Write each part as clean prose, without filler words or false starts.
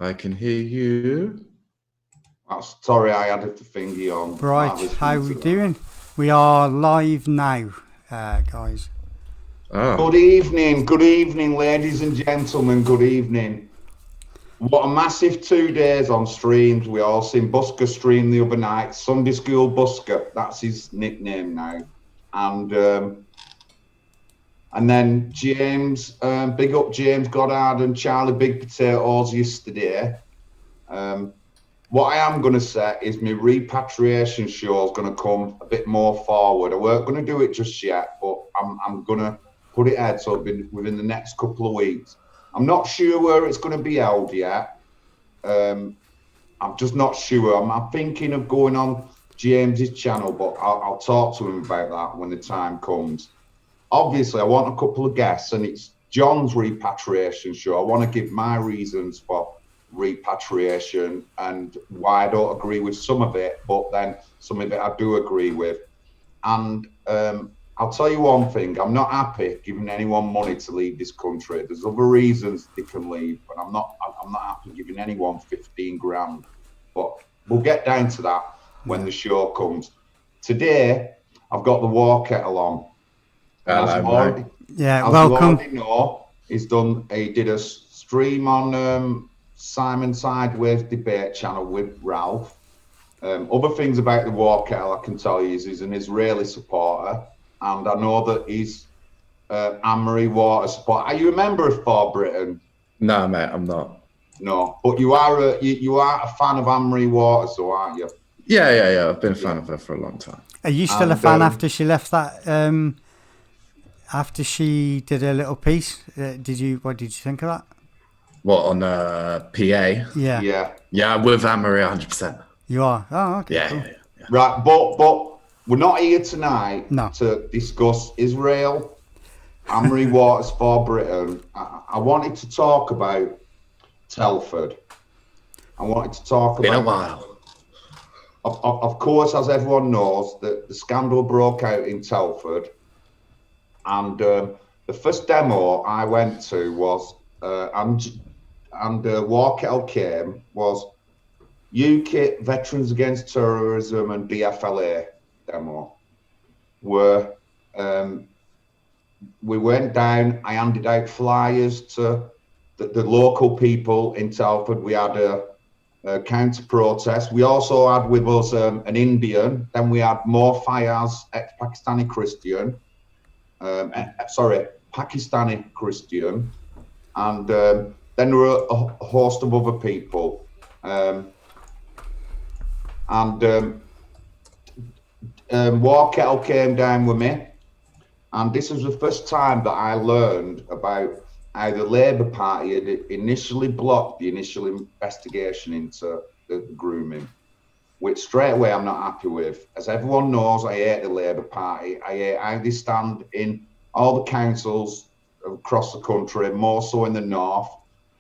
I can hear you. Sorry, I had the thingy on. Right, how we doing? We are live now, guys. Oh. Good evening, ladies and gentlemen. Good evening. What a massive 2 days on streams. We all seen Busker stream the other night. Sunday School Busker, that's his nickname now. And then James, big up James Goddard and Charlie Big Potatoes yesterday. What I am going to say is my repatriation show is going to come a bit more forward. I weren't going to do it just yet, but I'm going to put it out so within the next couple of weeks. I'm not sure where it's going to be held yet. I'm just not sure. I'm thinking of going on James's channel, but I'll talk to him about that when the time comes. Obviously, I want a couple of guests, and it's John's repatriation show. I want to give my reasons for repatriation and why I don't agree with some of it, but then some of it I do agree with. And I'll tell you one thing, I'm not happy giving anyone money to leave this country. There's other reasons they can leave, but I'm not happy giving anyone 15 grand. But we'll get down to that when the show comes. Today, I've got the War Kettle on. Hello, welcome. As you already know, he did a stream on Simon Sideways debate channel with Ralph. Other things about the War Kettle I can tell you is he's an Israeli supporter, and I know that he's Anne-Marie Water supporter. Are you a member of For Britain? No, mate, I'm not. No, but you are a fan of Anne-Marie Waters, though, aren't you? Yeah. I've been a fan of her for a long time. Are you still a fan after she left that? After she did a little piece, what did you think of that? What, on PA? Yeah. Yeah, with Anne-Marie 100%. You are? Oh, okay. Yeah, cool. yeah. Right, but we're not here tonight No. to discuss Israel, Anne-Marie Waters for Britain. I wanted to talk about Telford. I wanted to talk about... Been a while. Of course, as everyone knows, the scandal broke out in Telford. And the first demo I went to was, and War Kettle came, was UK Veterans Against Terrorism and DFLA demo, where we went down, I handed out flyers to the local people in Telford. We had a counter-protest. We also had with us an Indian, then we had Mo Fayaz, ex-Pakistani Christian, Pakistani Christian, and then there were a host of other people. War Kettle came down with me, and this was the first time that I learned about how the Labour Party had initially blocked the initial investigation into the grooming, which straight away I'm not happy with. As everyone knows, I hate the Labour Party. I hate how they stand in all the councils across the country, more so in the north.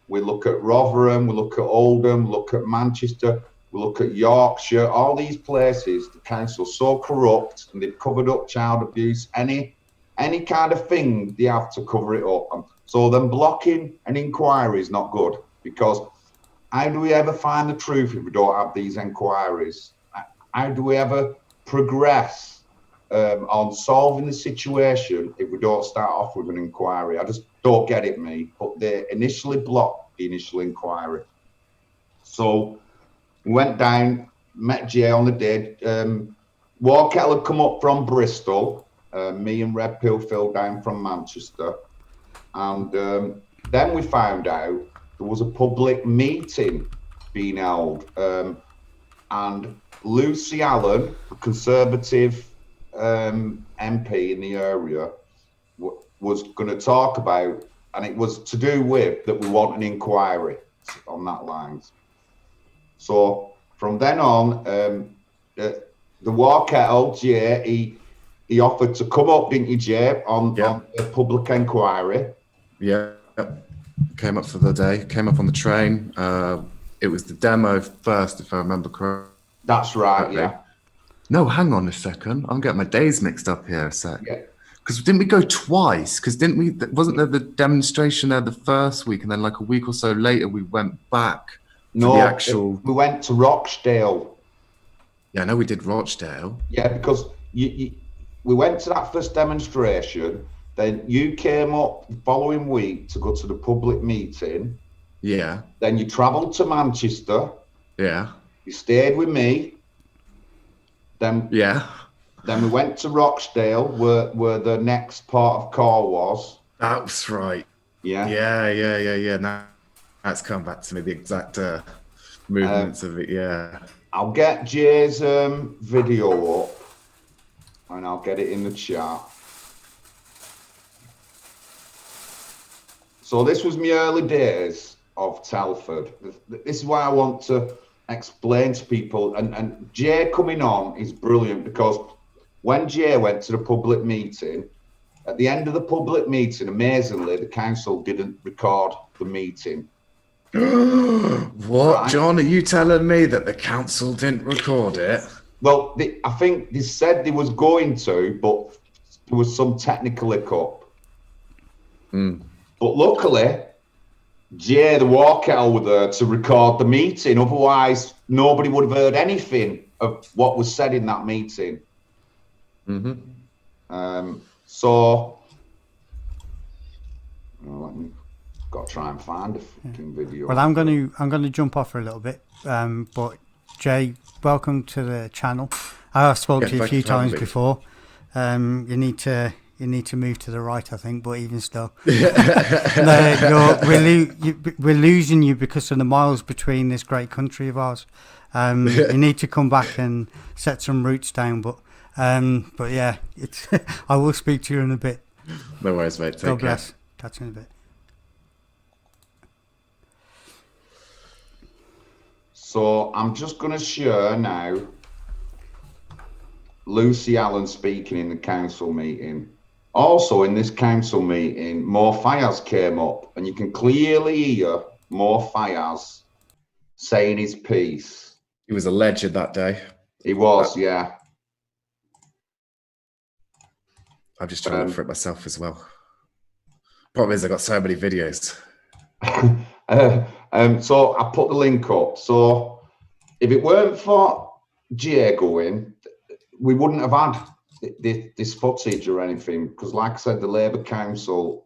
We look at Rotherham, we look at Oldham, look at Manchester, we look at Yorkshire, all these places, the council's so corrupt, and they've covered up child abuse, any kind of thing, they have to cover it up. So them blocking an inquiry is not good, because how do we ever find the truth if we don't have these inquiries? How do we ever progress on solving the situation if we don't start off with an inquiry? I just don't get it, me. But they initially blocked the initial inquiry. So we went down, met Jay on the day. War Kettle had come up from Bristol. Me and Red Pill Phil down from Manchester. And then we found out there was a public meeting being held. And Lucy Allen, a Conservative MP in the area, was going to talk about, and it was to do with that we want an inquiry on that lines. So from then on, the War Kettle, Jay, he offered to come up, didn't you, Jay, on a public inquiry? Yeah, came up for the day, came up on the train. It was the demo first, if I remember correctly. That's right, yeah. No, hang on a second. I'm getting my days mixed up here a sec. Yeah. Because didn't we go twice? Because wasn't there the demonstration there the first week, and then like a week or so later we went back No, the actual. we went to Rochdale. Yeah, I know we did Rochdale. Yeah, because we went to that first demonstration. Then you came up the following week to go to the public meeting. Yeah. Then you travelled to Manchester. Yeah. You stayed with me. Then we went to Rochdale, where the next part of Core was. That's right. Yeah. Yeah. Now that's come back to me, the exact movements of it. Yeah. I'll get Jay's video up and I'll get it in the chat. So this was my early days of Telford. This is why I want to explain to people, and Jay coming on is brilliant, because when Jay went to the public meeting, at the end of the public meeting, amazingly, the council didn't record the meeting. What, right? John, are you telling me that the council didn't record it? Well, I think they said they was going to, but there was some technical hiccup. But luckily, Jay, the War Kettle, were there to record the meeting. Otherwise, nobody would have heard anything of what was said in that meeting. So, got to try and find a fucking video. Well, I'm going to jump off for a little bit. But Jay, welcome to the channel. I've spoken to you a few times before. You need to move to the right, I think, but even still, no, we're losing you because of the miles between this great country of ours. You need to come back and set some roots down. But yeah, it's I will speak to you in a bit. No worries, mate. Take God care. bless. Catch you in a bit. So I'm just going to share now Lucy Allen speaking in the council meeting. Also in this council meeting, Mo Fayaz came up, and you can clearly hear Mo Fayaz saying his piece. He was a legend that day. He was, yeah. I'm just trying to look for it myself as well. Problem is, I got so many videos. So I put the link up. So if it weren't for Jay going, we wouldn't have had this footage or anything, because like I said, the Labour Council,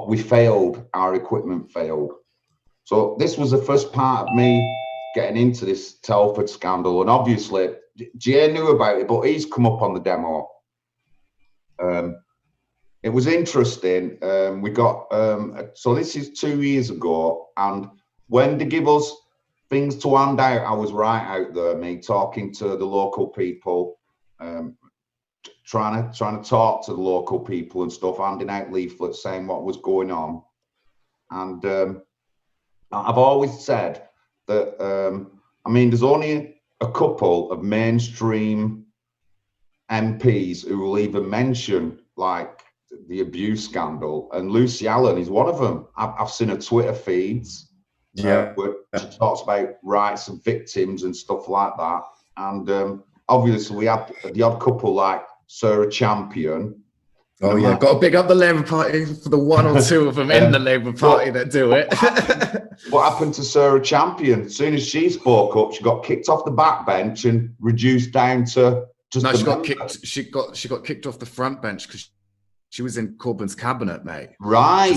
we failed, our equipment failed. So this was the first part of me getting into this Telford scandal, and obviously Jay knew about it, but he's come up on the demo. It was interesting. We got, so this is 2 years ago, and when they give us things to hand out, I was right out there, me talking to the local people, trying to talk to the local people and stuff, handing out leaflets saying what was going on. And I've always said that, I mean, there's only a couple of mainstream MPs who will even mention like the abuse scandal, and Lucy Allen is one of them. I've seen her Twitter feeds, where she talks about rights of victims and stuff like that. And obviously we had the odd couple like Sarah Champion. Oh yeah, got to big up the Labour Party for the one or two of them in the Labour Party that do it. What happened to Sarah Champion? As soon as she spoke up, she got kicked off the backbench and reduced down to just. No, she got kicked. She got kicked off the front bench because she was in Corbyn's cabinet, mate. Right.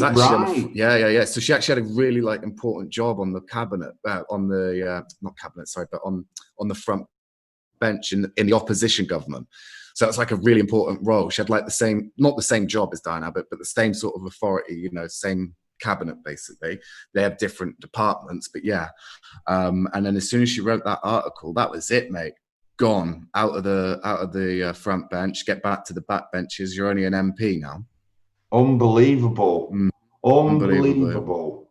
Yeah. So she actually had a really like important job on the cabinet, on the not cabinet, sorry, but on the front bench in the opposition government. So it's like a really important role. She had like not the same job as Diana, but the same sort of authority, you know, same cabinet basically. They have different departments, but yeah. And then as soon as she wrote that article, that was it, mate. Gone out of the front bench. Get back to the back benches. You're only an MP now. Unbelievable. Unbelievable.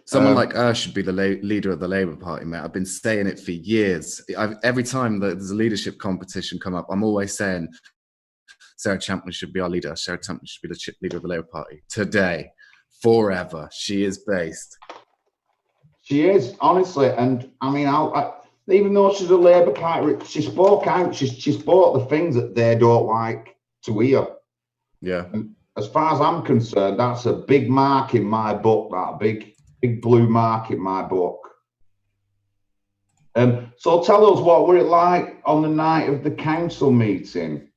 Someone like her should be the leader of the Labour Party, mate. I've been saying it for years. Every time that there's a leadership competition come up, I'm always saying Sarah Champion should be our leader. Sarah Champion should be the leader of the Labour Party. Today, forever, she is based. She is, honestly. And I mean, even though she's a Labour Party, she spoke out. She spoke the things that they don't like to hear. Yeah. And as far as I'm concerned, that's a big mark in my book, that big big blue mark in my book. So tell us, what were it like on the night of the council meeting?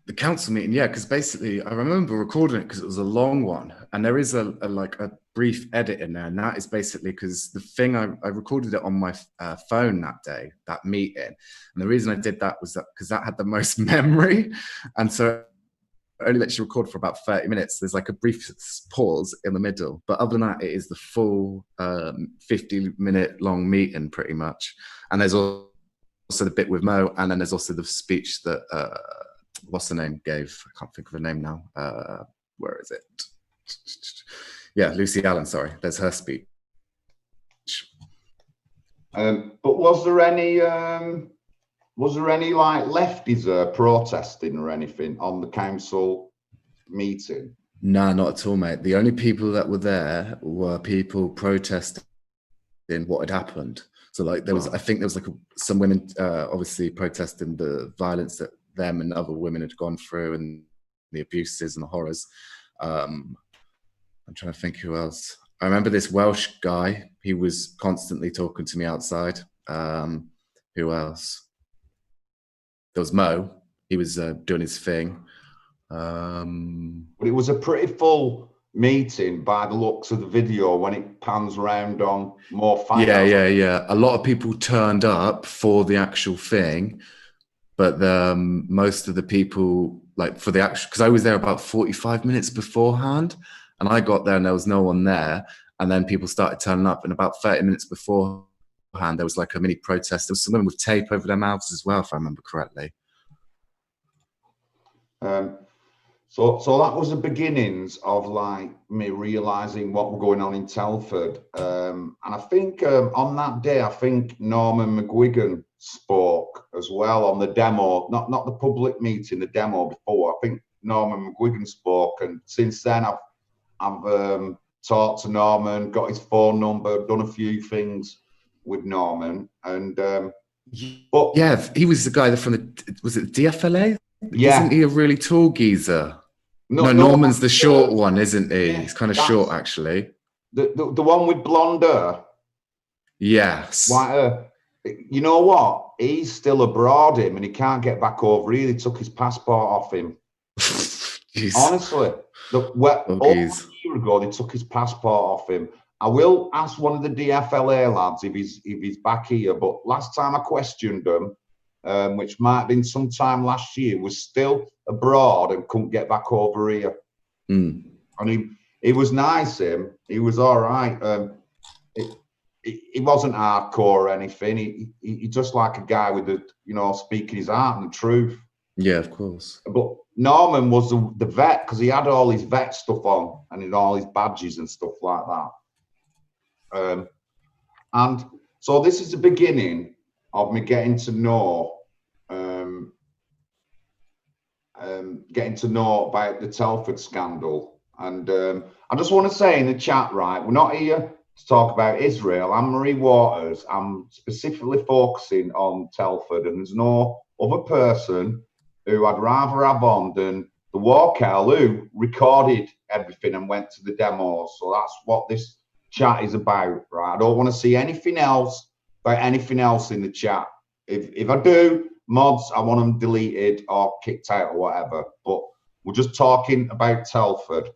The council meeting, yeah, because basically I remember recording it because it was a long one, and there is a brief edit in there, and that is basically because the thing I recorded it on my phone that day, that meeting, and the reason I did that was that because that had the most memory, and so I only let you record for about 30 minutes. There's like a brief pause in the middle, but other than that, it is the full 50-minute long meeting pretty much. And there's also the bit with Mo, and then there's also the speech that what's the name gave? I can't think of her name now. Where is it? Yeah, Lucy Allen, sorry. There's her speech. But was there any like lefties protesting or anything on the council meeting? No, not at all, mate. The only people that were there were people protesting what had happened. So like there was, I think there was like some women obviously protesting the violence that them and other women had gone through and the abuses and the horrors. I'm trying to think who else. I remember this Welsh guy. He was constantly talking to me outside. Who else? There was Mo. He was doing his thing. But it was a pretty full meeting by the looks of the video when it pans around on more fire. Yeah. A lot of people turned up for the actual thing, but most of the people, like for the actual, because I was there about 45 minutes beforehand, and I got there and there was no one there, and then people started turning up, and about 30 minutes beforehand there was like a mini protest. There was some women with tape over their mouths as well, if I remember correctly. So that was the beginnings of like me realizing what was going on in Telford. And I think on that day, I think Norman McGuigan spoke as well on the demo, not the public meeting, the demo before. I think Norman McGuigan spoke, and since then I've talked to Norman, got his phone number, done a few things with Norman, and but yeah, he was the guy from was it DFLA? Yeah. Isn't he a really tall geezer? No, Norman's the short one, isn't he? Yeah, he's kind of short, actually. The one with blonde hair? Yes. White hair. You know what? He's still abroad, him, and he can't get back over. He really took his passport off him. Honestly. Over a year ago, they took his passport off him. I will ask one of the DFLA lads if he's back here, but last time I questioned him, which might have been sometime last year, was still abroad and couldn't get back over here. And he was nice, him. He was all right. He wasn't hardcore or anything. He just like a guy with speaking his heart and the truth. Yeah, of course. But Norman was the vet, because he had all his vet stuff on and all his badges and stuff like that. And so this is the beginning of me getting to know about the Telford scandal. And I just want to say in the chat, right, we're not here to talk about Israel. I'm Marie Waters. I'm specifically focusing on Telford, and there's no other person who I'd rather have on than the War Kettle, who recorded everything and went to the demos. So that's what this chat is about, right? I don't want to see anything else about anything else in the chat. If I do, mods, I want them deleted or kicked out or whatever. But we're just talking about Telford,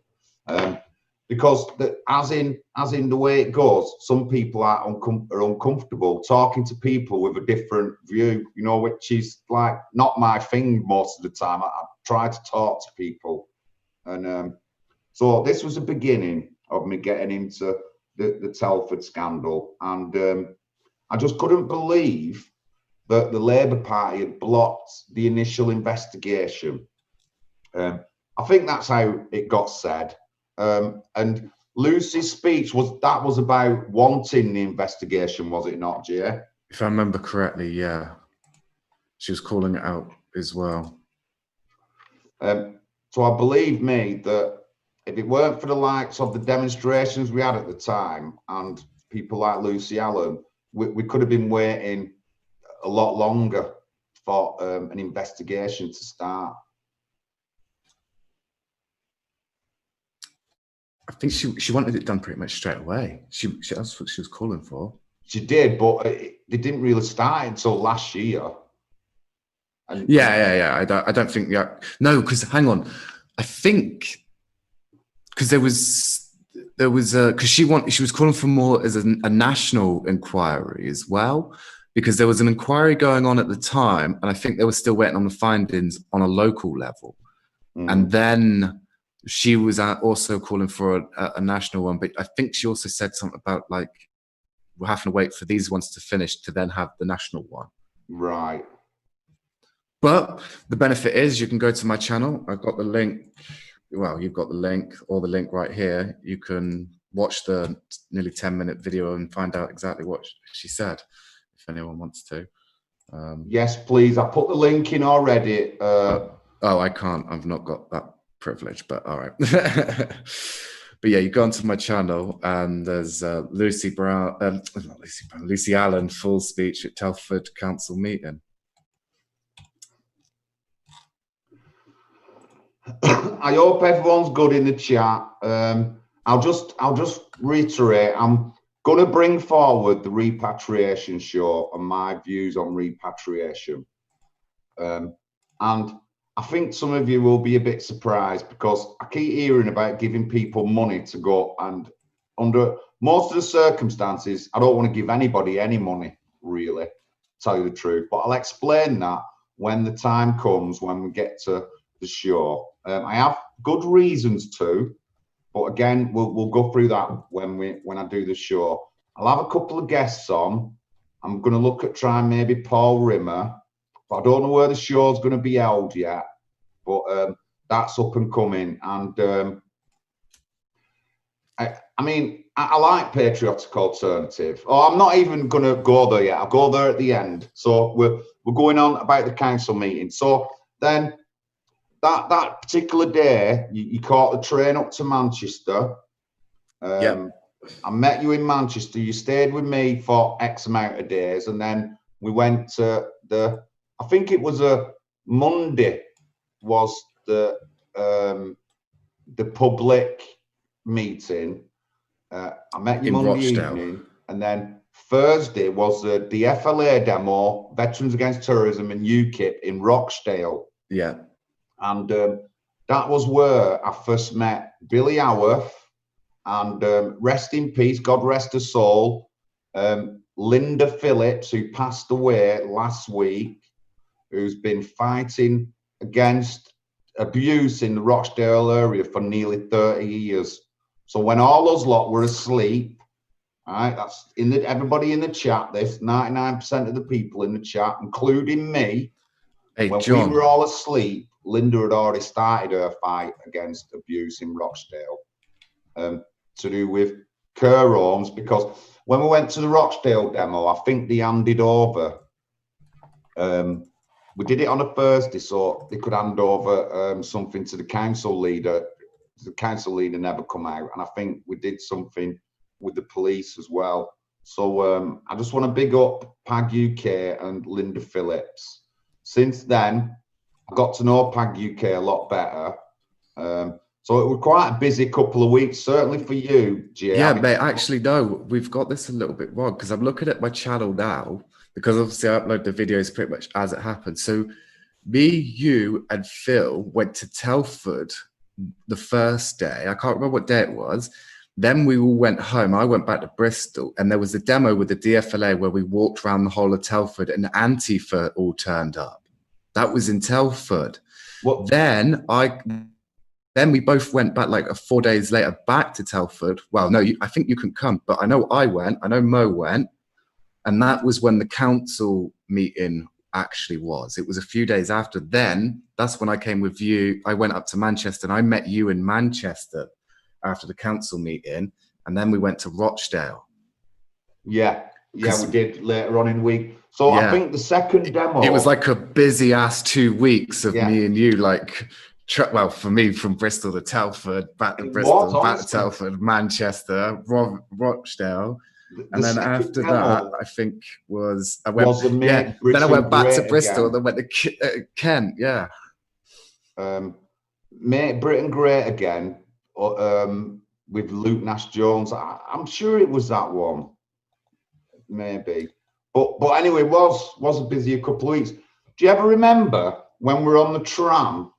because as in the way it goes, some people are uncomfortable talking to people with a different view, which is like not my thing most of the time. I try to talk to people, and so this was the beginning of me getting into the Telford scandal, and I just couldn't believe that the Labour Party had blocked the initial investigation. I think that's how it got said. And Lucy's speech was about wanting the investigation, was it not, Jay? If I remember correctly, yeah. She was calling it out as well. So I believe me that if it weren't for the likes of the demonstrations we had at the time and people like Lucy Allen, we could have been waiting a lot longer for an investigation to start. think she wanted it done pretty much straight away. That's what she was calling for. She did, but they didn't really start until last year. And Yeah. I don't think. Yeah, no, because hang on, I think because there was because she was calling for more as a national inquiry as well, because there was an inquiry going on at the time, and I think they were still waiting on the findings on a local level, and then she was also calling for a national one. But I think she also said something about like we're having to wait for these ones to finish to then have the national one. Right. But the benefit is you can go to my channel. I've got the link. Well, you've got the link or the link right here. You can watch the nearly 10-minute video and find out exactly what she said, if anyone wants to. Yes, please. I put the link in already. Oh, I can't. I've not got that privilege, but all right. But yeah, you go onto my channel and there's Lucy Allen full speech at Telford Council meeting. I hope everyone's good in the chat. I'll just reiterate. I'm going to bring forward the repatriation show and my views on repatriation. And I think some of you will be a bit surprised because I keep hearing about giving people money to go, and under most of the circumstances, I don't want to give anybody any money, really, to tell you the truth. But I'll explain that when the time comes, when we get to the show. I have good reasons to, but again, we'll go through that when I do the show. I'll have a couple of guests on. I'm going to look at trying maybe Paul Rimmer, but I don't know where the show's going to be held yet. But that's up and coming. And I mean, I like Patriotic Alternative. Oh, I'm not even going to go there yet. I'll go there at the end. So we're going on about the council meeting. So then that particular day, you caught the train up to Manchester. I met you in Manchester. You stayed with me for X amount of days, and then we went to I think it was a Monday was the public meeting. I met you Monday evening, and then Thursday was the FLA demo, Veterans Against Terrorism and UKIP in Rochdale. Yeah. And that was where I first met Billy Howarth and rest in peace, God rest her soul, Linda Phillips, who passed away last week, who's been fighting against abuse in the Rochdale area for nearly 30 years. So when all those lot were asleep, all right, that's everybody in the chat, there's 99% of the people in the chat, including me. Hey, when John, we were all asleep, Linda had already started her fight against abuse in Rochdale, to do with care homes, because when we went to the Rochdale demo, I think they handed over, we did it on a Thursday, so they could hand over something to the council leader. The council leader never come out, and I think we did something with the police as well. So I just want to big up PAG UK and Linda Phillips. Since then, I got to know PAG UK a lot better. So it was quite a busy couple of weeks, certainly for you, Jay. Yeah, mate, actually, no, we've got this a little bit wrong because I'm looking at my channel now, because obviously I upload the videos pretty much as it happens. So me, you, and Phil went to Telford the first day. I can't remember what day it was. Then we all went home. I went back to Bristol, and there was a demo with the DFLA where we walked around the whole of Telford, and Antifa all turned up. That was in Telford. What? Then we both went back like 4 days later back to Telford. Well, no, I think you can come, but I know I went. I know Mo went, and that was when the council meeting actually was. It was a few days after. Then that's when I came with you. I went up to Manchester, and I met you in Manchester after the council meeting, and then we went to Rochdale. Yeah, we did later on in the week. So yeah. I think the second demo, it was like a busy ass 2 weeks of me and you, like, well, for me, from Bristol to Telford, back to Bristol, back to Telford, Manchester, Rochdale. And then after that, I think I went back to Bristol, again. Then went to Kent, Make Britain Great Again with Luke Nash-Jones. I'm sure it was that one, maybe. But anyway, it was a busy couple of weeks. Do you ever remember when we were on the tram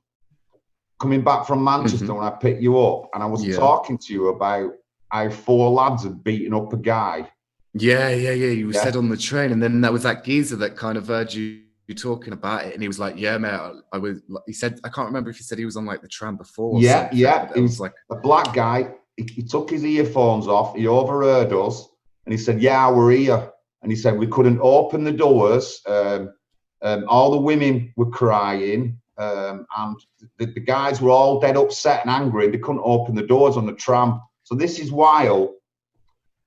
coming back from Manchester when I picked you up, and I was talking to you about how 4 lads had beaten up a guy? Yeah. You said on the train, and then there was that geezer that kind of heard you talking about it, and he was like, "Yeah, mate, I was." He said, I can't remember if he said he was on like the tram before. Or something, It was like a black guy. He took his earphones off. He overheard us, and he said, "Yeah, we're here." And he said we couldn't open the doors. All the women were crying, and the guys were all dead upset and angry. They couldn't open the doors on the tram. So this is while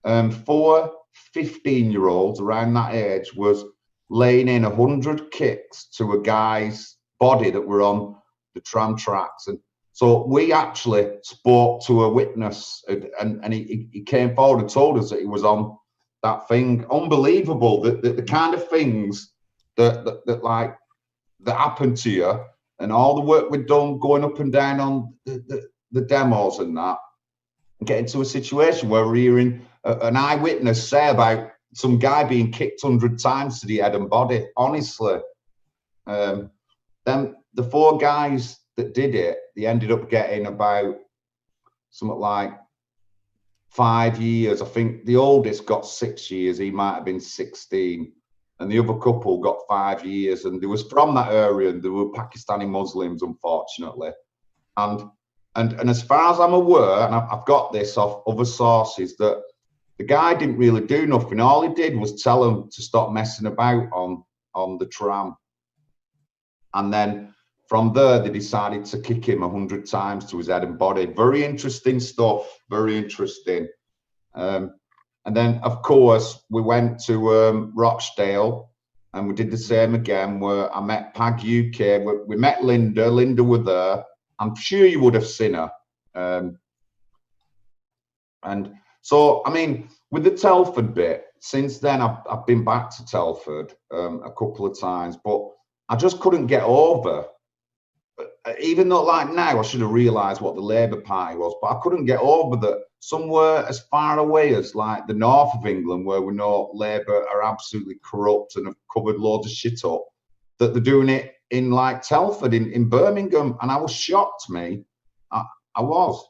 4 15-year-olds around that age was laying in 100 kicks to a guy's body that were on the tram tracks. And so we actually spoke to a witness, and he came forward and told us that he was on that thing. Unbelievable, the kind of things that happen to you, and all the work we've done going up and down on the demos and that, and get into a situation where we're hearing an eyewitness say about some guy being kicked 100 times to the head and body. Honestly, then the 4 guys that did it, they ended up getting about something like 5 years. I think the oldest got 6 years. He might have been 16. And the other couple got 5 years. And they was from that area, and they were Pakistani Muslims, unfortunately. And as far as I'm aware, and I've got this off other sources, that the guy didn't really do nothing. All he did was tell them to stop messing about on the tram. And then from there, they decided to kick him 100 times to his head and body. Very interesting stuff. Very interesting. And then, of course, we went to Rochdale, and we did the same again, where I met Pag UK. We met Linda. Linda were there. I'm sure you would have seen her. And so, I mean, with the Telford bit, since then, I've been back to Telford a couple of times, but I just couldn't get over, even though like now I should have realised what the Labour Party was, but I couldn't get over that somewhere as far away as like the north of England, where we know Labour are absolutely corrupt and have covered loads of shit up, that they're doing it in like Telford, in Birmingham. And I was shocked, me. I was.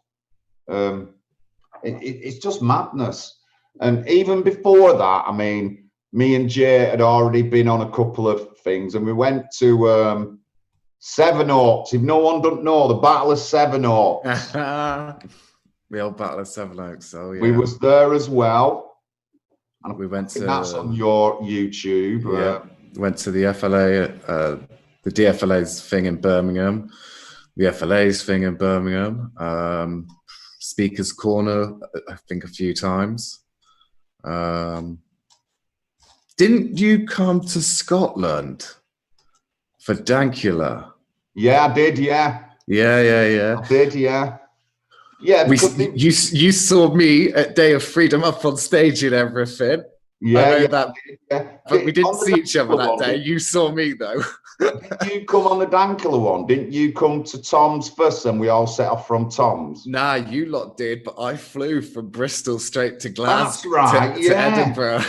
It's just madness. And even before that, I mean, me and Jay had already been on a couple of things, and we went to Sevenoaks. If no one doesn't know, the Battle of Sevenoaks. The old Battle of Sevenoaks. Oh yeah. We was there as well. And we went to that's on your YouTube. Yeah. Went to the FLA, the DFLA's thing in Birmingham, the FLA's thing in Birmingham, Speaker's Corner, I think a few times. Didn't you come to Scotland for Dankula? Yeah, I did. Yeah. I did. Yeah. Yeah. You saw me at Day of Freedom up on stage and everything. Yeah, that. Yeah. But we didn't see each other that day. You saw me though. Did you come on the Dankula one? Didn't you come to Tom's first, and we all set off from Tom's? Nah, you lot did, but I flew from Bristol straight to Glasgow. That's right, to Edinburgh.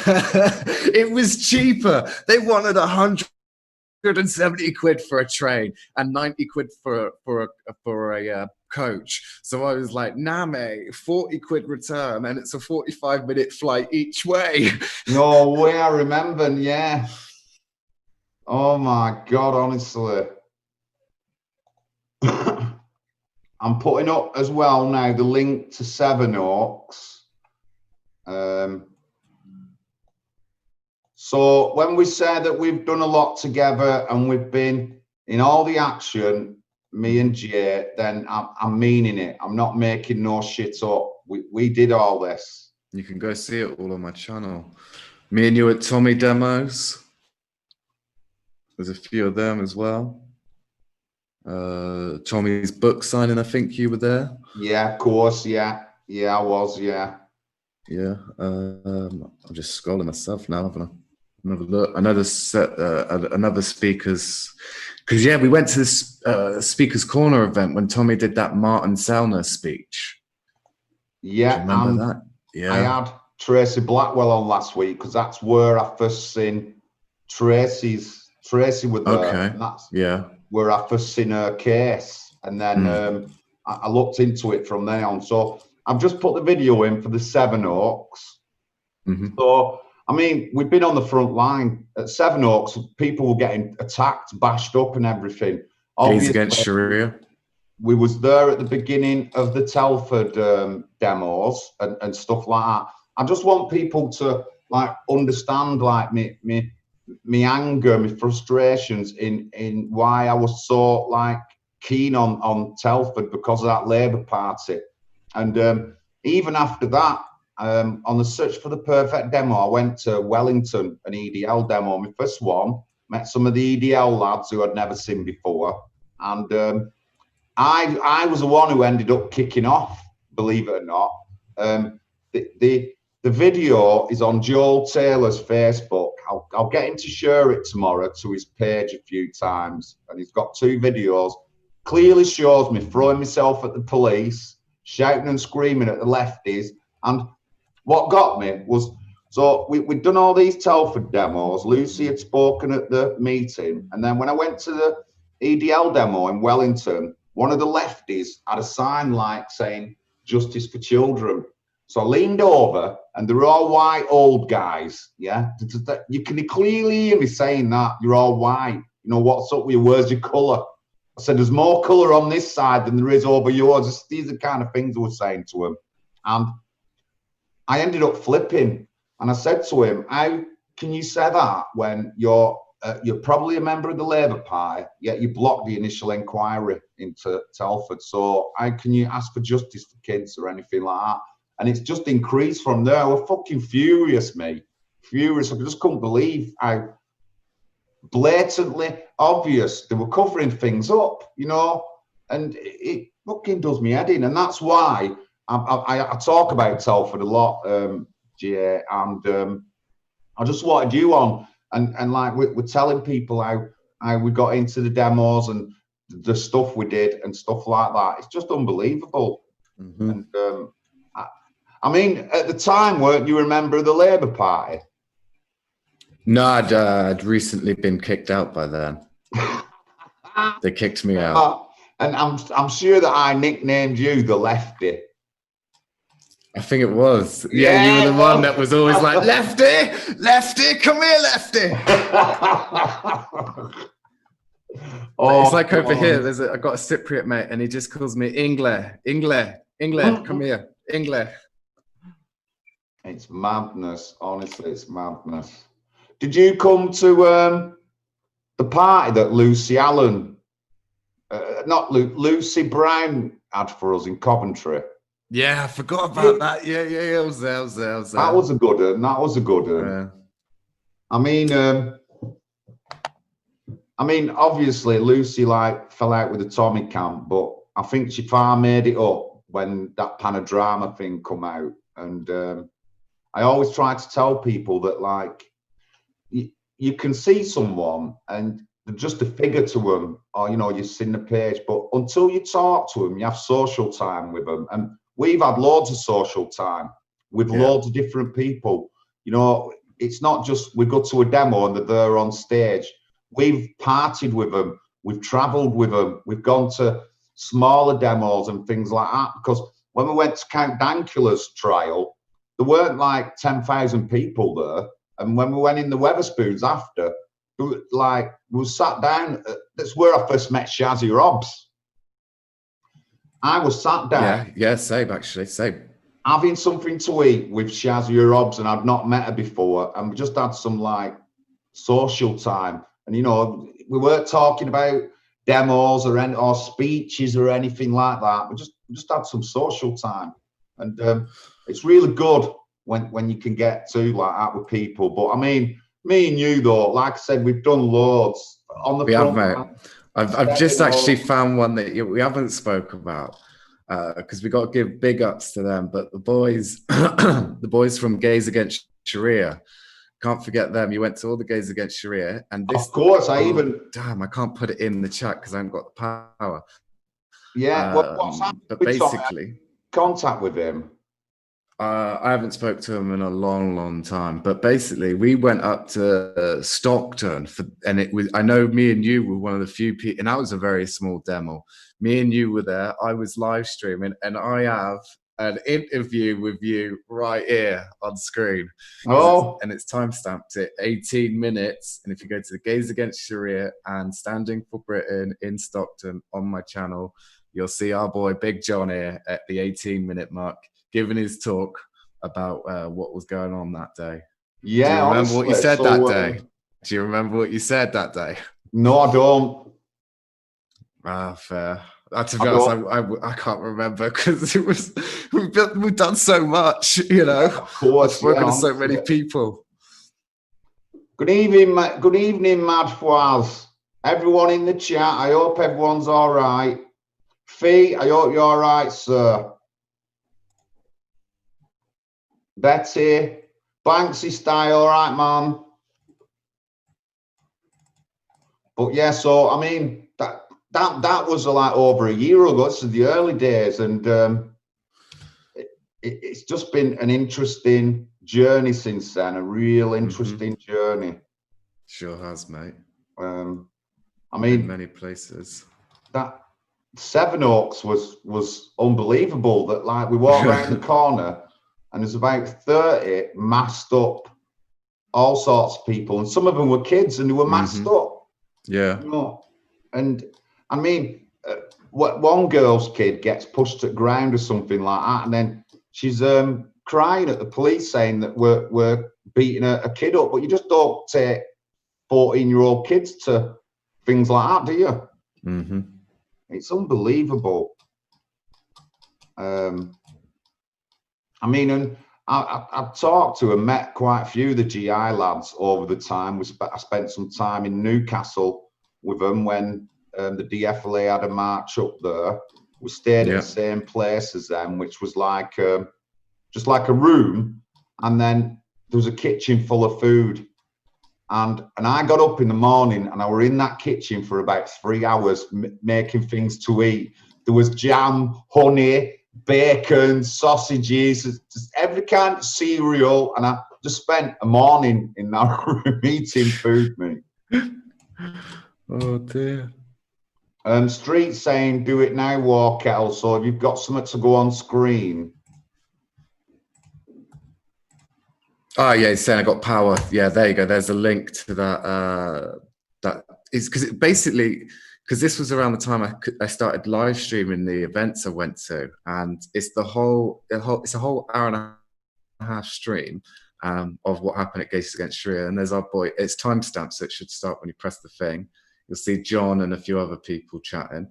It was cheaper. They wanted 170 quid for a train and 90 quid for a coach. So I was like, nah, mate, 40 quid return, and it's a 45-minute flight each way. No way, I remember, yeah. Oh my God, honestly. I'm putting up as well now the link to Sevenoaks. So when we say that we've done a lot together and we've been in all the action, me and Jay, then I'm meaning it. I'm not making no shit up. We did all this. You can go see it all on my channel. Me and you at Tommy demos. There's a few of them as well. Tommy's book signing, I think you were there. Yeah, of course. Yeah, I was. Yeah. I'm just scrolling myself now, haven't I? Another look. Another speakers. Because we went to this Speakers Corner event when Tommy did that Martin Sellner speech. Yeah, remember and that. Yeah. I had Tracy Blackwell on last week because that's where I first seen Tracy with her. Okay. And that's Yeah. where I first seen her case. And then I looked into it from then on. So I've just put the video in for the Sevenoaks. So, I mean, we've been on the front line. At Sevenoaks, people were getting attacked, bashed up and everything. Gays Against Sharia. We was there at the beginning of the Telford demos and stuff like that. I just want people to like understand like me anger, my frustrations in why I was so like keen on Telford because of that Labour Party. And even after that, on the search for the perfect demo, I went to Wellington, an EDL demo, my first one, met some of the EDL lads who I'd never seen before. And I was the one who ended up kicking off, believe it or not. The video is on Joel Taylor's Facebook. I'll get him to share it tomorrow to his page a few times. And he's got 2 videos. Clearly shows me throwing myself at the police, shouting and screaming at the lefties. And what got me was, so we'd done all these Telford demos. Lucy had spoken at the meeting. And then when I went to the EDL demo in Wellington, one of the lefties had a sign like saying justice for children. So I leaned over and they're all white old guys. Yeah. You can clearly hear me saying that. You're all white. You know, what's up with you? Where's your colour? I said, there's more colour on this side than there is over yours. These are the kind of things I was saying to him. And I ended up flipping. And I said to him, how can you say that when you're probably a member of the Labour Party, yet you blocked the initial inquiry into Telford? So how can you ask for justice for kids or anything like that? And it's just increased from there. I was fucking furious, mate. Furious. I just couldn't believe how blatantly obvious they were covering things up, you know, and it fucking does me head in. And that's why I talk about Telford a lot, GA, and I just wanted you on. And like we're telling people how we got into the demos and the stuff we did and stuff like that. It's just unbelievable. And I mean, at the time, weren't you a member of the Labour Party? No, I'd recently been kicked out by then. They kicked me out. And I'm sure that I nicknamed you the Lefty. I think it was. Yeah, you were the one that was always like, Lefty, Lefty, come here, Lefty. It's like over here, I got a Cypriot mate and he just calls me Ingle, come here, Ingle. It's madness, honestly, it's madness. Did you come to the party that Lucy Allen, Lucy Brown had for us in Coventry? Yeah, I forgot about that. Yeah, I was there. That was a good one. I mean, obviously Lucy like fell out with the Tommy camp, but I think she far made it up when that Panodrama thing come out. And I always try to tell people that like you can see someone and they're just a figure to them, or you know, you've seen the page, but until you talk to them, you have social time with them. And we've had loads of social time with loads of different people. You know, it's not just we go to a demo and they're there on stage. We've partied with them. We've travelled with them. We've gone to smaller demos and things like that. Because when we went to Count Dankula's trial, there weren't like 10,000 people there. And when we went in the Weatherspoons after, like we were sat down. That's where I first met Shazzy Robbs. I was sat down. Yeah, same actually, same. Having something to eat with Shazia Robbs, and I'd not met her before, and we just had some like social time. And you know, we weren't talking about demos or speeches or anything like that. We just had some social time, and it's really good when you can get to like that with people. But I mean, me and you though, like I said, we've done loads on the front. Mate. I've just actually found one that we haven't spoke about because we got to give big ups to them. But the boys, the boys from Gays Against Sharia, can't forget them. You went to all the Gays Against Sharia, and this. Of course, I can't put it in the chat because I haven't got the power. Yeah, what's that? But basically, contact with him. I haven't spoke to him in a long, long time. But basically, we went up to Stockton and it was. I know me and you were one of the few people, and that was a very small demo. Me and you were there. I was live streaming, and I have an interview with you right here on screen, Oh, it's time stamped at 18 minutes. And if you go to the Gays Against Sharia and Standing for Britain in Stockton on my channel, you'll see our boy Big John here at the 18-minute mark, giving his talk about what was going on that day. yeah, Do you remember honestly. what you said that day? Do you remember what you said that day? No, I don't. Ah, fair. To be honest, I can't remember because we've done so much, you know. Yeah, of course, I've spoken yeah, to so honestly. many people. Good evening, Madfwaz. Everyone in the chat, I hope everyone's all right. Fee, I hope you're all right, sir. Betty, Banksy style, all right, man. But yeah, so I mean that was like over a year ago. This is the early days, and it's just been an interesting journey since then. A real interesting journey. Sure has, mate. I mean, in many places. That Sevenoaks was unbelievable. That like we walked around the corner and there's about 30 masked up, all sorts of people, and some of them were kids and they were masked up. Yeah. You know? And I mean, one girl's kid gets pushed to the ground or something like that, and then she's crying at the police saying that we're beating a kid up, but you just don't take 14-year-old kids to things like that, do you? It's unbelievable. I mean, and I've talked to and met quite a few of the GI lads over the time. I spent some time in Newcastle with them when the DFLA had a march up there. We stayed at the same place as them, which was like just like a room, and then there was a kitchen full of food. And I got up in the morning and I were in that kitchen for about 3 hours making things to eat. There was jam, honey, bacon, sausages, just every kind of cereal. And I just spent a morning in that room eating food, mate. Oh dear. Street saying, do it now, War Kettle. So if you've got something to go on screen. Oh yeah, he's saying I got power. Yeah, there you go. There's a link to that. That is because it basically, because this was around the time I started live streaming the events I went to, and it's it's a whole hour and a half stream of what happened at Gates Against Sharia. And there's our boy. It's timestamped, so it should start when you press the thing. You'll see John and a few other people chatting.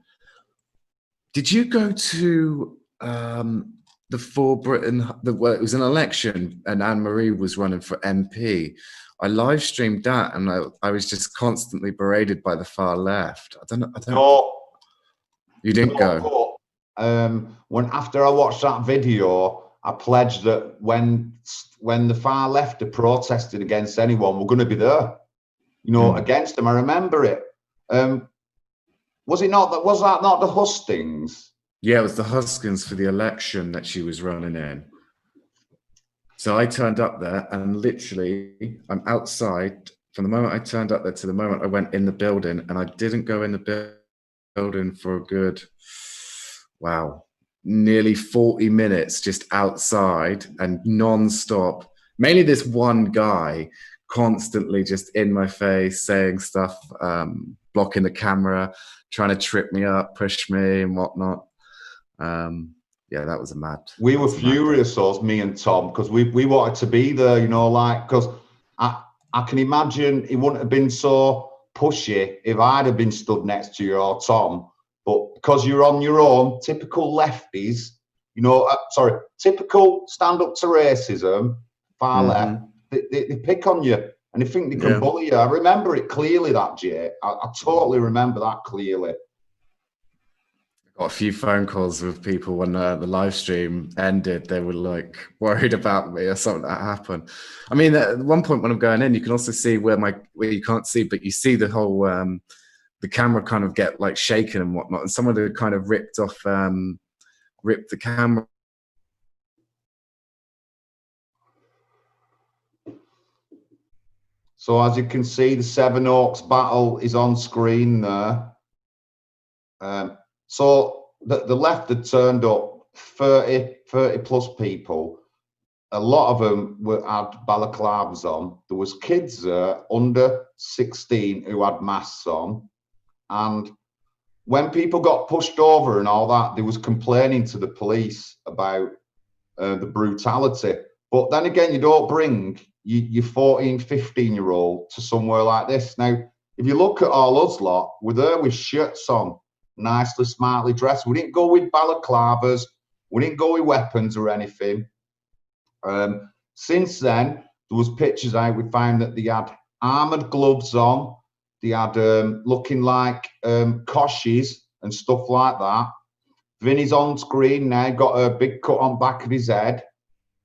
Did you go to the For Britain? It was an election, and Anne Marie was running for MP. I live streamed that, and I was just constantly berated by the far left. I don't know. No, you didn't go. When after I watched that video, I pledged that when the far left are protesting against anyone, we're going to be there. You know, against them. I remember it. Was that not the hustings? Yeah, it was the hustings for the election that she was running in. So I turned up there, and literally, I'm outside from the moment I turned up there to the moment I went in the building, and I didn't go in the building for a good, nearly 40 minutes just outside and non-stop. Mainly this one guy constantly just in my face saying stuff, blocking the camera, trying to trip me up, push me and whatnot. Yeah, that was a mad. We were furious, us, me and Tom, because we wanted to be there, you know, like, because I can imagine it wouldn't have been so pushy if I'd have been stood next to you or Tom, but because you're on your own, typical lefties, you know, typical stand up to racism, far left, they pick on you and they think they can bully you. I remember it clearly, that, Jay. I totally remember that clearly. Got a few phone calls with people when the live stream ended. They were like worried about me or something that happened. I mean, at one point when I'm going in, you can also see where you can't see, but you see the whole the camera kind of get like shaken and whatnot. And someone had kind of ripped the camera So as you can see, the Sevenoaks battle is on screen there. So the left had turned up 30 plus people. A lot of them had balaclavas on. There was kids there under 16 who had masks on. And when people got pushed over and all that, they was complaining to the police about the brutality. But then again, you don't bring your 14, 15-year-old to somewhere like this. Now, if you look at all us lot, we're there with shirts on, nicely, smartly dressed. We didn't go with balaclavas. We didn't go with weapons or anything. Since then, there was pictures out. We found that they had armoured gloves on. They had looking like coshes and stuff like that. Vinny's on screen now, got a big cut on back of his head.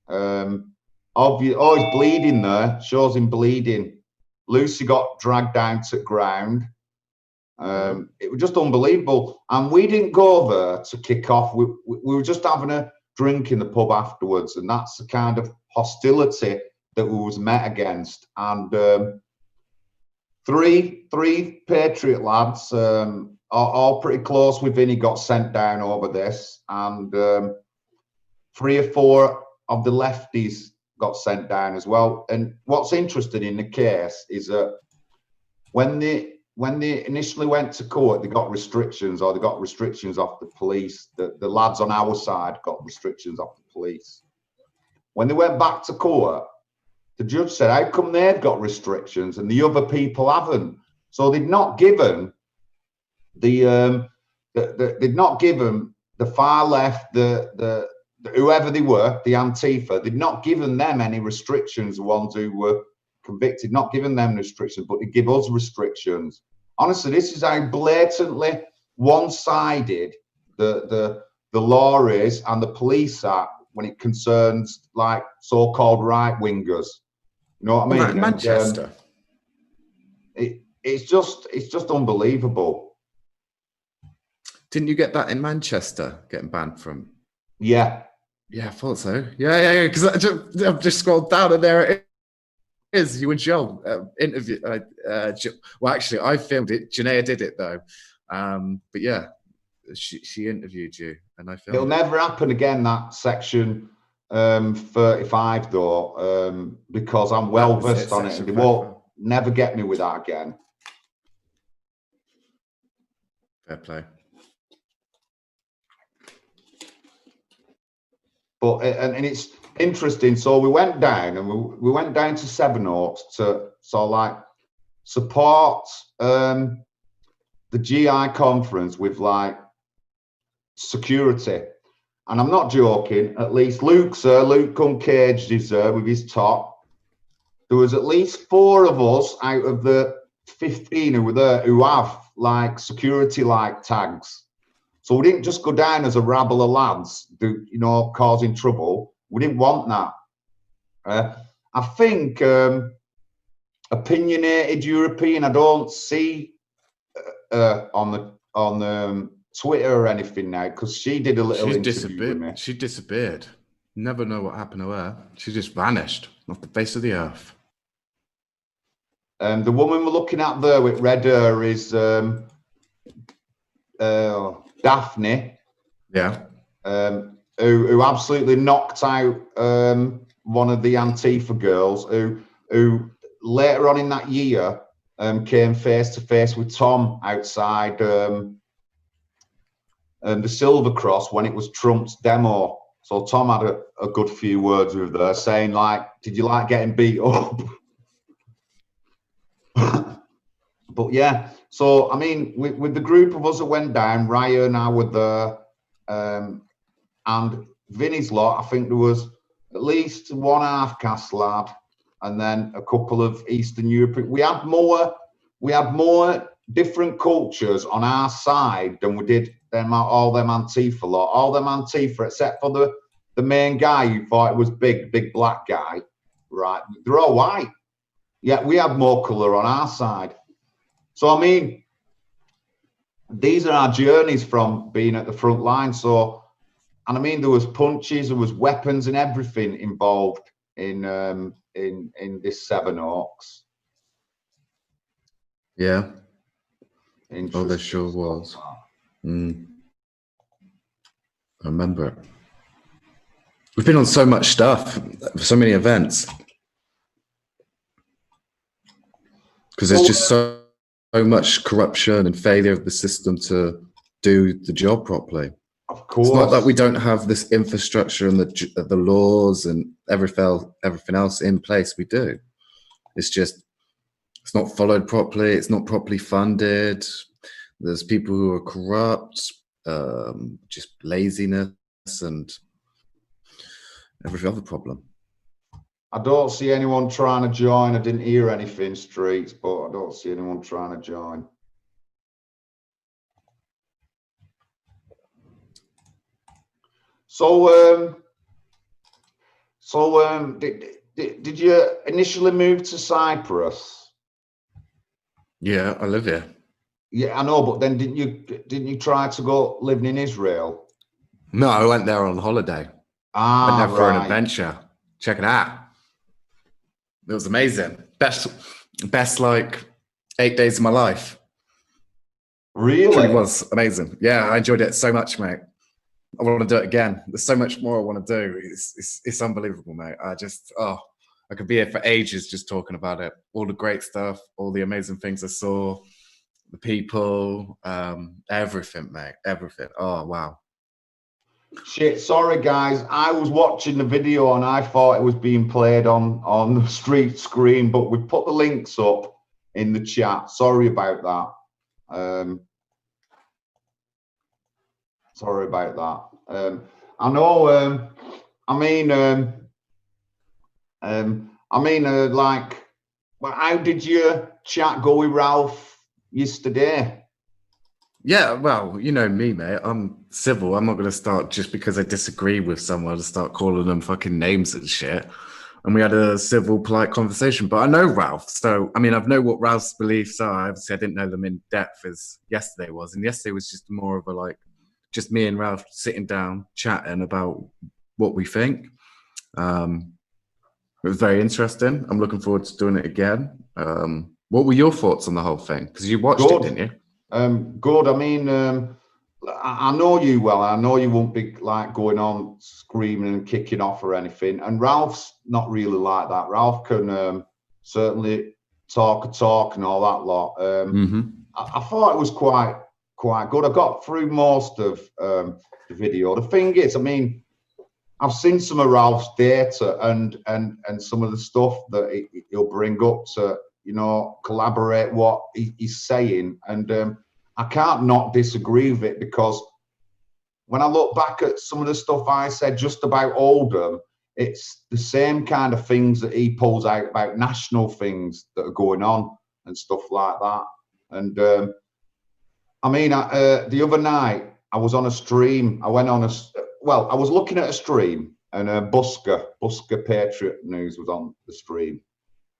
He's bleeding there, shows him bleeding. Lucy got dragged down to the ground. It was just unbelievable. And we didn't go there to kick off. We were just having a drink in the pub afterwards. And that's the kind of hostility that we was met against. And three Patriot lads, all pretty close with Vinny, got sent down over this. And 3 or 4 of the lefties got sent down as well. And what's interesting in the case is that when they initially went to court, they got restrictions, or they got restrictions off the police. The lads on our side got restrictions off the police. When they went back to court, the judge said, how come they've got restrictions and the other people haven't? So they'd not given they'd not given the far left, the whoever they were, the Antifa, they'd not given them any restrictions, the ones who were convicted, not given them restrictions, but they give us restrictions. Honestly, this is how blatantly one-sided the law is and the police are when it concerns like so-called right-wingers. You know what I mean? Well, Manchester. It's just unbelievable. Didn't you get that in Manchester, getting banned from? Yeah. Yeah, I thought so. Yeah. Because I've just scrolled down and there it is. You and Joel interview. Well, actually, I filmed it. Janaea did it though. But yeah, she interviewed you, and I filmed. It'll never happen again. That section 35 though, because I'm well versed on it, and they won't never get me with that again. Fair play. But and it's interesting. So we went down, and we went down to Sevenoaks to support the GI conference with like security. And I'm not joking. At least Luke Uncaged is there with his top. There was at least 4 of us out of the 15 who were there who have like security like tags. So we didn't just go down as a rabble of lads, causing trouble. We didn't want that. I think opinionated European, I don't see on the Twitter or anything now, because she did a little interview with me. She disappeared. Never know what happened to her. She just vanished off the face of the earth. The woman we're looking at there with red hair is Daphne. Yeah. Who absolutely knocked out one of the Antifa girls who later on in that year came face to face with Tom outside the Silver Cross when it was Trump's demo. So Tom had a good few words with her saying like, did you like getting beat up? But yeah, so I mean, with the group of us that went down, Ryan, I were there, and Vinny's lot, I think there was at least 1 half-caste lad, and then a couple of Eastern European. We had more different cultures on our side than we did all them Antifa lot. All them Antifa, except for the main guy who thought it was big black guy, right? They're all white. Yeah, we had more colour on our side. So, I mean, these are our journeys from being at the front line. So, and I mean, there was punches, there was weapons and everything involved in this Sevenoaks. Yeah. Interesting. Oh, there sure was. I remember it. We've been on so much stuff, so many events. Because there's just so much corruption and failure of the system to do the job properly. Of course. It's not that we don't have this infrastructure and the laws and everything else in place. We do. It's just, it's not followed properly. It's not properly funded. There's people who are corrupt, just laziness and every other problem. I don't see anyone trying to join. I didn't hear anything, Streets, but I don't see anyone trying to join. So, did you initially move to Cyprus? Yeah, I live here. Yeah, I know, but then didn't you try to go living in Israel? No, I went there on holiday. Ah, went there for an right. adventure. Check it out. It was amazing. Best like 8 days of my life. Really? It was amazing. Yeah, I enjoyed it so much, mate. I want to do it again. There's so much more I want to do. It's unbelievable, mate. I could be here for ages just talking about it. All the great stuff, all the amazing things I saw, the people, everything, mate. Everything. Oh, wow. Shit, sorry guys. I was watching the video and I thought it was being played on the street screen, but we put the links up in the chat. Sorry about that. Sorry about that. I know. Like, well, how did your chat go with Ralph yesterday? Yeah, well, you know me, mate. I'm civil. I'm not going to start just because I disagree with someone to start calling them fucking names and shit. And we had a civil, polite conversation. But I know Ralph. So, I mean, I know what Ralph's beliefs are. Obviously, I didn't know them in depth as yesterday was. And yesterday was just more of a like, just me and Ralph sitting down, chatting about what we think. It was very interesting. I'm looking forward to doing it again. What were your thoughts on the whole thing? Because you watched it, didn't you? Good. I mean, I know you well. I know you won't be like going on screaming and kicking off or anything. And Ralph's not really like that. Ralph can certainly talk and all that lot. I thought it was quite good. I got through most of the video. The thing is, I mean, I've seen some of Ralph's data and some of the stuff that he'll bring up to, you know, collaborate what he's saying. And I can't not disagree with it, because when I look back at some of the stuff I said just about Oldham, it's the same kind of things that he pulls out about national things that are going on and stuff like that. And I mean, the other night I was on a stream. I was looking at a stream, and Busker Patriot News was on the stream.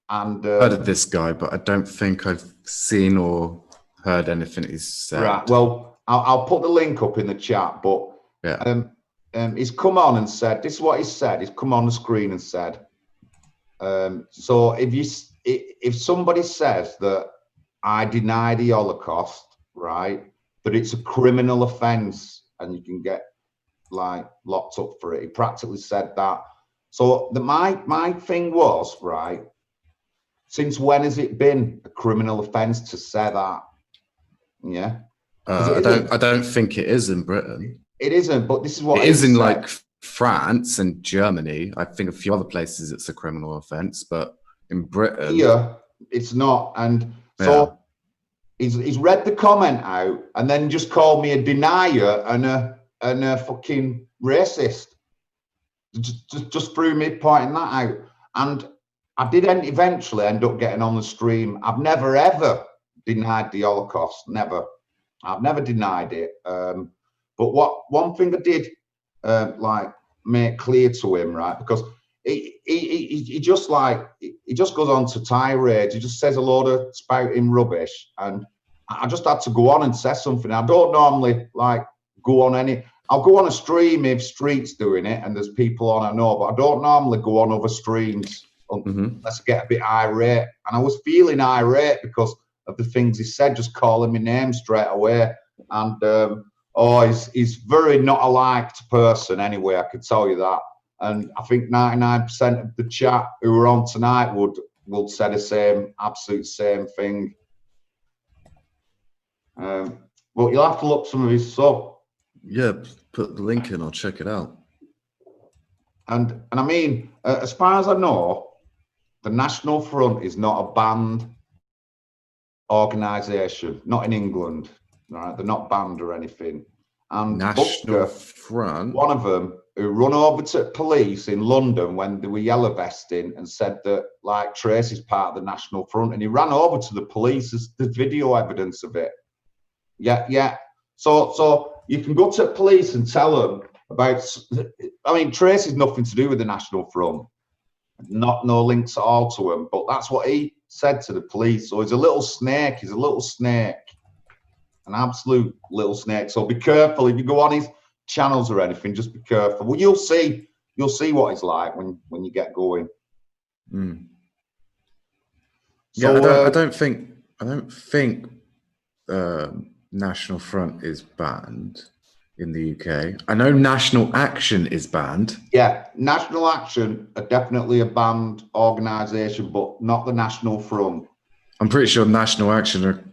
And I've heard of this guy, but I don't think I've seen or heard anything he's said. Right. Well, I'll put the link up in the chat. But yeah, he's come on and said, this is what he said. He's come on the screen and said, so if somebody says that I deny the Holocaust, right, that it's a criminal offence and you can get like locked up for it. He practically said that. So my thing was, right, since when has it been a criminal offence to say that? Yeah. I don't think it is in Britain. It isn't, but this is what it is in like France and Germany. I think a few other places it's a criminal offence, but in Britain, here it's not. And so he's read the comment out and then just called me a denier and a fucking racist. Just through me pointing that out. And I did eventually end up getting on the stream. I've never ever denied the Holocaust. Never. I've never denied it. But one thing I did like make clear to him, right? Because he just goes on to tirade. He just says a load of spouting rubbish, and I just had to go on and say something. I don't normally like go on any. I'll go on a stream if Street's doing it and there's people on, I know, but I don't normally go on other streams unless I get a bit irate. And I was feeling irate because of the things he said, just calling my name straight away. And he's very not a liked person anyway, I could tell you that. And I think 99% of the chat who were on tonight would say the absolute same thing. But you'll have to look some of his stuff. Yeah, put the link in. I'll check it out. And I mean, as far as I know, the National Front is not a banned organisation, not in England. Right? They're not banned or anything. And National Busker, Front, one of them, who run over to police in London when they were yellow vesting and said that, like, Tracy's part of the National Front, and he ran over to the police. There's video evidence of it. Yeah. So you can go to police and tell them about. I mean, Tracy's nothing to do with the National Front. No links at all to him. But that's what he said to the police. So he's a little snake. He's a little snake, an absolute little snake. So be careful if you go on his channels or anything. Just be careful. Well, you'll see what he's like when you get going. Mm. So, yeah, I don't think National Front is banned in the UK. I know National Action is banned. Yeah, National Action are definitely a banned organisation, but not the National Front. I'm pretty sure National Action are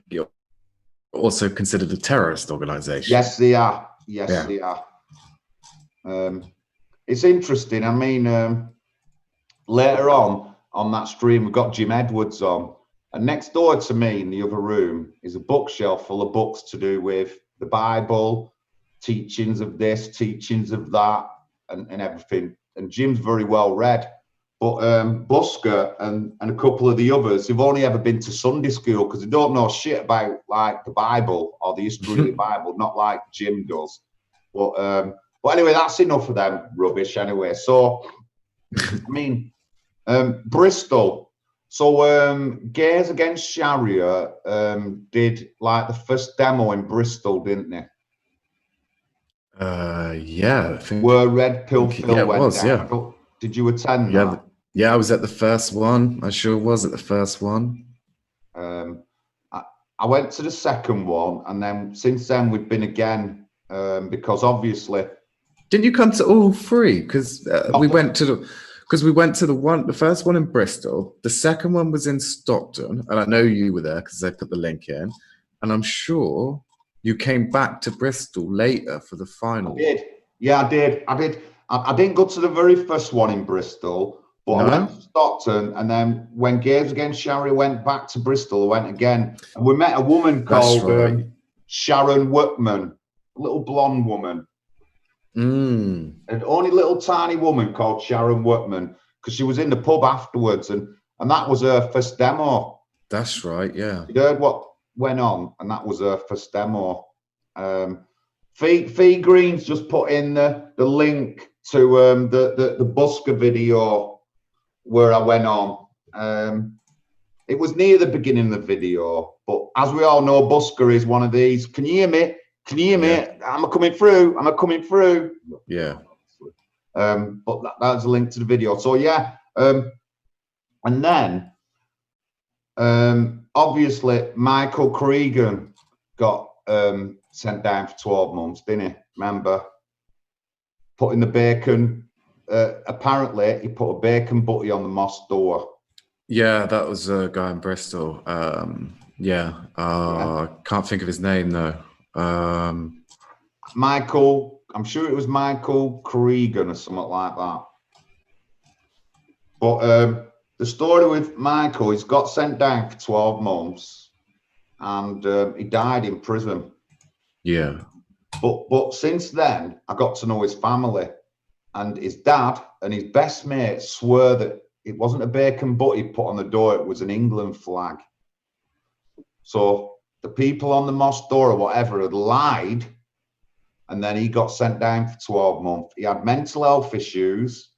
also considered a terrorist organisation. Yes, they are. They are. It's interesting. I mean, later on that stream, we've got Jim Edwards on. And next door to me in the other room is a bookshelf full of books to do with the Bible, teachings of this, teachings of that, and everything. And Jim's very well read. But Busker and a couple of the others, they've only ever been to Sunday school because they don't know shit about, like, the Bible or the history of the Bible, not like Jim does. But anyway, that's enough of them rubbish anyway. So, I mean, Bristol. So Gays Against Sharia did, like, the first demo in Bristol, didn't they? Yeah. I think, where Red Pill Phil went down. Yeah. Did you attend that? Yeah, I was at the first one. I sure was at the first one. I went to the second one, and then since then we've been again because obviously. Didn't you come to all three? Because we went to the first one in Bristol. The second one was in Stockton, and I know you were there because they put the link in. And I'm sure you came back to Bristol later for the final. I did. Yeah, I did. I didn't go to the very first one in Bristol, but I went to Stockton, and then when Gays Against Sharia went back to Bristol, I went again, and we met a woman called Sharon Workman, a little blonde woman. An only little tiny woman called Sharon Workman, because she was in the pub afterwards, and that was her first demo. That's right, yeah. You heard what went on, and that was her first demo. Fee Green's just put in the link to the Busker video where I went on. It was near the beginning of the video, but as we all know, Busker is one of these. Can you hear me? Can you hear me? Yeah. Am I coming through? Yeah. But that's a link to the video. So yeah, and then obviously Michael Cregan got sent down for 12 months, didn't he? Remember? Putting the bacon, apparently he put a bacon butty on the mosque door. Yeah, that was a guy in Bristol. I can't think of his name though. Michael, I'm sure it was Michael Cregan or something like that. But the story with Michael, he's got sent down for 12 months and he died in prison. Yeah. But since then, I got to know his family, and his dad and his best mate swear that it wasn't a bacon butty put on the door, it was an England flag. So the people on the mosque door or whatever had lied, and then he got sent down for 12 months. He had mental health issues,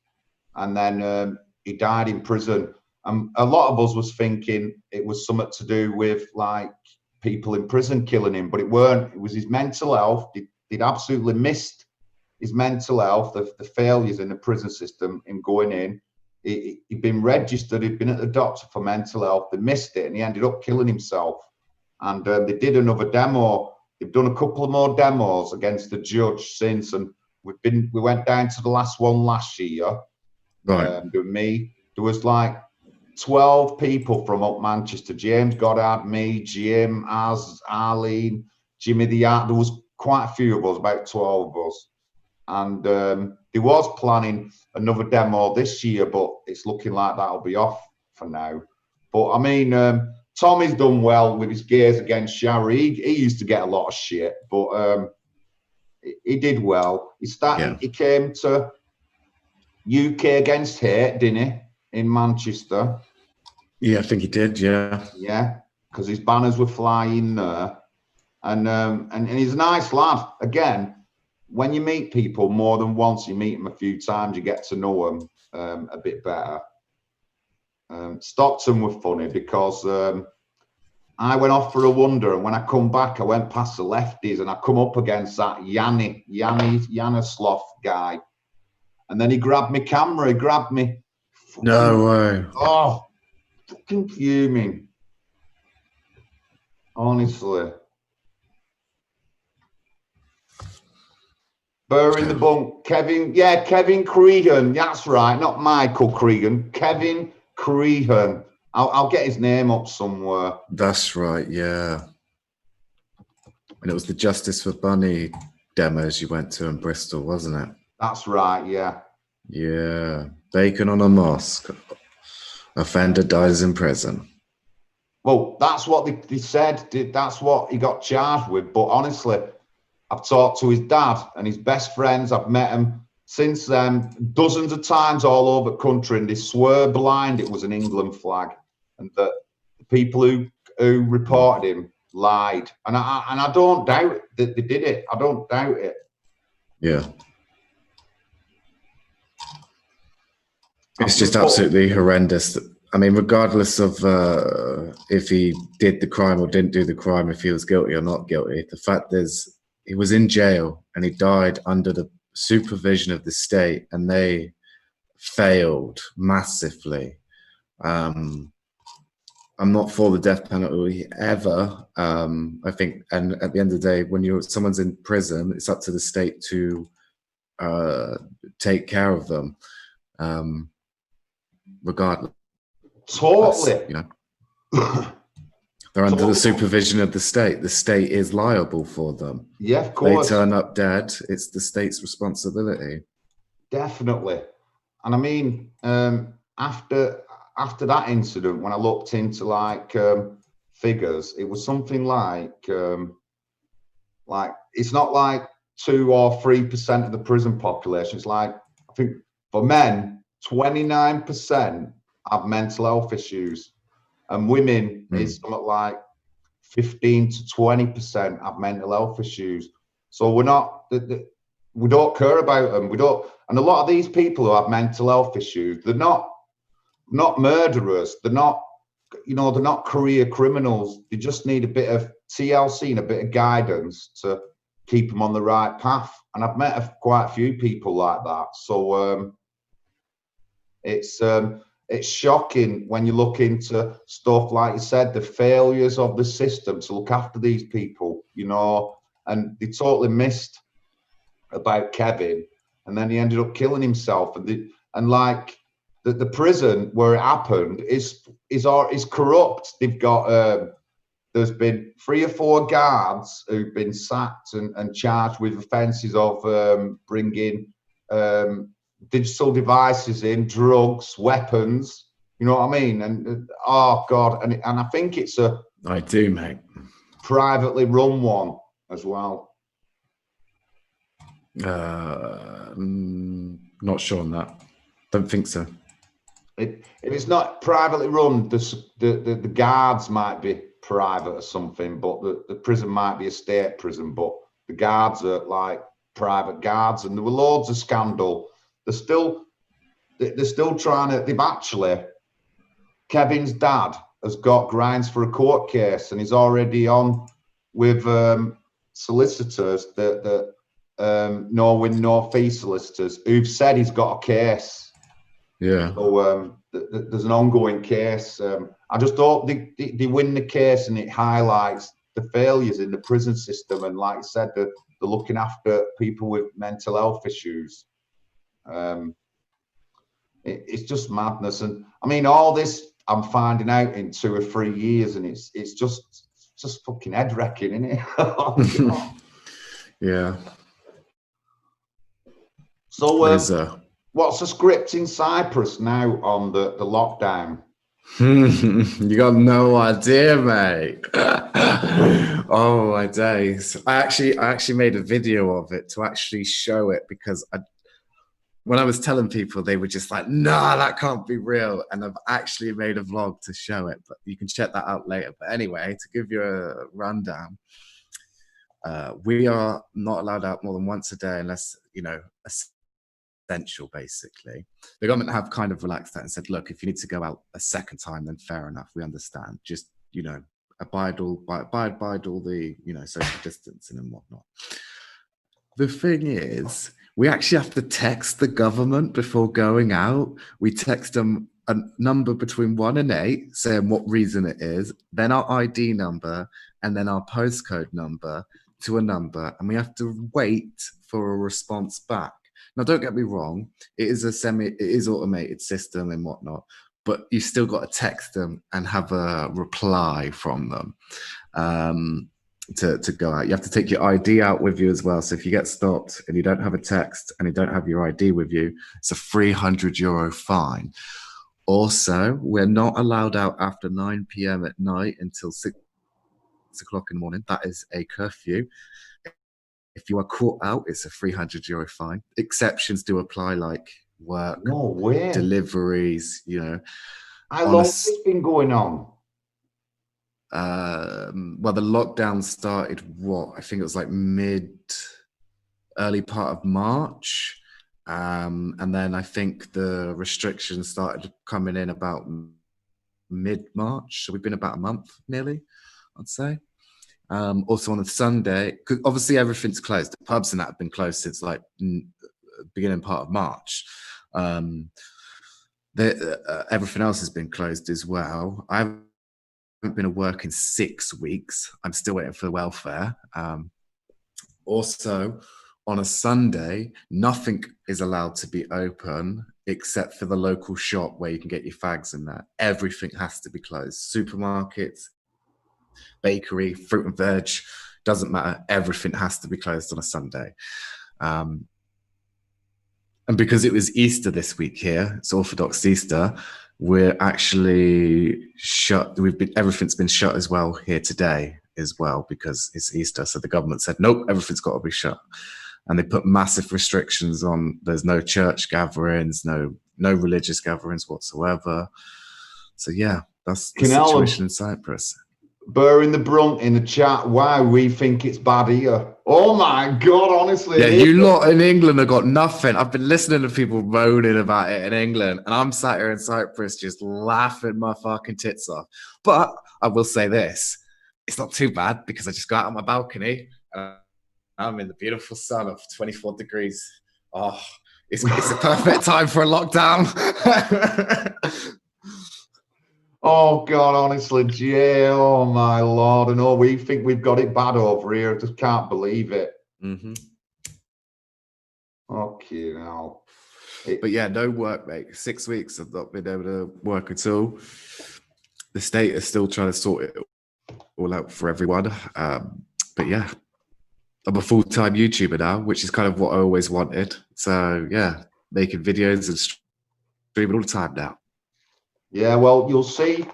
and then he died in prison. And a lot of us was thinking it was something to do with, like, people in prison killing him, but it weren't. It was his mental health. They'd absolutely missed his mental health, the failures in the prison system, him going in. He'd been registered, he'd been at the doctor for mental health, they missed it, and he ended up killing himself. and they did another demo. They've done a couple of more demos against the judge since, and we went down to the last one last year. Right. Me, there was like 12 people from up Manchester. James Goddard, me, Jim, Arlene, Jimmy the Art. There was quite a few of us, about 12 of us. And he was planning another demo this year, but it's looking like that'll be off for now. But I mean, Tommy's done well with his gears against Shari. He used to get a lot of shit, but he did well. He came to UK against Hate, didn't he, in Manchester? Yeah, I think he did. Yeah. Yeah, because his banners were flying there, and he's a nice lad. Again, when you meet people more than once, you meet them a few times, you get to know them a bit better. Stockton were funny because I went off for a wander, and when I come back, I went past the lefties, and I come up against that Yanislof guy, and then he grabbed my camera. He grabbed me. No way. Oh, fucking fuming. Honestly. Burr in the bunk. Kevin Cregan. That's right. Not Michael Cregan. Kevin Cregan. I'll get his name up somewhere. That's right, yeah. And it was the Justice for Bunny demos you went to in Bristol, wasn't it? That's right, yeah. Yeah. Bacon on a mosque. Offender dies in prison. Well, that's what they said. That's what he got charged with. But honestly, I've talked to his dad and his best friends. I've met him since then dozens of times all over the country, and they swear blind it was an England flag, and that the people who reported him lied. And I don't doubt that they did it. I don't doubt it. Yeah. It's just absolutely horrendous. I mean, regardless of if he did the crime or didn't do the crime, if he was guilty or not guilty, the fact is he was in jail and he died under the supervision of the state, and they failed massively. I'm not for the death penalty ever. I think, and at the end of the day, when someone's in prison, it's up to the state to take care of them, regardless. Totally. You know, they're under the supervision of the state. The state is liable for them. Yeah, of course. They turn up dead. It's the state's responsibility. Definitely. And I mean, after that incident, when I looked into like figures, it was something like it's not like 2 or 3% of the prison population. It's like, I think for men, 29% have mental health issues, and women is something like 15 to 20% have mental health issues. So we don't care about them. And a lot of these people who have mental health issues, they're not murderers. They're not career criminals. They just need a bit of TLC and a bit of guidance to keep them on the right path. And I've met quite a few people like that. So it's shocking when you look into stuff, like you said, the failures of the system to look after these people, and they totally missed about Kevin, and then he ended up killing himself. And the prison where it happened is corrupt. They've got there's been 3 or 4 guards who've been sacked and charged with offences of bringing digital devices in, drugs, weapons. You know what I mean? And oh god, and I think it's I do, mate. Privately run one as well. Not sure on that. Don't think so. If it's not privately run, the guards might be private or something, but the prison might be a state prison, but the guards are like private guards, and there were loads of scandal. They're still trying to. Kevin's dad has got grinds for a court case, and he's already on with solicitors that no win, no fee solicitors who've said he's got a case. Yeah. So there's an ongoing case, I just hope they win the case, and it highlights the failures in the prison system. And like I said, they're looking after people with mental health issues. It's just madness. And I mean, all this I'm finding out in 2 or 3 years, and it's just fucking head wrecking, isn't it? Oh, yeah. So, what's the script in Cyprus now on the lockdown? You got no idea, mate. Oh my days! I actually made a video of it to actually show it, because when I was telling people, they were just like, "Nah, that can't be real." And I've actually made a vlog to show it, but you can check that out later. But anyway, to give you a rundown, we are not allowed out more than once a day unless, you know, essential, basically. The government have kind of relaxed that and said, look, if you need to go out a second time, then fair enough, we understand. Just, you know, abide by all the, you know, social distancing and whatnot. The thing is, we actually have to text the government before going out. We text them a number between 1 and 8 saying what reason it is, then our ID number, and then our postcode number to a number, and we have to wait for a response back. Now, don't get me wrong, it is automated system and whatnot, but you still got to text them and have a reply from them to go out. You have to take your ID out with you as well. So if you get stopped and you don't have a text and you don't have your ID with you, it's a €300 fine. Also, we're not allowed out after 9 p.m. at night until 6 o'clock in the morning. That is a curfew. If you are caught out, it's a €300 fine. Exceptions do apply, like work, deliveries, you know. How long has this been going on? Well, the lockdown started, I think it was like early part of March. And then I think the restrictions started coming in about mid-March. So we've been about a month nearly, I'd say. Also on a Sunday, because obviously everything's closed. The pubs and that have been closed since like beginning part of March. Everything else has been closed as well. I haven't been to work in 6 weeks. I'm still waiting for the welfare. Also, on a Sunday, nothing is allowed to be open except for the local shop where you can get your fags and that. Everything has to be closed. Supermarkets, bakery, fruit and veg, doesn't matter. Everything has to be closed on a Sunday. And because it was Easter this week here, it's Orthodox Easter, we're actually shut. Everything's been shut as well here today as well, because it's Easter. So the government said, nope, everything's got to be shut. And they put massive restrictions on. There's no church gatherings, no religious gatherings whatsoever. So yeah, that's the situation in Cyprus. Bearing the brunt in the chat, why we think it's bad here. Oh my God, honestly. Yeah, you lot in England have got nothing. I've been listening to people moaning about it in England, and I'm sat here in Cyprus just laughing my fucking tits off. But I will say this, it's not too bad, because I just got out on my balcony and I'm in the beautiful sun of 24 degrees. Oh, it's a perfect time for a lockdown. Oh God, honestly, Jay, oh my Lord. I know we think we've got it bad over here. I just can't believe it. Mm-hmm. Okay, now. But yeah, no work, mate. 6 weeks I've not been able to work at all. The state is still trying to sort it all out for everyone. But yeah, I'm a full-time YouTuber now, which is kind of what I always wanted. So yeah, making videos and streaming all the time now. Yeah, well, you'll see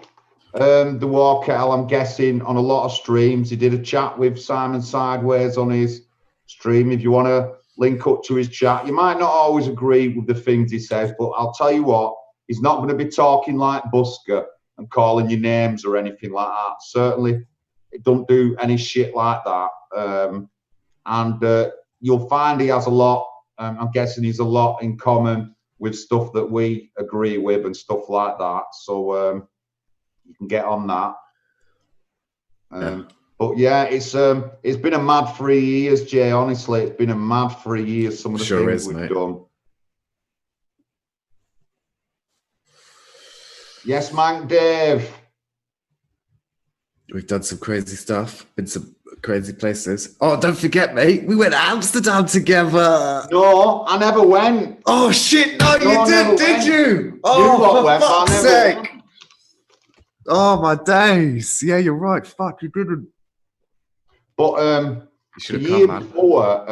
the War Kettle, I'm guessing, on a lot of streams. He did a chat with Simon Sideways on his stream. If you want to link up to his chat, you might not always agree with the things he says, but I'll tell you what, he's not going to be talking like Busker and calling you names or anything like that. Certainly, don't do any shit like that. And you'll find he has a lot, I'm guessing he's a lot in common with stuff that we agree with and stuff like that. So you can get on that. But yeah, it's been a mad 3 years, Jay. Honestly, it's been a mad 3 years. Some of the things we've done. Yes, man, Dave. We've done some crazy stuff, been some crazy places. Oh, don't forget, mate, we went to Amsterdam together. No, I never went. Oh shit! No, you did you? Oh, for went, fuck's sake! Oh my days! Yeah, you're right. Fuck, you didn't. But the year before,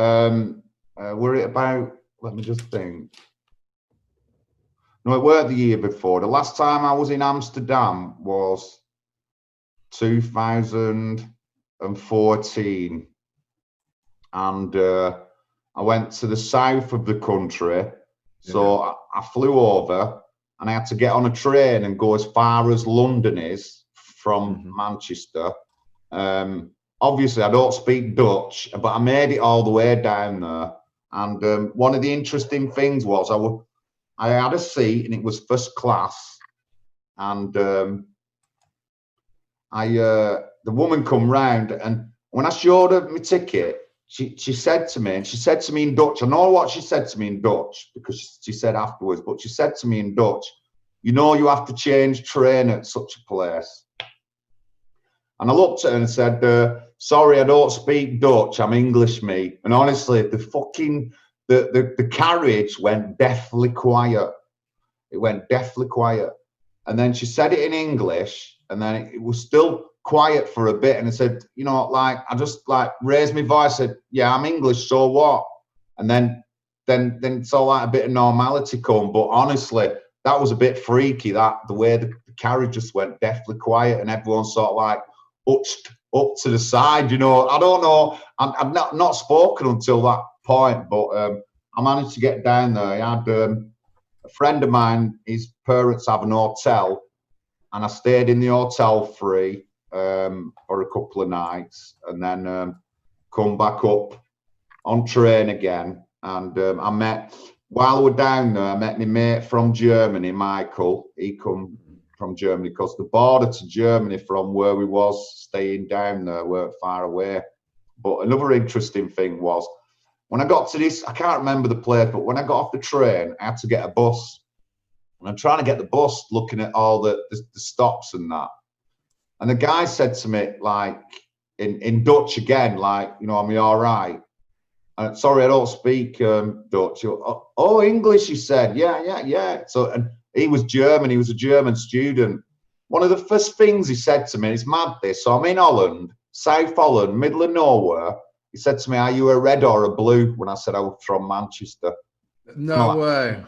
were it about? Let me just think. No, it weren't the year before. The last time I was in Amsterdam was 2014, and I went to the south of the country. So I flew over, and I had to get on a train and go as far as London is from Manchester. Obviously, I don't speak Dutch, but I made it all the way down there. And one of the interesting things was I had a seat, and it was first class. And the woman come round, and when I showed her my ticket, she said to me, and she said to me in Dutch. I know what she said to me in Dutch because she said afterwards, but she said to me in Dutch, "You know, you have to change train at such a place." And I looked at her and said, "Sorry, I don't speak Dutch. I'm English, me." And honestly, the carriage went deathly quiet. It went deathly quiet. And then she said it in English, and then it was still quiet for a bit. And I said, you know, like, I just like raised my voice, said, "Yeah, I'm English, so what?" And then it's all like a bit of normality come. But honestly, that was a bit freaky, that the way the carriage just went deathly quiet, and everyone sort of like up to the side, you know. I don't know. I've not spoken until that point, but I managed to get down there. I had a friend of mine, his parents have an hotel, and I stayed in the hotel free for a couple of nights, and then come back up on train again. And I met, while I was down there, I met my mate from Germany, Michael. He come from Germany because the border to Germany from where we was staying down there weren't far away. But another interesting thing was, when I got to this, I can't remember the place, but when I got off the train, I had to get a bus. And I'm trying to get the bus, looking at all the stops and that. And the guy said to me, like, in Dutch again, like, you know, "Am I all right?" And sorry, I don't speak Dutch. Oh, English, he said. Yeah. So, and he was German. He was a German student. One of the first things he said to me, it's mad this. So I'm in Holland, South Holland, middle of nowhere. He said to me, "Are you a red or a blue?" When I said I was from Manchester. No way.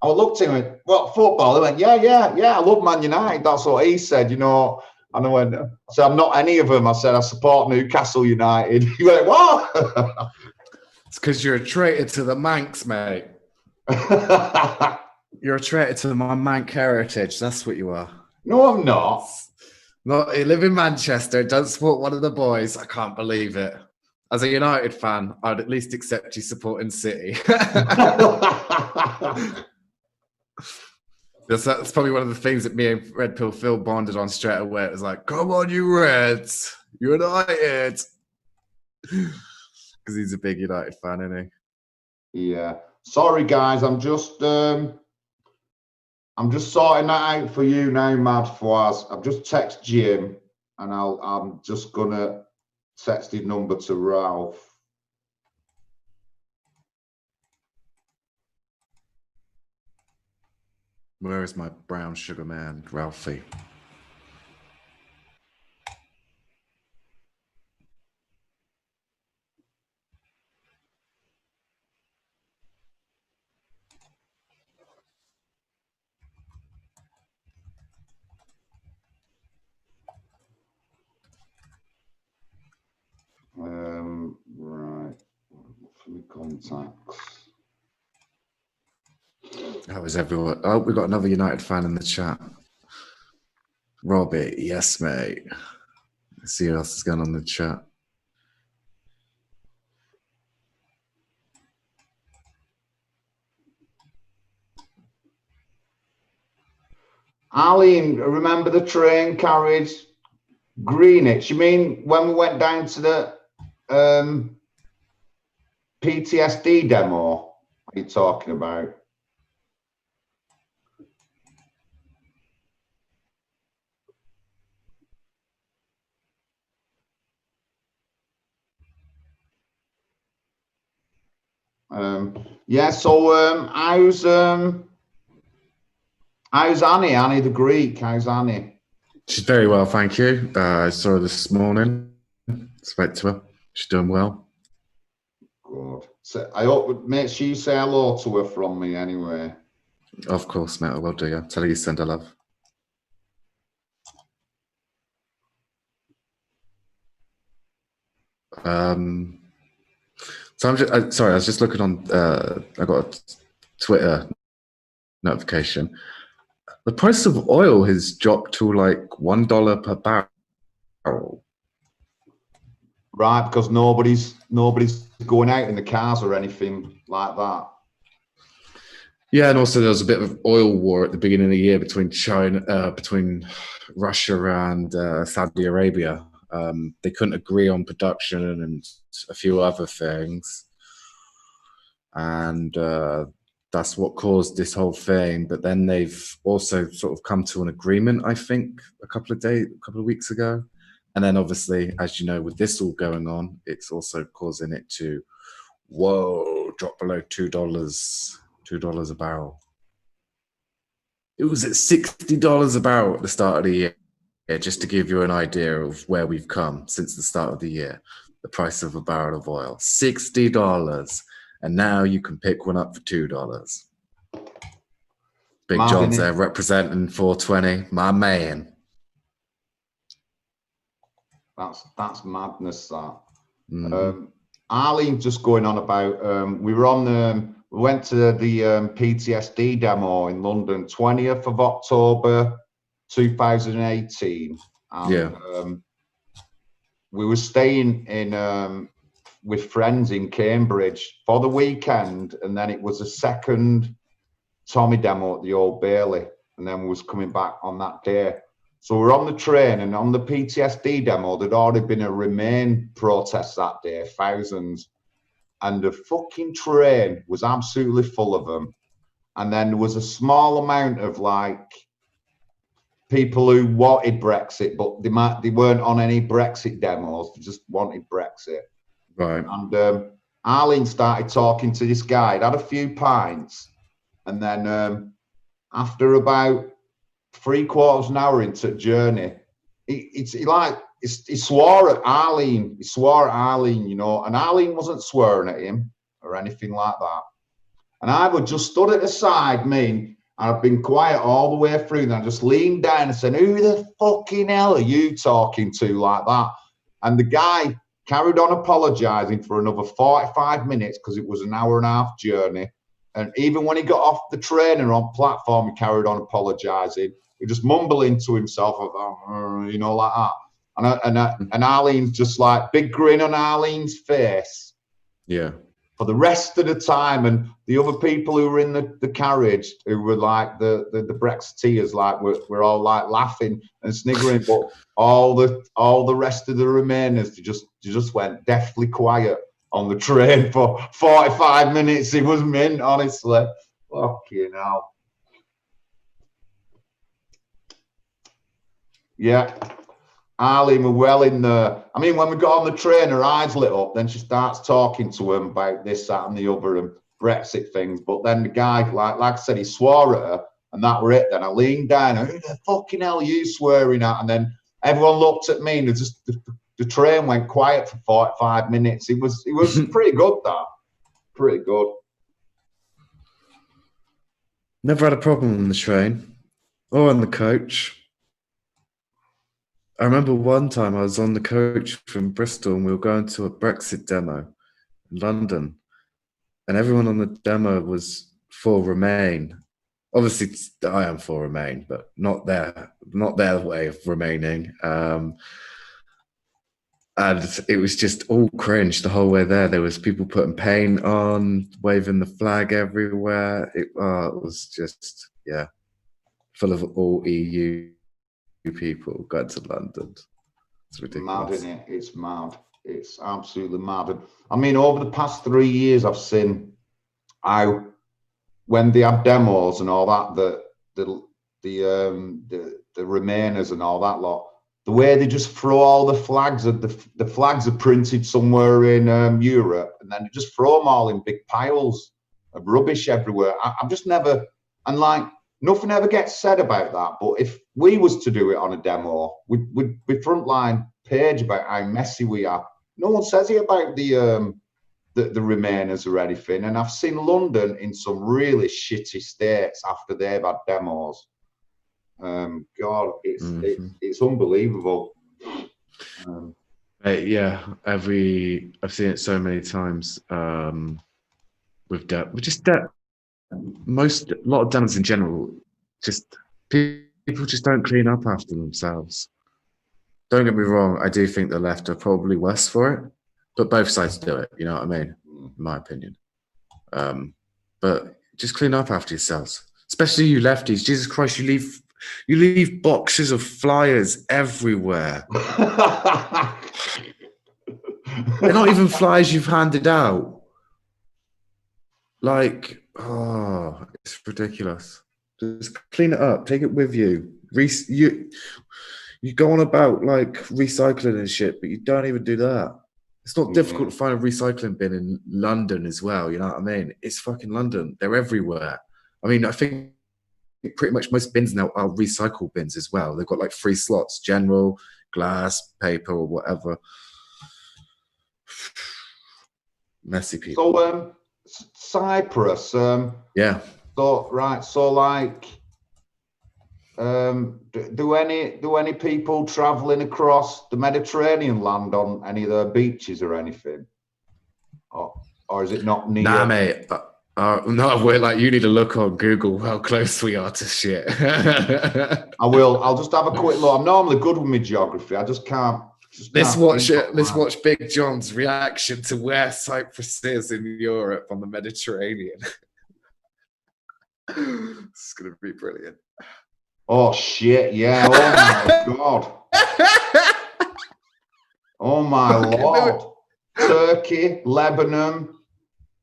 I looked at him and went, "What, football?" He went, yeah, I love Man United. That's what he said, you know. And I went, "So I'm not any of them." I said, "I support Newcastle United." He went, "What?" It's because you're a traitor to the Manx, mate. You're a traitor to my Manx heritage. That's what you are. No, I'm not. No, you live in Manchester, don't support one of the boys. I can't believe it. As a United fan, I'd at least accept you supporting City. That's probably one of the things that me and Red Pill Phil bonded on straight away. It was like, "Come on, you Reds, United," because he's a big United fan, isn't he? Yeah. Sorry, guys. I'm just sorting that out for you now, Mad Fawaz. I've just texted Jim, and I'm just gonna text his number to Ralph. Where is my brown sugar man, Ralphie? Right. For the contacts. How is everyone? Oh, we've got another United fan in the chat. Robbie, yes, mate. Let's see what else is going on in the chat. Arlene, remember the train carriage Greenwich? You mean when we went down to the PTSD demo? What are you talking about? Yeah. So how's Annie? Annie the Greek. How's Annie? She's very well, thank you. I saw her this morning. Spoke to her. She's doing well. Good. So I hope, make sure you say hello to her from me anyway. Of course, mate. I will do. Yeah. Tell her you send her love. So I'm just sorry. I was just looking on. I got a Twitter notification. The price of oil has dropped to like $1 per barrel. Right, because nobody's going out in the cars or anything like that. Yeah, and also there was a bit of oil war at the beginning of the year between between Russia and Saudi Arabia. They couldn't agree on production and a few other things, and that's what caused this whole thing. But then they've also sort of come to an agreement, I think, a couple of weeks ago. And then obviously, as you know, with this all going on, it's also causing it to, drop below $2 a barrel. It was at $60 a barrel at the start of the year, just to give you an idea of where we've come since the start of the year. The price of a barrel of oil, $60. And now you can pick one up for $2. Big John's there representing 420, my man. That's madness. That. Arlene just going on about. We went to the PTSD demo in London, 20th of October, 2018. And, we were staying in with friends in Cambridge for the weekend, and then it was a second Tommy demo at the Old Bailey, and then we was coming back on that day. So we're on the train, and on the PTSD demo, there'd already been a Remain protest that day, thousands. And the fucking train was absolutely full of them. And then there was a small amount of like people who wanted Brexit, but they weren't on any Brexit demos, they just wanted Brexit. Right. And Arlene started talking to this guy, he'd had a few pints, and then after about 3/4 of an hour into the journey, he swore at Arlene. He swore at Arlene, you know, and Arlene wasn't swearing at him or anything like that. And I would just stood at the side, and I've been quiet all the way through. And I just leaned down and said, "Who the fucking hell are you talking to like that?" And the guy carried on apologising for another 45 minutes because it was an hour and a half journey. And even when he got off the train and on platform, he carried on apologising. He just mumbling to himself, you know, like that. And Arlene's just like, big grin on Arlene's face. Yeah. For the rest of the time, and the other people who were in the carriage, who were like the Brexiteers, like we're all like laughing and sniggering, but all the rest of the Remainers, they just went deathly quiet on the train for 45 minutes. It was mint, honestly. Fucking hell. Yeah. Arlene were well in there. I mean, when we got on the train, her eyes lit up. Then she starts talking to him about this, that, and the other, and Brexit things. But then the guy, like I said, he swore at her, and that were it. Then I leaned down. Who the fucking hell are you swearing at? And then everyone looked at me, and the train went quiet for 45 minutes. It was pretty good, that. Pretty good. Never had a problem on the train or on the coach. I remember one time I was on the coach from Bristol and we were going to a Brexit demo in London, and everyone on the demo was for Remain. Obviously, I am for Remain, but not their way of remaining. And it was just all cringe the whole way there. There was people putting paint on, waving the flag everywhere. It was just, full of all EU people going to London. It's ridiculous. Mad, isn't it? It's mad. It's absolutely mad. And I mean, over the past 3 years, I've seen how when they have demos and all that, the Remainers and all that lot, the way they just throw all the flags, the flags are printed somewhere in Europe, and then they just throw them all in big piles of rubbish everywhere. I've just never, and like, nothing ever gets said about that. But if we was to do it on a demo, we'd be frontline page about how messy we are. No one says it about the Remainers or anything. And I've seen London in some really shitty states after they've had demos. God, it's unbelievable. Yeah, I've seen it so many times. With a lot of demos in general, just people just don't clean up after themselves. Don't get me wrong, I do think the left are probably worse for it, but both sides do it. You know what I mean? In my opinion. But just clean up after yourselves, especially you lefties. Jesus Christ, you leave boxes of flyers everywhere. They're not even flyers you've handed out. Like, oh, it's ridiculous. Just clean it up. Take it with you. You go on about like recycling and shit, but you don't even do that. It's not difficult to find a recycling bin in London as well. You know what I mean? It's fucking London. They're everywhere. I mean, I think pretty much most bins now are recycle bins as well. They've got like 3 slots: general, glass, paper, or whatever. Messy people. So, Cyprus. Yeah. So right. So like, do any people traveling across the Mediterranean land on any of their beaches or anything, or is it not near? Nah, mate. No, we're like, you need to look on Google how close we are to shit. I will. I'll just have a quick look. I'm normally good with my geography. I just can't. Let's watch Big John's reaction to where Cyprus is in Europe on the Mediterranean. It's gonna be brilliant. Oh shit! Yeah. Oh my god. Oh my lord. Turkey, Lebanon,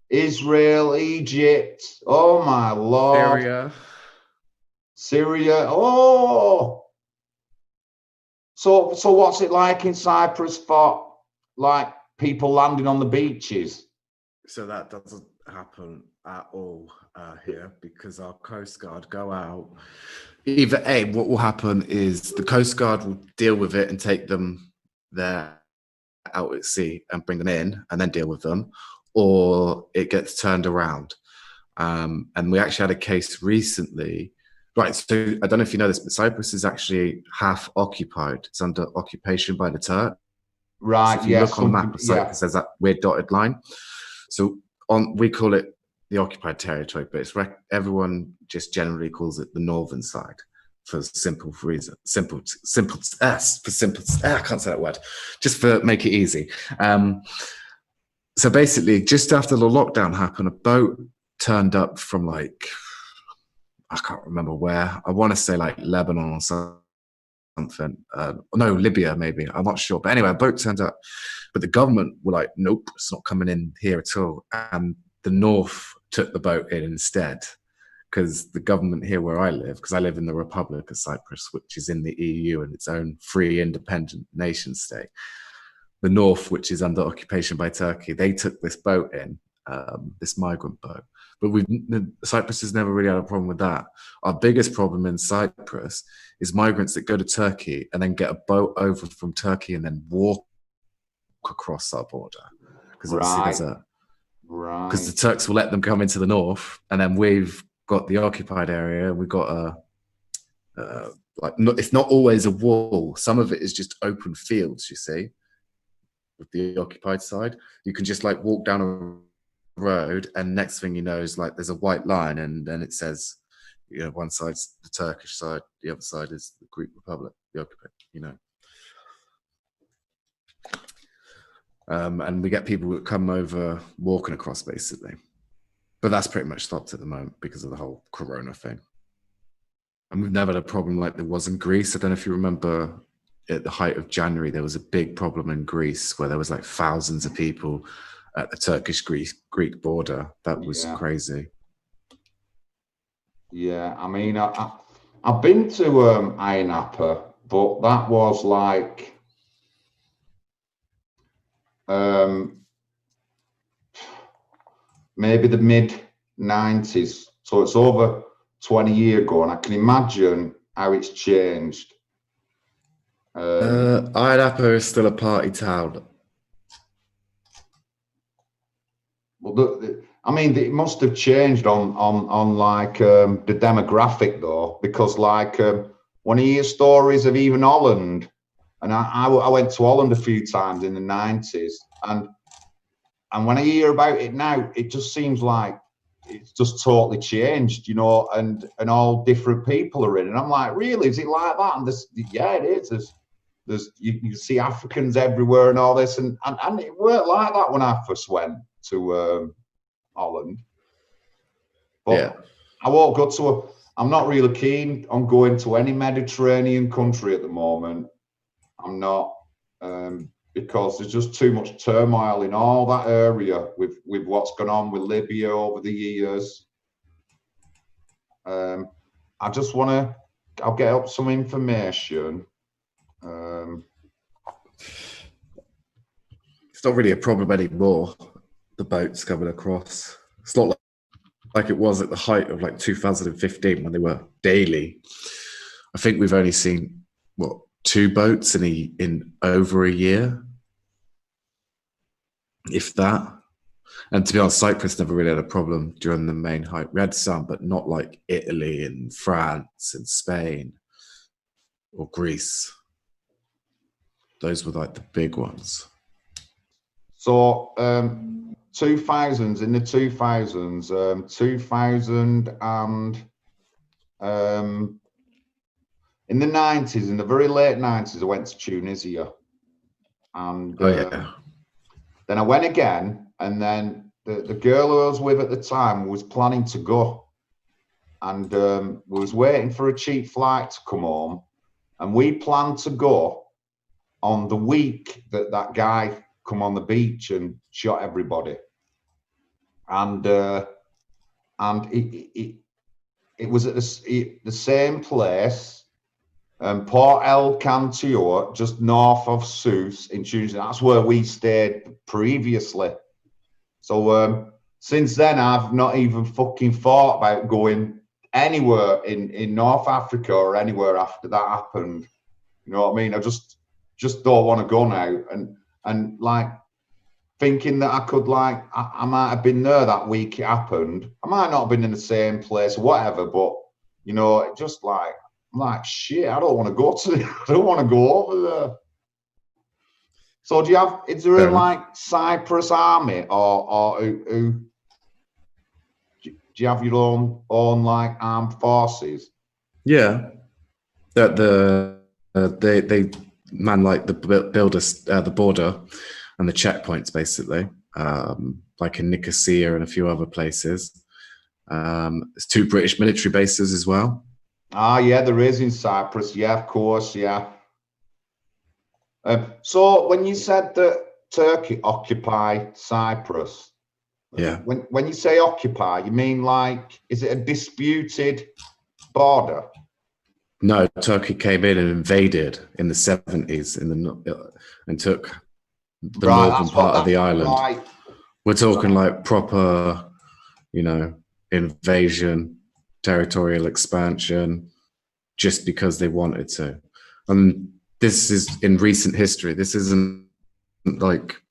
Israel, Egypt. Oh my lord. Syria. Oh. So what's it like in Cyprus for like people landing on the beaches? So that doesn't happen at all here, because our Coast Guard go out. Either A, what will happen is the Coast Guard will deal with it and take them there out at sea and bring them in and then deal with them, or it gets turned around. And we actually had a case recently. Right, so I don't know if you know this, but Cyprus is actually half occupied. It's under occupation by the Turks. Right, so if you look on the map of Cyprus, there's that weird dotted line. So we call it the occupied territory, but it's everyone just generally calls it the northern side for simple reason. I can't say that word. Just for make it easy. So basically, just after the lockdown happened, a boat turned up from like, I can't remember where. I want to say like Lebanon or something. No, Libya maybe. I'm not sure. But anyway, a boat turned up. But the government were like, nope, it's not coming in here at all. And the North took the boat in instead, because the government here where I live, because I live in the Republic of Cyprus, which is in the EU and its own free independent nation state. The North, which is under occupation by Turkey, they took this boat in, this migrant boat. But Cyprus has never really had a problem with that. Our biggest problem in Cyprus is migrants that go to Turkey and then get a boat over from Turkey and then walk across our border. Because because the Turks will let them come into the north, and then we've got the occupied area. We've got it's not always a wall. Some of it is just open fields, you see, with the occupied side. You can just like walk down a road, and next thing you know is like there's a white line, and then it says, you know, one side's the Turkish side, the other side is the Greek Republic, the occupied, you know. And we get people that come over walking across basically, but that's pretty much stopped at the moment because of the whole Corona thing. And we've never had a problem like there was in Greece. I don't know if you remember at the height of January, there was a big problem in Greece where there was like thousands of people at the Turkish-Greek border. That was crazy. Yeah, I mean, I've been to Ayia Napa but that was like maybe the mid-90s. So it's over 20 years ago, and I can imagine how it's changed. Ayia Napa is still a party town. Well, I mean, it must have changed on like the demographic though, because like when I hear stories of even Holland, and I went to Holland a few times in the 90s, and when I hear about it now, it just seems like it's just totally changed, you know, and all different people are in, and I'm like, really, is it like that? And this, yeah, it is. There's you see Africans everywhere and all this, and it weren't like that when I first went to Holland. But yeah. I won't go to I'm not really keen on going to any Mediterranean country at the moment. I'm not, because there's just too much turmoil in all that area with what's gone on with Libya over the years. I just want to, I'll get up some information. It's not really a problem anymore, the boats coming across. It's not like it was at the height of like 2015 when they were daily. I think we've only seen, what, 2 boats in over a year, if that. And to be honest, Cyprus never really had a problem during the main height. We had some, but not like Italy and France and Spain or Greece. Those were like the big ones. So 2000s, in the 2000s, 2000 and in the 90s, in the very late 90s, I went to Tunisia, and then I went again, and then the girl who I was with at the time was planning to go, and was waiting for a cheap flight to come home, and we planned to go on the week that guy come on the beach and shot everybody, and it was at the same place, Port El Cantior, just north of Sousse in Tunisia. That's where we stayed previously. So since then, I've not even fucking thought about going anywhere in North Africa or anywhere after that happened. You know what I mean? I just don't want to go now, and like thinking that I could, like, I might have been there that week it happened. I might not have been in the same place or whatever, but you know, it just like, I'm like, shit, I don't want to go to I don't want to go over there. So is there a like Cyprus army, or do you have your own like armed forces? Yeah, that they man like the border and the checkpoints basically, like in Nicosia and a few other places. There's 2 British military bases as well. Ah, yeah, there is in Cyprus. Yeah, of course, yeah. So when you said that Turkey occupied Cyprus, yeah, when you say occupy, you mean like, is it a disputed border? No, Turkey came in and invaded in the 70s and took the northern part of the island. Right. We're talking like proper, you know, invasion, territorial expansion, just because they wanted to. And this is in recent history. This isn't like,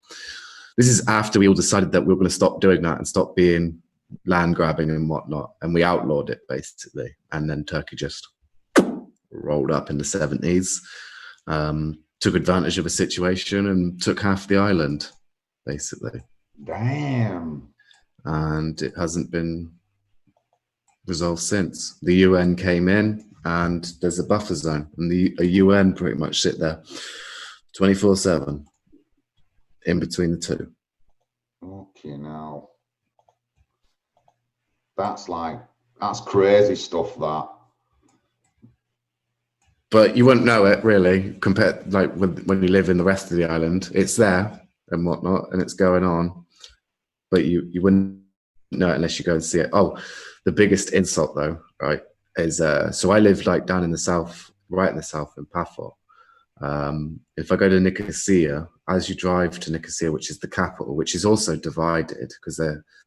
this is after we all decided that we were going to stop doing that and stop being land grabbing and whatnot. And we outlawed it basically. And then Turkey just rolled up in the 70s, took advantage of a situation and took half the island, basically. Damn. And it hasn't been resolved since. The UN came in and there's a buffer zone, and the UN pretty much sit there 24/7 in between the two. Okay, now. That's crazy stuff, that. But you wouldn't know it really, compared like when you live in the rest of the island. It's there and whatnot, and it's going on, but you wouldn't know it unless you go and see it. Oh, the biggest insult though, right, is so I live like down in the south right in the south in Paphos. If I go to Nicosia, as you drive to Nicosia, which is the capital, which is also divided because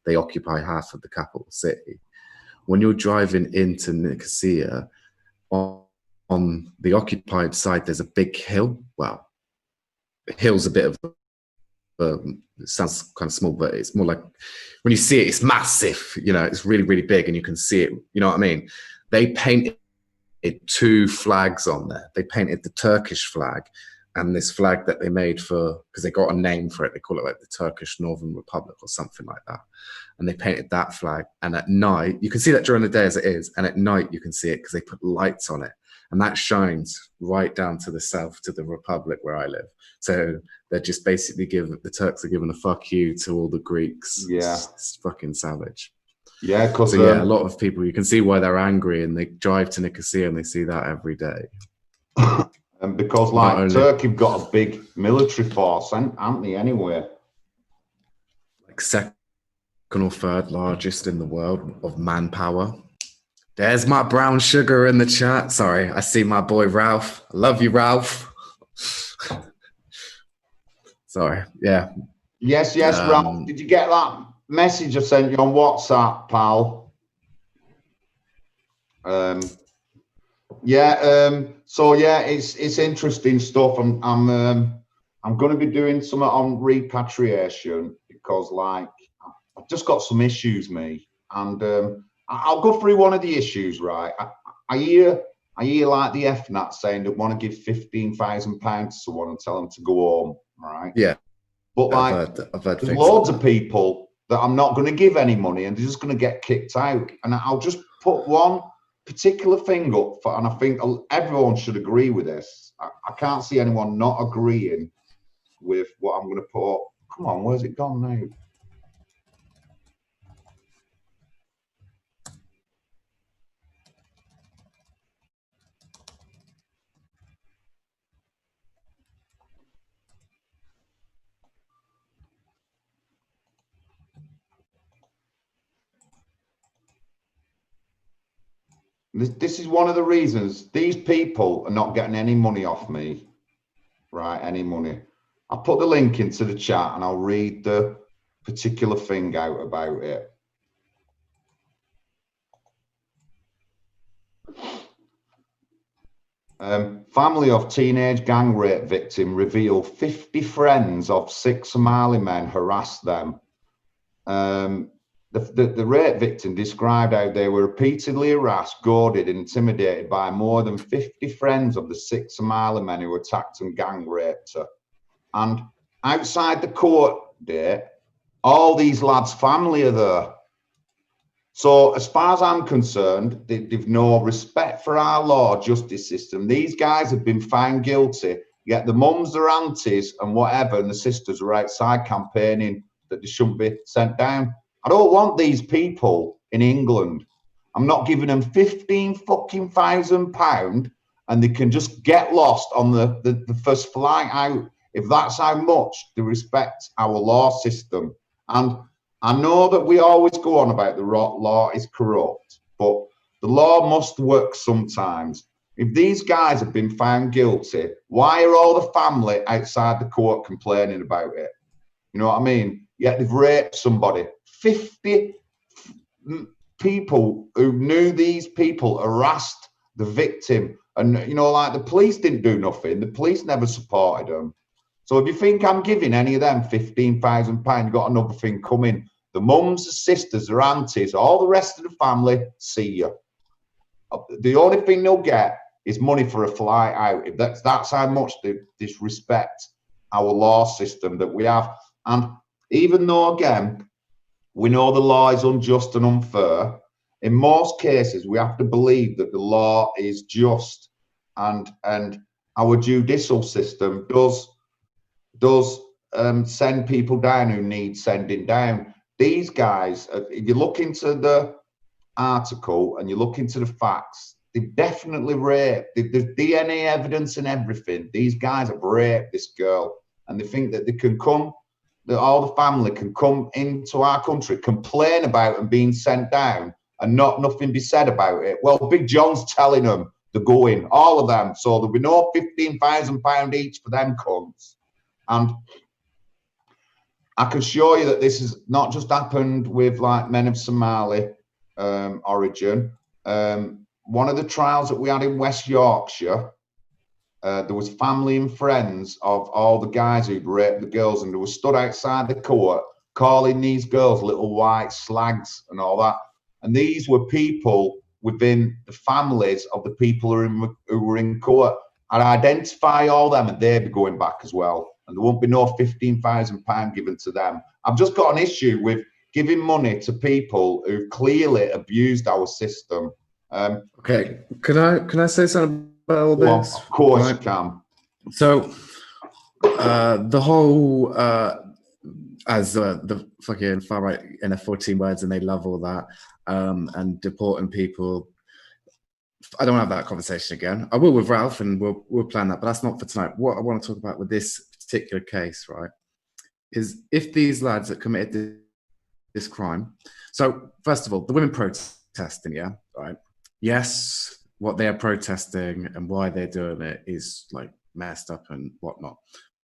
they occupy half of the capital city. When you're driving into Nicosia, on the occupied side, there's a big hill. Well, the hill's a bit of it sounds kind of small, but it's more like when you see it, it's massive. You know, it's really, really big, and you can see it. You know what I mean? They painted two flags on there. They painted the Turkish flag and this flag that they made because they got a name for it. They call it like the Turkish Northern Republic or something like that. And they painted that flag. And at night, you can see that during the day as it is. And at night, you can see it because they put lights on it. And that shines right down to the south, to the Republic where I live. So they're just basically the Turks are giving a fuck you to all the Greeks. Yeah. It's fucking savage. Yeah, because a lot of people, you can see why they're angry, and they drive to Nicosia and they see that every day. And because Turkey have got a big military force, aren't they, anyway? Like second or third largest in the world of manpower. There's my brown sugar in the chat. Sorry, I see my boy Ralph. I love you, Ralph. Sorry, yeah. Yes, Ralph. Did you get that message I sent you on WhatsApp, pal? So yeah, it's interesting stuff. I'm going to be doing something on repatriation because, like, I've just got some issues, me, and I'll go through one of the issues. Right, I hear like the FNAT saying they want to give £15,000 to someone and tell them to go home. Right. Yeah. But like, I've heard there's loads of people that I'm not going to give any money and they're just going to get kicked out. And I'll just put one particular thing up for, and I think everyone should agree with this. I can't see anyone not agreeing with what I'm going to put up. Come on, where's it gone now? This is one of the reasons these people are not getting any money off me, right? Any money. I'll put the link into the chat and I'll read the particular thing out about it. Family of teenage gang rape victim reveal 50 friends of 6 Somali men harassed them. The rape victim described how they were repeatedly harassed, goaded, and intimidated by more than 50 friends of the 6 Somali men who attacked and gang raped her. And outside the court date, all these lads' family are there. So as far as I'm concerned, they've no respect for our law justice system. These guys have been found guilty, yet the mums, their aunties and whatever, and the sisters are outside campaigning that they shouldn't be sent down. I don't want these people in England. I'm not giving them £15,000 and they can just get lost on the first flight out if that's how much they respect our law system. And I know that we always go on about the law is corrupt, but the law must work sometimes. If these guys have been found guilty, why are all the family outside the court complaining about it? You know what I mean? Yet they've raped somebody. 50 people who knew these people harassed the victim. And, you know, like the police didn't do nothing. The police never supported them. So if you think I'm giving any of them £15,000, you've got another thing coming. The mums, the sisters, their aunties, all the rest of the family, see you. The only thing they'll get is money for a flight out. If that's how much they disrespect our law system that we have. And even though, again, we know the law is unjust and unfair, in most cases, we have to believe that the law is just, and our judicial system does send people down who need sending down. These guys, if you look into the article and you look into the facts, they definitely raped. There's DNA evidence and everything. These guys have raped this girl, and they think that they can come, that all the family can come into our country, complain about them being sent down, and nothing be said about it. Well, Big John's telling them they're going, all of them. So there'll be no £15,000 each for them cunts. And I can show you that this has not just happened with like men of Somali origin. One of the trials that we had in West Yorkshire, there was family and friends of all the guys who'd raped the girls, and they were stood outside the court calling these girls little white slags and all that. And these were people within the families of the people who were in court. I'd identify all them and they'd be going back as well. And there won't be no £15,000 given to them. I've just got an issue with giving money to people who've clearly abused our system. Okay, can I say something about all this? Well, of course you can. So the whole as the fucking far right in their 14 words, and they love all that, and deporting people. I don't have that conversation again. I will with Ralph, and we'll plan that, but that's not for tonight. What I want to talk about with this particular case, right, is if these lads that committed this crime. So first of all, the women protesting, yeah, right. Yes, what they are protesting and why they're doing it is like messed up and whatnot.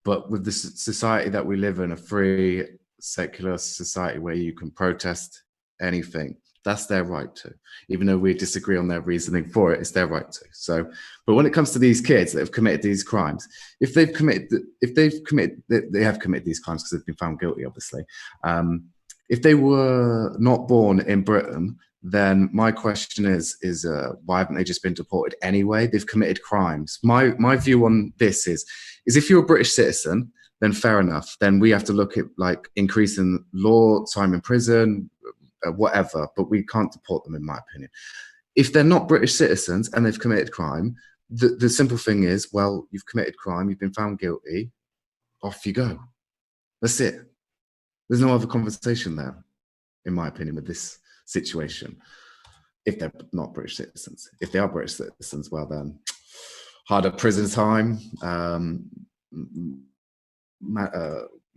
But with the society that we live in, a free, secular society where you can protest anything, that's their right to. Even though we disagree on their reasoning for it, it's their right to. So, but when it comes to these kids that have committed these crimes, they have committed these crimes because they've been found guilty, obviously. If they were not born in Britain, then my question is why haven't they just been deported anyway? They've committed crimes. My view on this is if you're a British citizen, then fair enough. Then we have to look at like increasing law, time in prison, whatever, but we can't deport them, in my opinion. If they're not British citizens and they've committed crime, the simple thing is, well, you've committed crime, you've been found guilty, off you go. That's it. There's no other conversation there, in my opinion, with this situation. If they're not British citizens. If they are British citizens, well then, harder prison time,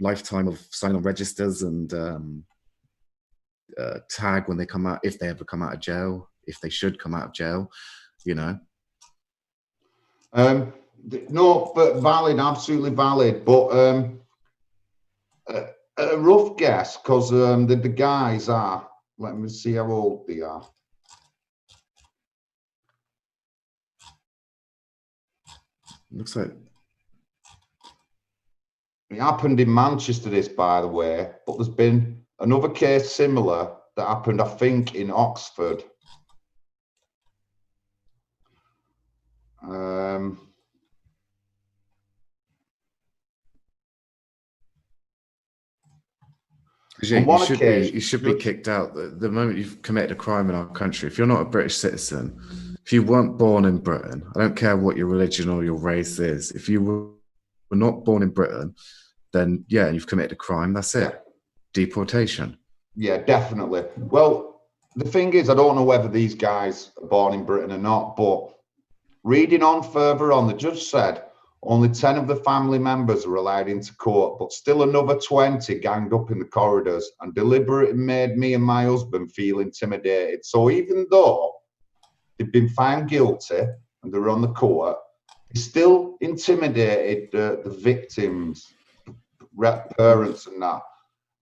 lifetime of signing on registers, and tag when they come out, if they ever come out of jail, if they should come out of jail, you know. No, but valid, absolutely valid. But a rough guess, because the guys are, let me see how old they are. Looks like it happened in Manchester, this, by the way, but there's been another case similar that happened, I think, in Oxford. You should be kicked out the moment you've committed a crime in our country. If you're not a British citizen, if you weren't born in Britain, I don't care what your religion or your race is. If you were not born in Britain, then yeah, you've committed a crime. That's it. Yeah. Deportation. Yeah, definitely. Well, the thing is, I don't know whether these guys are born in Britain or not, but reading on further on, the judge said only 10 of the family members are allowed into court, but still another 20 ganged up in the corridors and deliberately made me and my husband feel intimidated. So even though they've been found guilty and they're on the court, they still intimidated the victims, parents and that.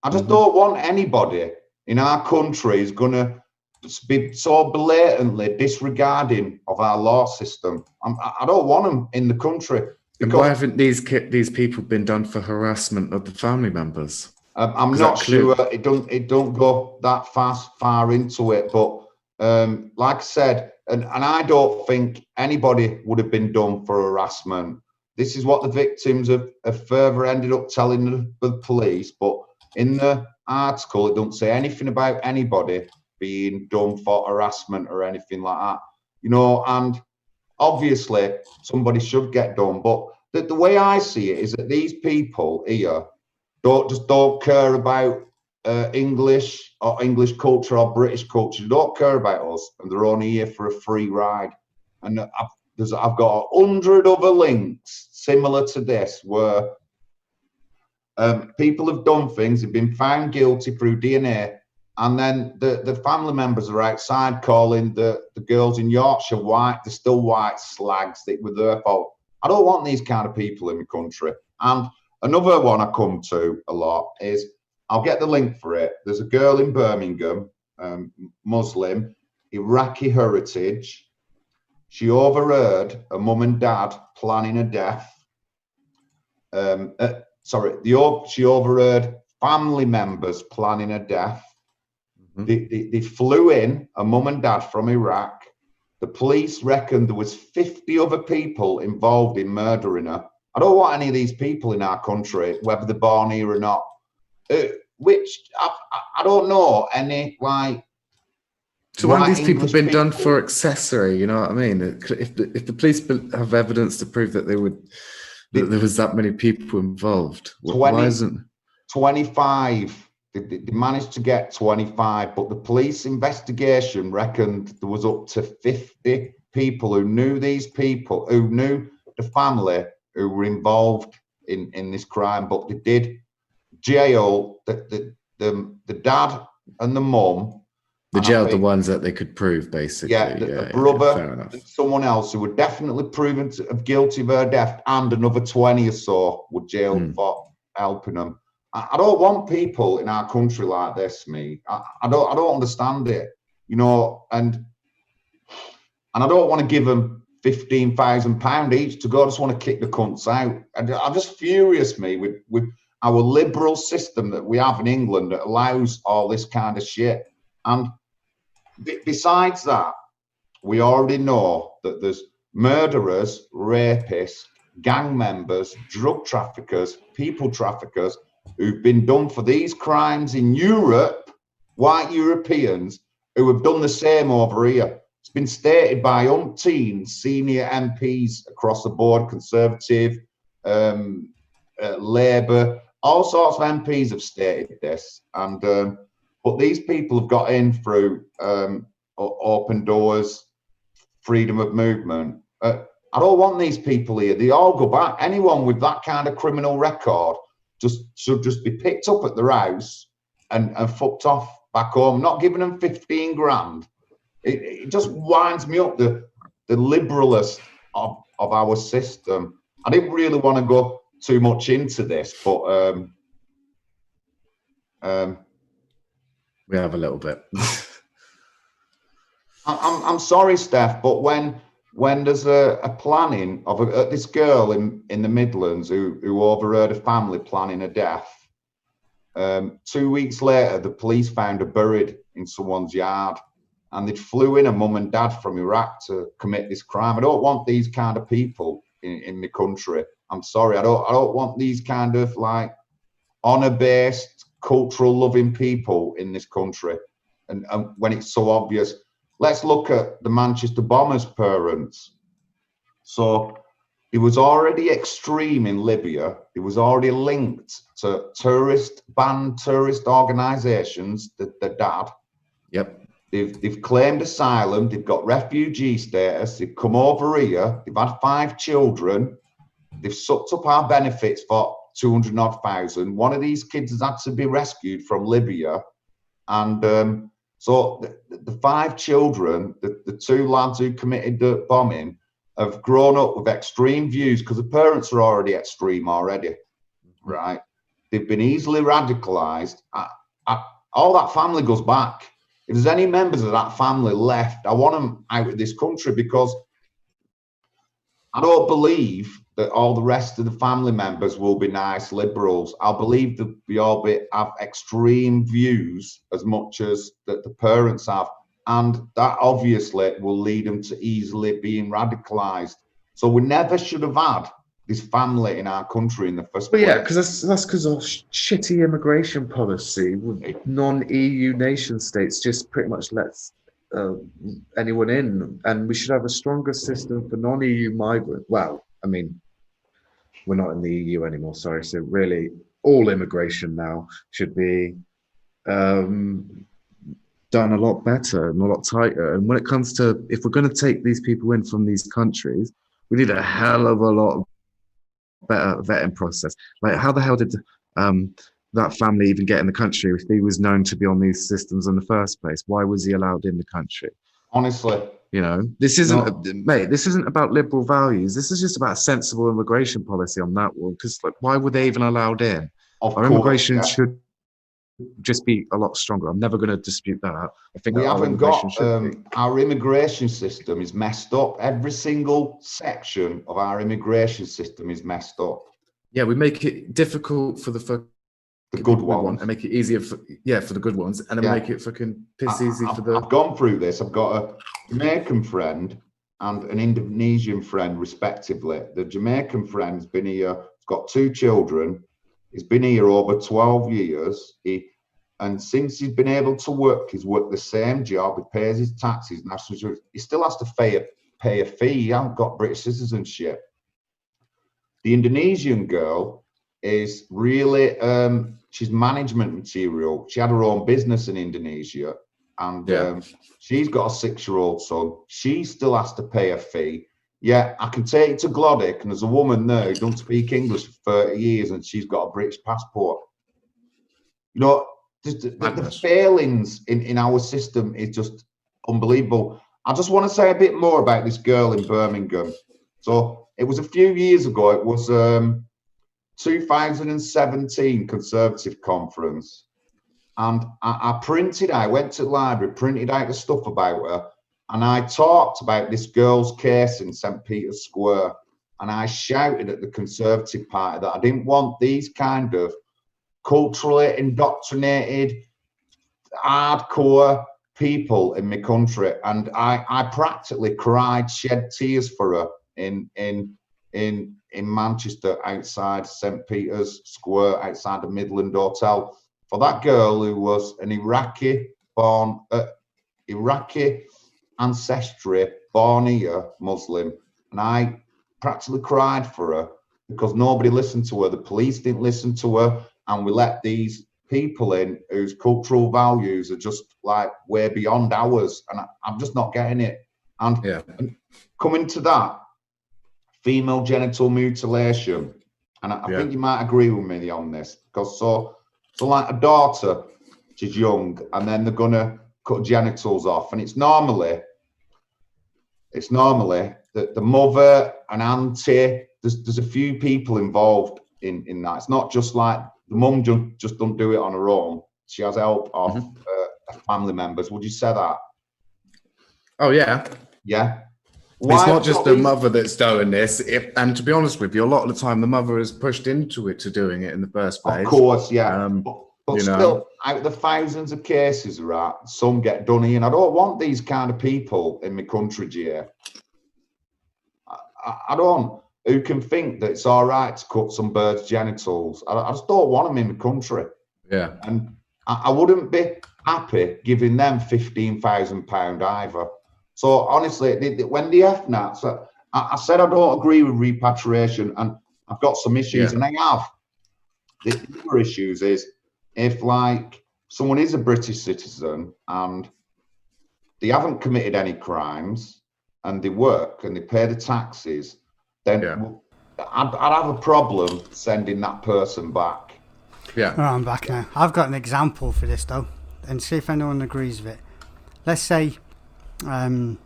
I just don't want anybody in our country is going to be so blatantly disregarding of our law system. I don't want them in the country. And why haven't these people been done for harassment of the family members? I'm not sure. It don't go that far into it. But like I said, and I don't think anybody would have been done for harassment. This is what the victims have further ended up telling the police. But in the article, it don't say anything about anybody being done for harassment or anything like that. You know, and obviously somebody should get done, but the way I see it is that these people here don't care about English or English culture or British culture. They don't care about us, and they're only here for a free ride. And I've got 100 other links similar to this where people have done things, have been found guilty through DNA, And then the family members are outside calling the girls in Yorkshire white. They're still white slags. That were their fault. I don't want these kind of people in my country. And another one I come to a lot is, I'll get the link for it. There's a girl in Birmingham, Muslim, Iraqi heritage. She overheard a mum and dad planning a death. She overheard family members planning a death. They flew in a mum and dad from Iraq. The police reckoned there was 50 other people involved in murdering her. I don't want any of these people in our country, whether they're born here or not. Which I don't know any, like. So when these people been done for accessory, you know what I mean? If the police have evidence to prove that there was that many people involved, why isn't 25? They managed to get 25, but the police investigation reckoned there was up to 50 people who knew these people, who knew the family who were involved in this crime. But they did jail the dad and the mum. They jailed the ones that they could prove, basically. Yeah, the brother and someone else who were definitely proven of guilty of her death, and another 20 or so were jailed for helping them. I don't want people in our country like this, me. I don't understand it, you know, and I don't want to give them £15,000 each to go. I just want to kick the cunts out. I'm just furious, me, with our liberal system that we have in England that allows all this kind of shit. And besides that, we already know that there's murderers, rapists, gang members, drug traffickers, people traffickers who've been done for these crimes in Europe, white Europeans who have done the same over here. It's been stated by umpteen senior MPs across the board, Conservative, Labour, all sorts of MPs have stated this. And but these people have got in through open doors, freedom of movement. I don't want these people here. They all go back. Anyone with that kind of criminal record should just be picked up at their house and fucked off back home. Not giving them 15 grand. It just winds me up, the liberalist of our system. I didn't really want to go too much into this, but we have a little bit. I'm sorry, Steph, but when there's a planning of this girl in the Midlands who overheard a family planning a death, 2 weeks later the police found her buried in someone's yard, and they flew in a mum and dad from Iraq to commit this crime. I don't want these kind of people in the country. I'm sorry, I don't want these kind of like honor-based, cultural-loving people in this country. And when it's so obvious, let's look at the Manchester bombers' parents. So it was already extreme in Libya. It was already linked to banned tourist organisations. The dad. Yep. They've claimed asylum. They've got refugee status. They've come over here. They've had 5 children. They've sucked up our benefits for 200,000. One of these kids has had to be rescued from Libya, and so the 5 children, the 2 lads who committed the bombing, have grown up with extreme views because the parents are already extreme already, right? They've been easily radicalised. All that family goes back. If there's any members of that family left, I want them out of this country, because I don't believe that all the rest of the family members will be nice liberals. I believe that we all have extreme views as much as that the parents have. And that obviously will lead them to easily being radicalised. So we never should have had this family in our country in the first place. Yeah, because that's because of shitty immigration policy. Non-EU nation states just pretty much lets anyone in, and we should have a stronger system for non-EU migrants. Well, I mean, we're not in the EU anymore, sorry. So really, all immigration now should be done a lot better and a lot tighter. And when it comes to, if we're going to take these people in from these countries, we need a hell of a lot better vetting process. Like, how the hell did the that family even get in the country if he was known to be on these systems in the first place? Why was he allowed in the country? Honestly, this isn't, mate. This isn't about liberal values. This is just about a sensible immigration policy on that one. Because why were they even allowed in? Our immigration should just be a lot stronger. I'm never going to dispute that. I think we haven't got our immigration system is messed up. Every single section of our immigration system is messed up. Yeah, we make it difficult for the good ones and make it easier for the good ones, and then make it fucking piss easy for the. I've gone through this. I've got a Jamaican friend and an Indonesian friend, respectively. The Jamaican friend's been here. He's got 2 children. He's been here over 12 years. And since he's been able to work, he's worked the same job. He pays his taxes, national insurance. He still has to pay a fee. He hasn't got British citizenship. The Indonesian girl is really, she's management material. She had her own business in Indonesia, and she's got a 6-year-old son. She still has to pay a fee. Yeah, I can take it to Glodick, and there's a woman there who doesn't speak English for 30 years, and she's got a British passport. The failings in our system is just unbelievable. I just want to say a bit more about this girl in Birmingham. So it was a few years ago. It was 2017 Conservative conference, and I went to the library, printed out the stuff about her, and I talked about this girl's case in St. Peter's Square, and I shouted at the Conservative Party that I didn't want these kind of culturally indoctrinated, hardcore people in my country. And I practically cried, shed tears for her in Manchester, outside St. Peter's Square, outside the Midland Hotel, for that girl who was an Iraqi ancestry, born here, Muslim. And I practically cried for her because nobody listened to her. The police didn't listen to her. And we let these people in whose cultural values are just like way beyond ours. And I'm just not getting it. And coming to that, female genital mutilation. And I think you might agree with me on this, because so like a daughter, she's young, and then they're going to cut genitals off. And it's normally the mother and auntie, there's a few people involved in that. It's not just like the mum just don't do it on her own. She has help of family members. Would you say that? Oh, yeah. Yeah. It's not just the mother that's doing this. And to be honest with you, a lot of the time, the mother is pushed into doing it in the first place. Of course, yeah. But still, out of the thousands of cases, right, some get done here. And I don't want these kind of people in my country, Jay. I don't. Who can think that it's all right to cut some birds' genitals? I just don't want them in the country. Yeah. And I wouldn't be happy giving them £15,000 either. So honestly, when the FNAT, I said I don't agree with repatriation, and I've got some issues, and I have. The other issues is if like someone is a British citizen and they haven't committed any crimes and they work and they pay the taxes, then I'd have a problem sending that person back. Yeah. Right, I'm back now. I've got an example for this though, and see if anyone agrees with it. Let's say, I've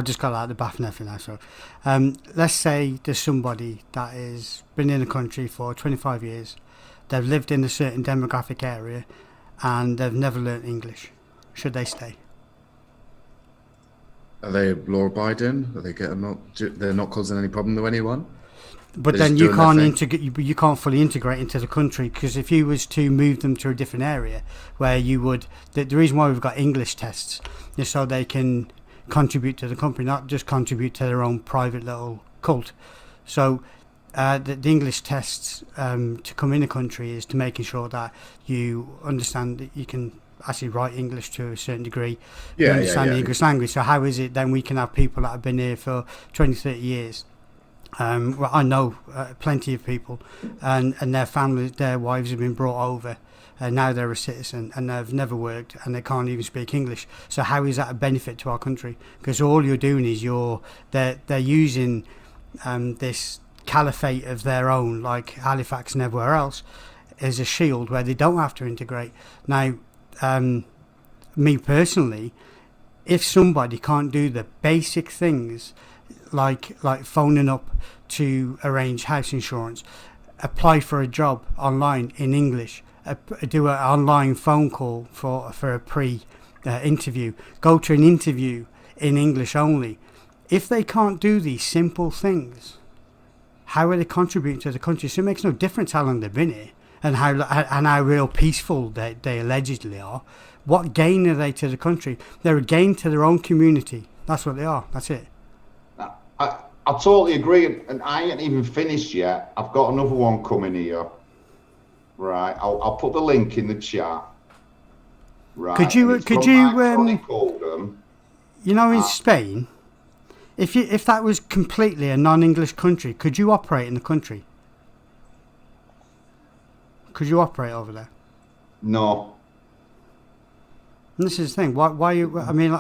just got out of the bath now for now. So, let's say there's somebody that has been in the country for 25 years. They've lived in a certain demographic area, and they've never learnt English. Should they stay? Are they law-abiding? Are they they're not causing any problem to anyone? But then you can't you can't fully integrate into the country, because if you was to move them to a different area where you would, the reason why we've got English tests is so they can contribute to the company, not just contribute to their own private little cult. So the English tests to come in the country is to making sure that you understand that you can actually write English to a certain degree, you understand the English language. So how is it then we can have people that have been here for 20, 30 years? Well, I know plenty of people, and their families, their wives have been brought over, and now they're a citizen, and they've never worked, and they can't even speak English. So how is that a benefit to our country? Because all you're doing is they're using this caliphate of their own, like Halifax and everywhere else, as a shield where they don't have to integrate. Now, me personally, if somebody can't do the basic things like phoning up to arrange house insurance, apply for a job online in English, do an online phone call for a pre-interview, go to an interview in English only. If they can't do these simple things, how are they contributing to the country? So it makes no difference how long they've been here and how real peaceful they allegedly are. What gain are they to the country? They're a gain to their own community. That's what they are. That's it. I totally agree, and I ain't even finished yet. I've got another one coming here. Right, I'll put the link in the chat. Right. Could you Oldham. You know, in Spain, if that was completely a non-English country, could you operate in the country? Could you operate over there? No. And this is the thing. Why you? I mean,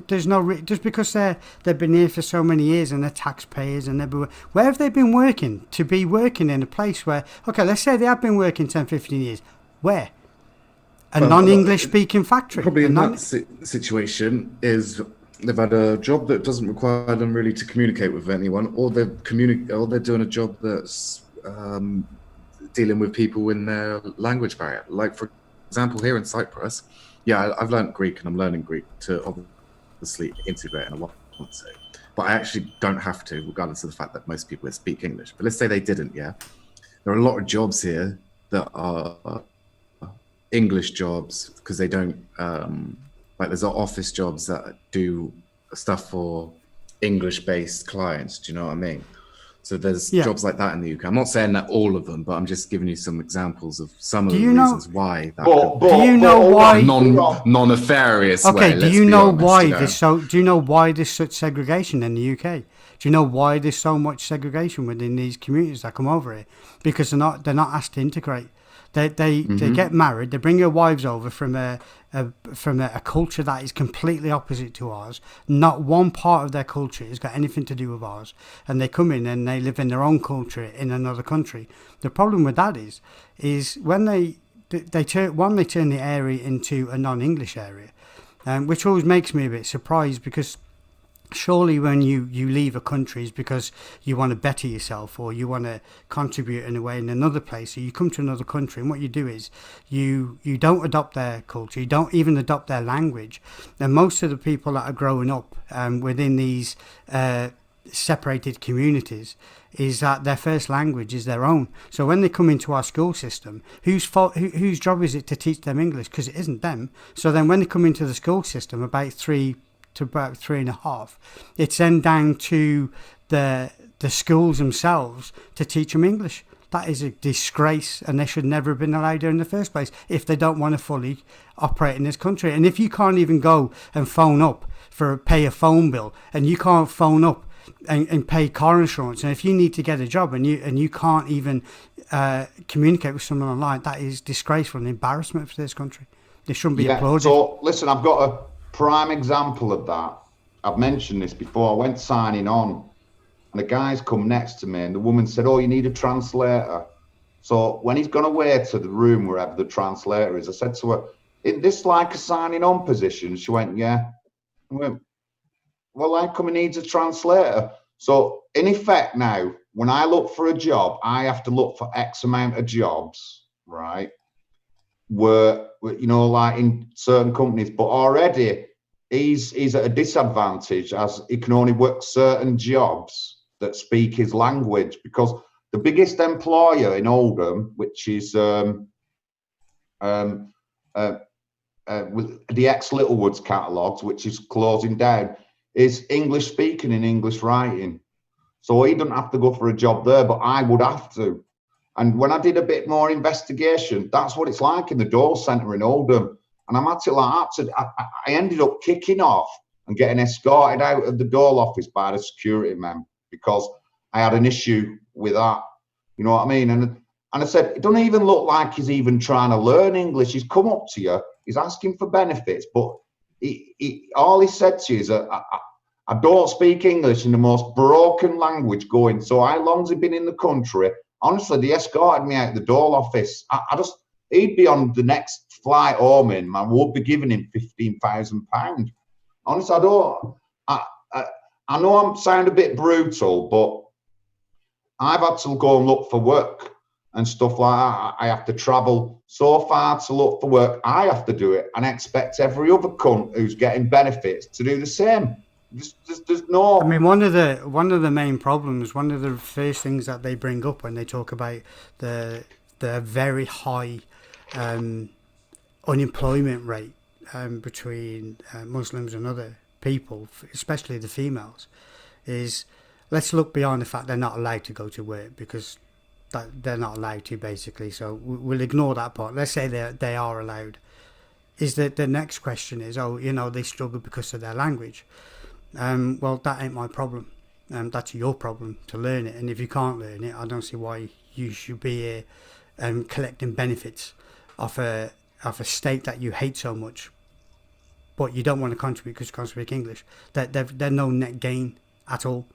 there's no just because they've been here for so many years and they're taxpayers and where have they been working to be working in a place where? Okay, let's say they have been working 10, 15 years. Where? A non-English speaking factory. Probably in that situation is they've had a job that doesn't require them really to communicate with anyone, or they're doing a job that's dealing with people in their language barrier. Like for example, here in Cyprus. Yeah, I've learned Greek and I'm learning Greek to obviously integrate, and I want to. But I actually don't have to, regardless of the fact that most people speak English. But let's say they didn't, yeah? There are a lot of jobs here that are English jobs because they don't, like there's office jobs that do stuff for English-based clients, do you know what I mean? So there's jobs like that in the UK. I'm not saying that all of them, but I'm just giving you some examples of some of the reasons why. Do you know why non-nefarious way? Do you know why there's such segregation in the UK? Do you know why there's so much segregation within these communities that come over here? Because they're not asked to integrate. They get married. They bring their wives over from a culture that is completely opposite to ours. Not one part of their culture has got anything to do with ours, and they come in and they live in their own culture in another country. The problem with that is when they turn the area into a non-English area, which always makes me a bit surprised because. Surely when you leave a country is because you want to better yourself or you want to contribute in a way in another place. So you come to another country and what you do is you don't adopt their culture, you don't even adopt their language. And most of the people that are growing up within these separated communities is that their first language is their own. So when they come into our school system, whose job is it to teach them English? Because it isn't them. So then when they come into the school system about 3 to about 3.5, it's then down to the schools themselves to teach them English. That is a disgrace, and they should never have been allowed there in the first place if they don't want to fully operate in this country. And if you can't even go and phone up pay a phone bill, and you can't phone up and pay car insurance, and if you need to get a job and you can't even communicate with someone online, that is disgraceful and embarrassment for this country. They shouldn't be applauded. So listen, I've got a prime example of that. I've mentioned this before. I went signing on and the guy's come next to me and the woman said, "Oh, you need a translator." So when he's gone away to the room wherever the translator is, I said to her, "Isn't this like a signing on position?" She went, "Yeah." I went, "Well, how come he needs a translator?" So in effect now, when I look for a job, I have to look for X amount of jobs, right? Were, you know, like in certain companies, but already he's at a disadvantage as he can only work certain jobs that speak his language, because the biggest employer in Oldham, which is with the ex-Littlewoods catalogues, which is closing down, is English speaking and English writing. So he doesn't have to go for a job there, but I would have to. And when I did a bit more investigation, that's what it's like in the door centre in Oldham. And I'm actually like, I ended up kicking off and getting escorted out of the door office by the security man because I had an issue with that. You know what I mean? And I said, it doesn't even look like he's even trying to learn English. He's come up to you, he's asking for benefits, but all he said to you is, I don't speak English in the most broken language going. So how long's he been in the country? honestly, they escorted me out the door office. He'd be on the next flight home in, man, would be giving him £15,000. Honestly, I know I'm sound a bit brutal, but I've had to go and look for work and stuff like that. I have to travel so far to look for work. I have to do it, and I expect every other cunt who's getting benefits to do the same. There's no. I mean, one of the main problems, one of the first things that they bring up when they talk about the very high unemployment rate between Muslims and other people, especially the females, is let's look beyond the fact they're not allowed to go to work, because they're not allowed to, basically. So we'll ignore that part. Let's say they are allowed. Is that the next question is, they struggle because of their language. Well, that ain't my problem. That's your problem to learn it. And if you can't learn it, I don't see why you should be collecting benefits off a state that you hate so much, but you don't want to contribute because you can't speak English. They're no net gain at all.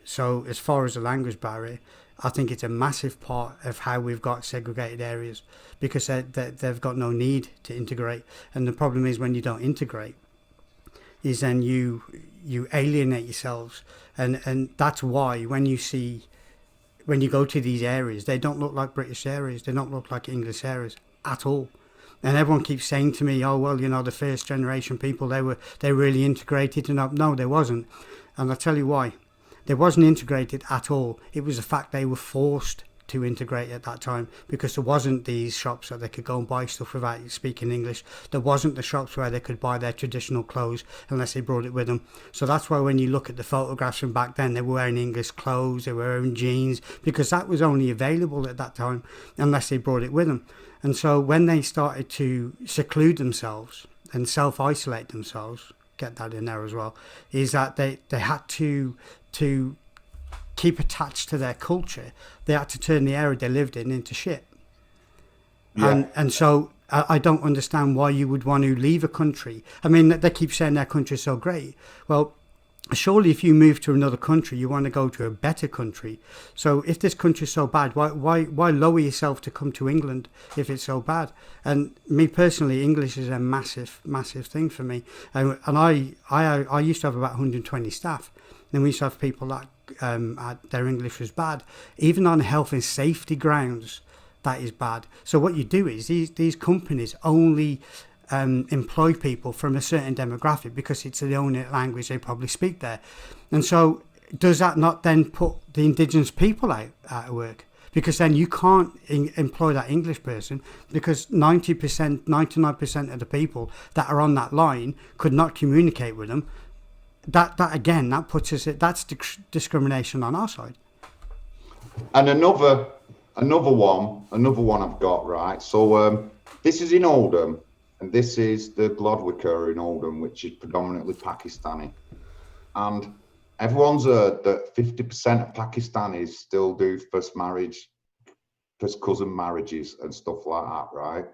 So as far as the language barrier, I think it's a massive part of how we've got segregated areas, because they've got no need to integrate. And the problem is, when you don't integrate, is then you alienate yourselves. And that's why when you go to these areas, they don't look like British areas, they don't look like English areas at all. And everyone keeps saying to me, the first generation people, they really integrated. And no, they wasn't. And I'll tell you why. They wasn't integrated at all. It was the fact they were forced to integrate at that time, because there wasn't these shops that they could go and buy stuff without speaking English. There wasn't the shops where they could buy their traditional clothes unless they brought it with them. So that's why when you look at the photographs from back then, they were wearing English clothes, they were wearing jeans, because that was only available at that time unless they brought it with them. And so when they started to seclude themselves and self-isolate themselves, get that in there as well, is that they had to keep attached to their culture. They had to turn the area they lived in into shit. Yeah. And so I don't understand why you would want to leave a country. I mean, they keep saying their country is so great. Well, surely if you move to another country, you want to go to a better country. So if this country is so bad, why lower yourself to come to England if it's so bad? And me personally, English is a massive, massive thing for me. And I used to have about 120 staff. Then we used to have people that their English was bad. Even on health and safety grounds, that is bad. So what you do is these companies only employ people from a certain demographic because it's the only language they probably speak there. And so does that not then put the indigenous people out of work? Because then you can't employ that English person, because 90%, 99% of the people that are on that line could not communicate with them. That again, that puts us, that's discrimination on our side. And another one I've got, right? So this is in Oldham, and this is the Glodwicker in Oldham, which is predominantly Pakistani. And everyone's heard that 50% of Pakistanis still do first cousin marriages and stuff like that, right?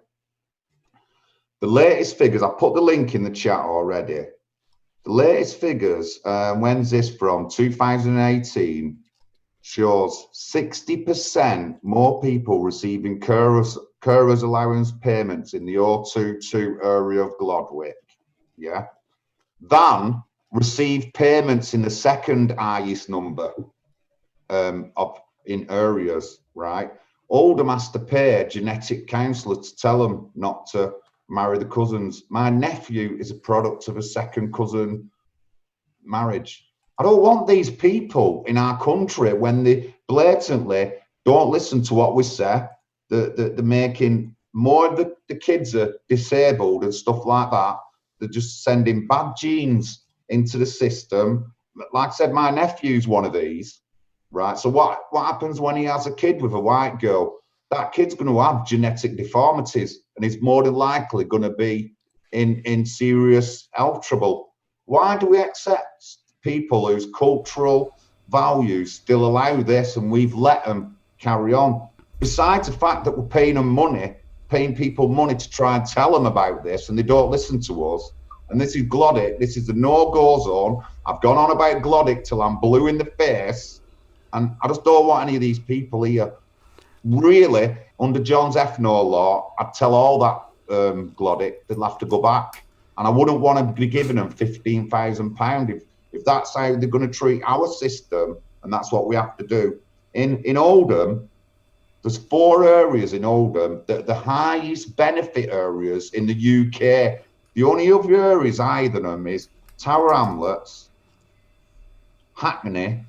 The latest figures, I put the link in the chat already. The latest figures, when's this from? 2018, shows 60% more people receiving carers allowance payments in the 022 area of Glodwick, yeah, than received payments in the second highest number in areas, right? Oldham has to pay a genetic counsellor to tell them not to marry the cousins. My nephew is a product of a second cousin marriage. I don't want these people in our country when they blatantly don't listen to what we say. They're making more of the kids are disabled and stuff like that. They're just sending bad genes into the system. Like I said, my nephew's one of these, right? So what happens when he has a kid with a white girl? That kid's going to have genetic deformities, and he's more than likely going to be in serious health trouble. Why do we accept people whose cultural values still allow this, and we've let them carry on? Besides the fact that we're paying people money to try and tell them about this, and they don't listen to us. And this is Glodick. This is the no-go zone. I've gone on about Glodick till I'm blue in the face, And I just don't want any of these people here. Really, under John's ethanol law, I'd tell all that Glodic they'll have to go back. And I wouldn't want to be giving them £15,000 if that's how they're going to treat our system, and that's what we have to do. In Oldham, there's 4 areas in Oldham that are the highest benefit areas in the UK. The only other areas either of them is Tower Hamlets, Hackney,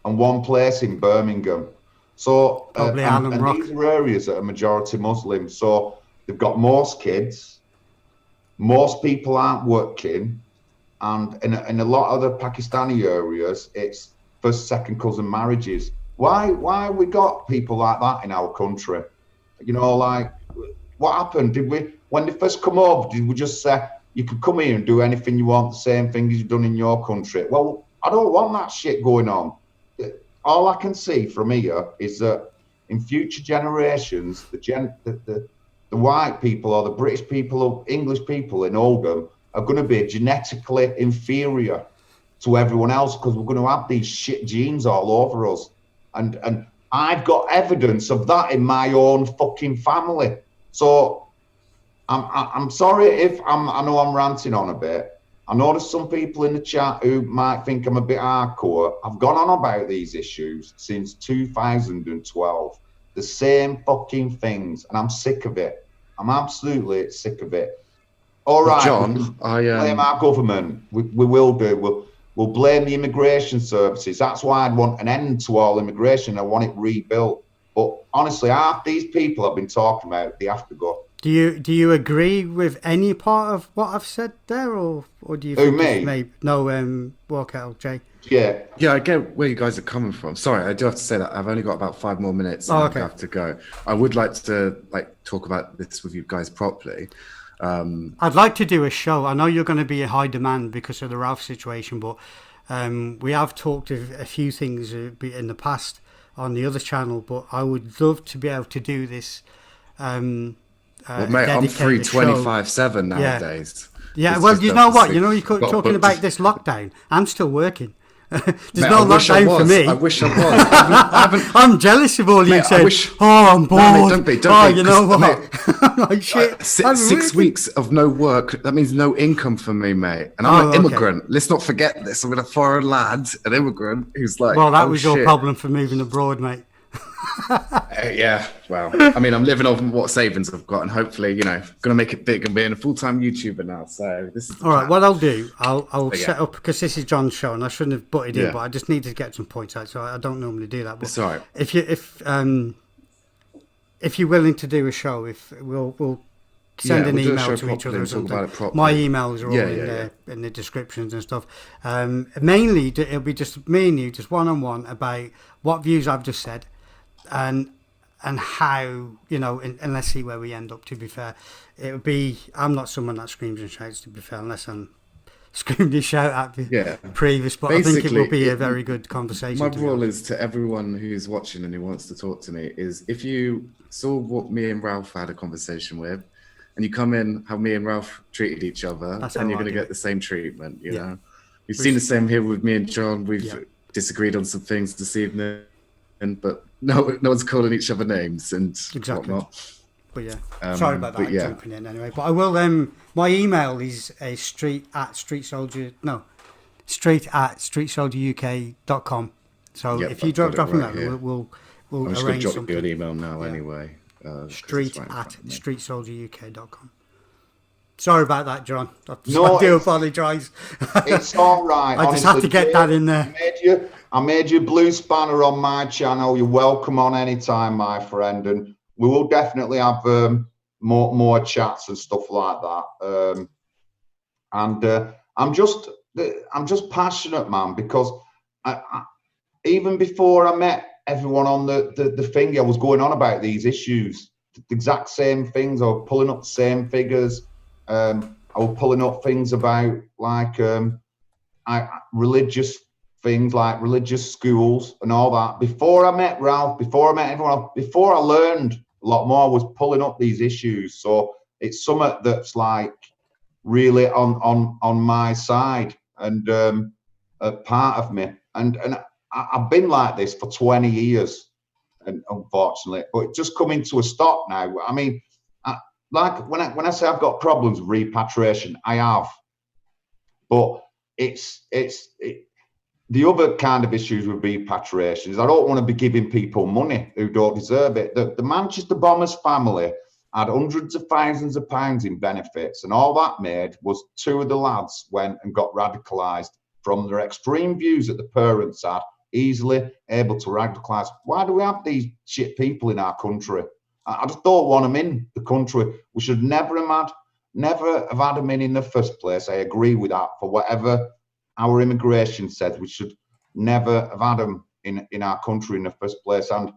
and one place in Birmingham. So and these are areas that are majority Muslim. So they've got most kids, most people aren't working, and in a lot of the Pakistani areas, it's first, second cousin marriages. Why we got people like that in our country? You know, like, what happened? Did we, when they first come over, did we just say, you could come here and do anything you want, the same thing as you've done in your country? Well, I don't want that shit going on. All I can see from here is that in future generations, the white people or the British people or English people in Oldham are going to be genetically inferior to everyone else because we're going to have these shit genes all over us. And I've got evidence of that in my own fucking family. So I'm sorry if I know I'm ranting on a bit. I know there's some people in the chat who might think I'm a bit hardcore. I've gone on about these issues since 2012. The same fucking things, and I'm sick of it. I'm absolutely sick of it. All right, John, blame our government. We will do. We'll blame the immigration services. That's why I'd want an end to all immigration. I want it rebuilt. But honestly, half these people I've been talking about, they have to go. Do you agree with any part of what I've said there, or do you think me? No, War Kettle, Jay. Yeah, I get where you guys are coming from. Sorry, I do have to say that I've only got about 5 more minutes. And I have to go. I would like to talk about this with you guys properly. I'd like to do a show. I know you're going to be in high demand because of the Ralph situation, but we have talked a few things in the past on the other channel. But I would love to be able to do this. Well, mate, I'm free 24/7 nowadays. Yeah, well, you know what? You know, you're talking about this lockdown. I'm still working. There's no lockdown for me. I wish I was. I'm jealous of all you said. I'm bored. No, don't be. You know what? Mate, like shit. 6 weeks of no work. That means no income for me, mate. And I'm an immigrant. Let's not forget this. I'm a foreign lad, an immigrant who's like. Well, that was your problem for moving abroad, mate. Yeah, well, I mean, I'm living off what savings I've got, and hopefully, going to make it big and being a full-time YouTuber now. So this is all right. What I'll do, I'll set up, because this is John's show, and I shouldn't have butted in, but I just need to get some points out. So I don't normally do that. But it's all right. If you're willing to do a show, we'll send an email to each other or something. My emails are all in the descriptions and stuff. Mainly, it'll be just me and you, just one-on-one about what views I've just said. And how, and let's see where we end up, to be fair. It would be, I'm not someone that screams and shouts, to be fair, unless I'm screaming and shout at the previous, but basically, I think it will be a very good conversation. My rule is to everyone who's watching and who wants to talk to me is, if you saw what me and Ralph had a conversation with, and you come in how me and Ralph treated each other, then you're going to get the same treatment, you know. You've seen the same here with me and John. We've disagreed on some things this evening, but no one's calling each other names and whatnot. But sorry about that. Jumping in anyway. But I will. My email is street@streetsoldieruk.com. So if you drop me that, we'll I'm just arrange drop something. you an email now anyway. street@streetsoldieruk.com. Sorry about that, John. I do apologise. It's all right. I just had to get that in there. I made you blue spanner on my channel. You're welcome on any time, my friend, and we will definitely have more chats and stuff like that. I'm just passionate, man, because even before I met everyone on the thing, I was going on about these issues, the exact same things. I was pulling up the same figures. I was pulling up things about religious things, like religious schools and all that. Before I met Ralph, before I met everyone, before I learned a lot more, I was pulling up these issues. So it's something that's like really on my side and part of me. And I've been like this for 20 years, and unfortunately, but it's just coming to a stop now. I mean, like when I say I've got problems with repatriation, I have, but the other kind of issues with repatriation is I don't want to be giving people money who don't deserve it. The Manchester Bombers family had hundreds of thousands of pounds in benefits, and all that made was 2 of the lads went and got radicalised from their extreme views that the parents had, easily able to radicalise. Why do we have these shit people in our country? I just don't want them in the country. We should never have had them in the first place. I agree with that. For whatever our immigration says, we should never have had them in our country in the first place. And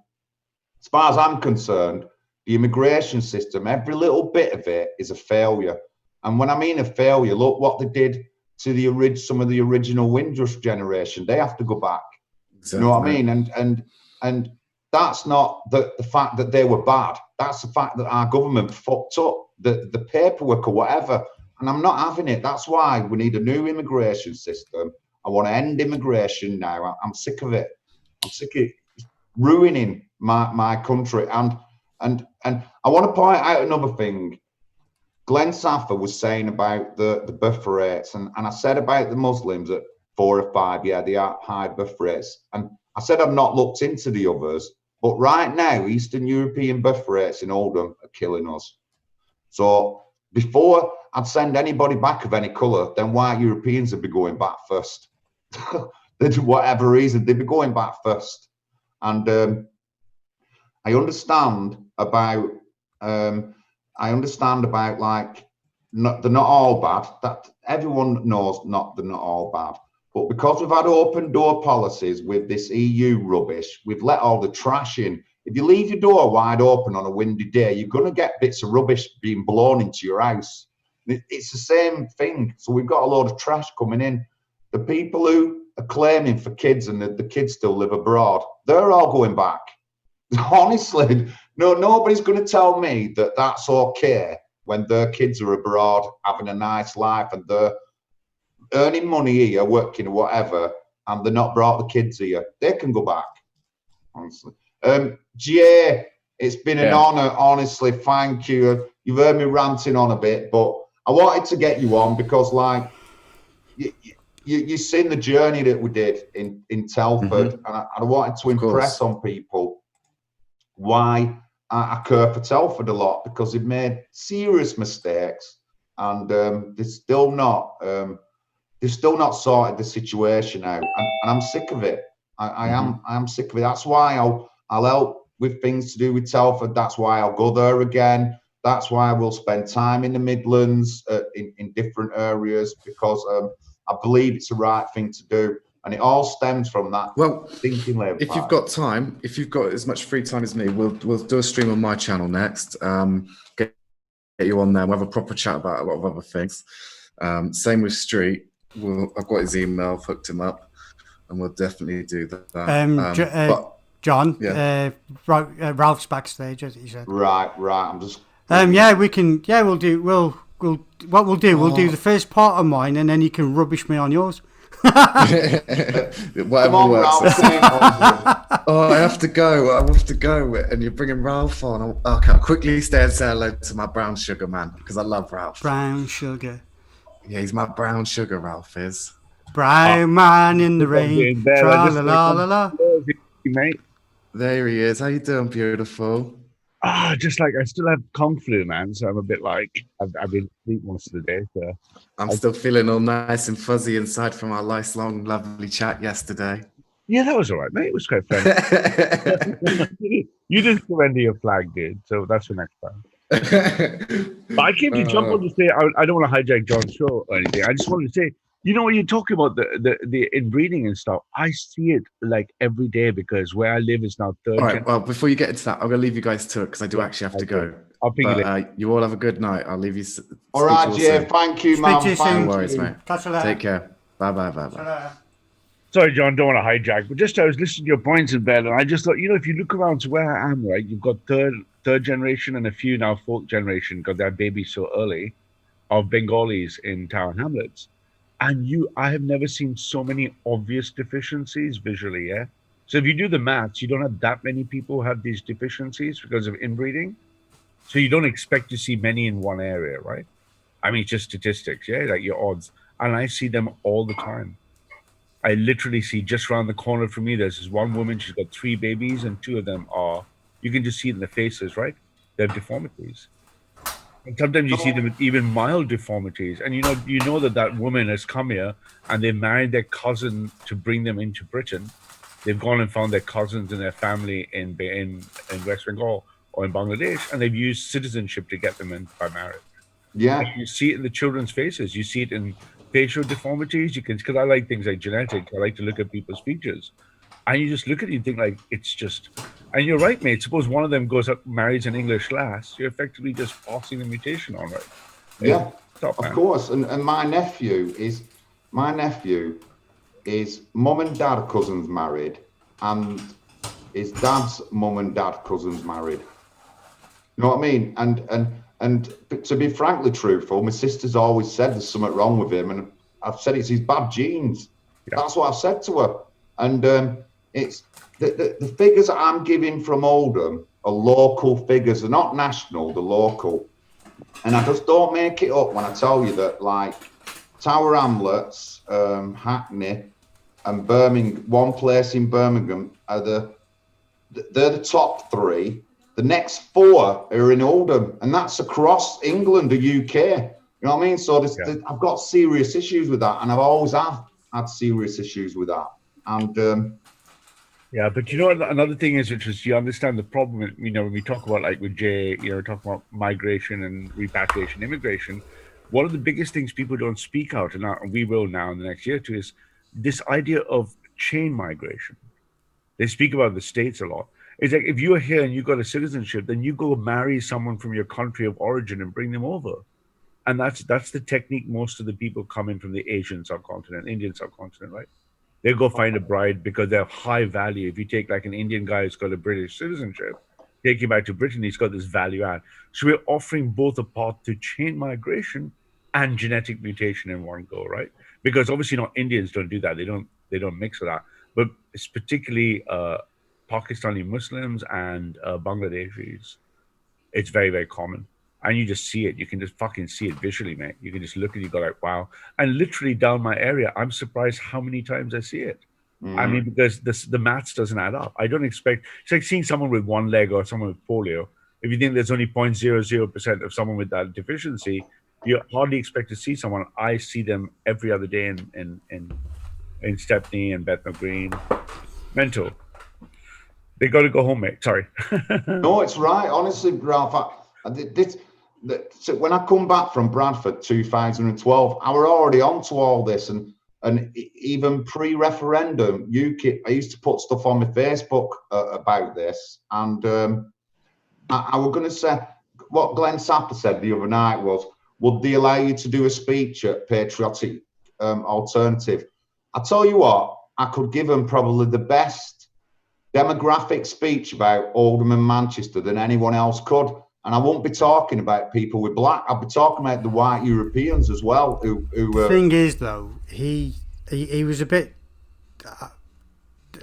as far as I'm concerned, the immigration system, every little bit of it is a failure. And when I mean a failure, look what they did to some of the original Windrush generation. They have to go back. Exactly. You know what I mean? And that's not the fact that they were bad. That's the fact that our government fucked up the paperwork or whatever. And I'm not having it. That's why we need a new immigration system. I want to end immigration now. I'm sick of it. I'm sick of it ruining my country. And I want to point out another thing. Glenn Saffer was saying about the birth rates, and I said about the Muslims at 4 or 5, yeah, they are high birth rates. And I said I've not looked into the others, but right now, Eastern European birth rates in Oldham are killing us. So before I'd send anybody back of any colour, then white Europeans would be going back first. Whatever reason, they'd be going back first. And I understand about like, they're not all bad. That everyone knows they're not all bad. But because we've had open door policies with this EU rubbish, we've let all the trash in. If you leave your door wide open on a windy day, you're going to get bits of rubbish being blown into your house. It's the same thing. So we've got a load of trash coming in. The people who are claiming for kids and the kids still live abroad, they're all going back. Honestly, nobody's going to tell me that that's okay when their kids are abroad having a nice life and they're earning money here, working or whatever, and they're not brought the kids here. They can go back, honestly. Jay, it's been an honour, honestly. Thank you. You've heard me ranting on a bit, but I wanted to get you on because, like, you've seen the journey that we did in Telford, and I wanted to impress on people why I care for Telford a lot, because they've made serious mistakes, and they're still not sorted the situation out, and I'm sick of it. I am sick of it. That's why I'll help with things to do with Telford. That's why I'll go there again. That's why we'll spend time in the Midlands, in different areas, because I believe it's the right thing to do. And it all stems from that. Well, thinking Labour if Party. you've got time, if you've got as much free time as me, we'll do a stream on my channel next. Get you on there. We'll have a proper chat about a lot of other things. Same with Street. I've got his email, I've hooked him up, and we'll definitely do that. John, Ralph's backstage, as he said. Right. I'm just. We can. Yeah, we'll do. We'll do the first part of mine, and then you can rubbish me on yours. Whatever works. I have to go, and you're bringing Ralph on. Okay, I'll quickly stay and say hello to my brown sugar man, because I love Ralph. Brown sugar. Yeah, he's my brown sugar, Ralph is. Brown man in the rain. Tra-la-la-la-la. Mate. There he is. How you doing, beautiful? Just like I still have Kung Flu, man. So I'm a bit like I've been asleep most of the day. So I'm still feeling all nice and fuzzy inside from our nice, long, lovely chat yesterday. Yeah, that was all right, mate. It was quite fun. You didn't surrender your flag, dude. So that's for next time. But I came to jump on to say I don't want to hijack John's show or anything. I just wanted to say, you know, when you're talking about the inbreeding and stuff, I see it like every day, because where I live is now third. All right, well, before you get into that, I'm going to leave you guys to it, because I do actually have to go. I'll ping you later. You all have a good night. I'll leave you. All right, yeah, thank you, man. No worries, mate. Take care. Bye. Sorry, John, don't want to hijack, but just I was listening to your points in bed, and I just thought, you know, if you look around to where I am, right, you've got third generation and a few now fourth generation, got their babies so early, of Bengalis in Tower Hamlets. And I have never seen so many obvious deficiencies visually. Yeah. So if you do the maths, you don't have that many people who have these deficiencies because of inbreeding. So you don't expect to see many in one area, right? I mean, just statistics, yeah, like your odds. And I see them all the time. I literally see just around the corner from me, there's this one woman, she's got 3 babies, and 2 of them are, you can just see it in the faces, right? They have deformities. And sometimes you see them with even mild deformities. And you know that woman has come here and they married their cousin to bring them into Britain. They've gone and found their cousins and their family in West Bengal or in Bangladesh, and they've used citizenship to get them in by marriage. Yeah. And you see it in the children's faces. You see it in facial deformities. You can, because I like things like genetics. I like to look at people's features, and you just look at it and think like it's just. And you're right, mate. Suppose one of them goes up, marries an English lass. You're effectively just passing the mutation on, right? Yeah, Stop, of man. course. And my nephew is mum and dad cousins married, and his dad's mum and dad cousins married. You know what I mean? And to be frankly truthful, my sister's always said there's something wrong with him, and I've said it's his bad genes. Yeah. That's what I've said to her. And it's the figures that I'm giving from Oldham are local figures. They're not national, they're local. And I just don't make it up when I tell you that, like, Tower Hamlets, Hackney, and Birmingham, one place in Birmingham, they're the top 3. The next 4 are in Oldham, and that's across England, the UK. You know what I mean? So I've got serious issues with that, and I've always had serious issues with that. And yeah, but you know what? Another thing is, which is you understand the problem. You know, when we talk about, like with Jay, you know, talking about migration and repatriation, immigration. One of the biggest things people don't speak out, and we will now in the next year or two, is this idea of chain migration. They speak about the States a lot. It's like if you're here and you got a citizenship, then you go marry someone from your country of origin and bring them over. And that's the technique most of the people come in from the Asian subcontinent, Indian subcontinent, right? They go find a bride because they're of high value. If you take like an Indian guy who's got a British citizenship, take him back to Britain, he's got this value add. So we're offering both a path to chain migration and genetic mutation in one go, right? Because obviously not Indians don't do that. They don't mix with that. But it's particularly Pakistani Muslims and Bangladeshis. It's very, very common. And you just see it. You can just fucking see it visually, mate. You can just look and you go like, wow. And literally down my area, I'm surprised how many times I see it. I mean, because the maths doesn't add up. I don't expect, it's like seeing someone with one leg or someone with polio. If you think there's only 0.00% of someone with that deficiency, you hardly expect to see someone. I see them every other day in Stepney and Bethnal Green. Mental. They got to go home, mate. Sorry. No, it's right. Honestly, Ralph, so when I come back from Bradford 2012, I were already onto all this, and even pre-referendum, UKIP, I used to put stuff on my Facebook about this, and I was going to say what Glenn Sapper said the other night was, would they allow you to do a speech at Patriotic Alternative? I tell you what, I could give them probably the best demographic speech about Oldham and Manchester than anyone else could. And I won't be talking about people with black. I'll be talking about the white Europeans as well. The thing is, though, he was a bit,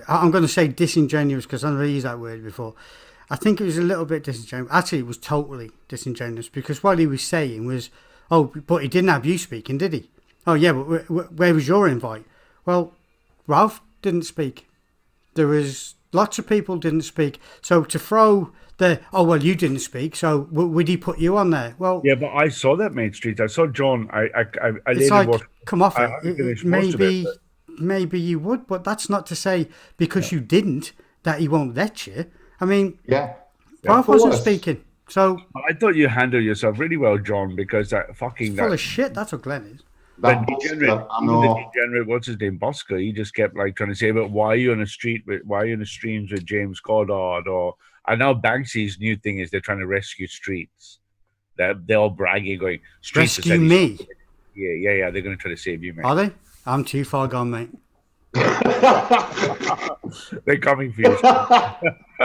I'm going to say disingenuous because I've never used that word before. I think it was a little bit disingenuous. Actually, it was totally disingenuous because what he was saying was, oh, but he didn't have you speaking, did he? Oh, yeah, but where was your invite? Well, Ralph didn't speak. There was lots of people didn't speak. So to throw you didn't speak, so would he put you on there? Well, yeah, but I saw that Main Street. I saw John. I it's like, come off it. Maybe you would, but that's not to say because you didn't that he won't let you. I mean, Ralph wasn't speaking. So I thought you handled yourself really well, John, because that fucking full of shit. That's what Glenn is. But degenerate, what's his name, Bosco? He just kept like trying to say, "But why are you on the streams with James Goddard?" And now Banksy's new thing is they're trying to rescue streets. They're all bragging, going, "Streets rescue me." Yeah. They're going to try to save you, mate. Are they? I'm too far gone, mate. They're coming for you.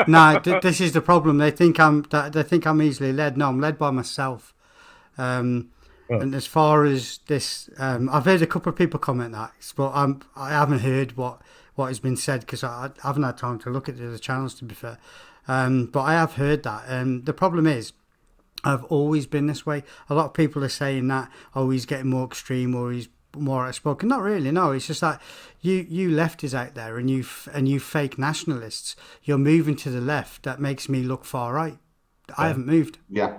No, this is the problem. They think I'm easily led. No, I'm led by myself. Well, And as far as this, I've heard a couple of people comment that, but I haven't heard what has been said because I haven't had time to look at the other channels, to be fair. But I have heard that. The problem is, I've always been this way. A lot of people are saying that, oh, he's getting more extreme or he's more outspoken. Not really, no. It's just that you lefties out there and you fake nationalists, you're moving to the left. That makes me look far right. I haven't moved. Yeah.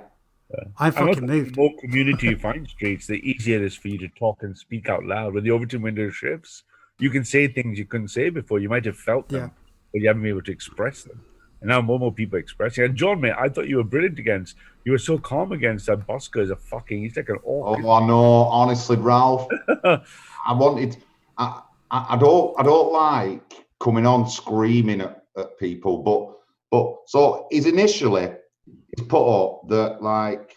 I fucking moved. The more community you find, Streets, the easier it is for you to talk and speak out loud. When the Overton window shifts, you can say things you couldn't say before. You might have felt them, but you haven't been able to express them. And now more people expressing. And John, mate, I thought you were brilliant against. You were so calm against that. Bosco is a fucking. He's like an orc. Oh, I know. Honestly, Ralph, I don't like coming on screaming at people, but so he's put up that, like,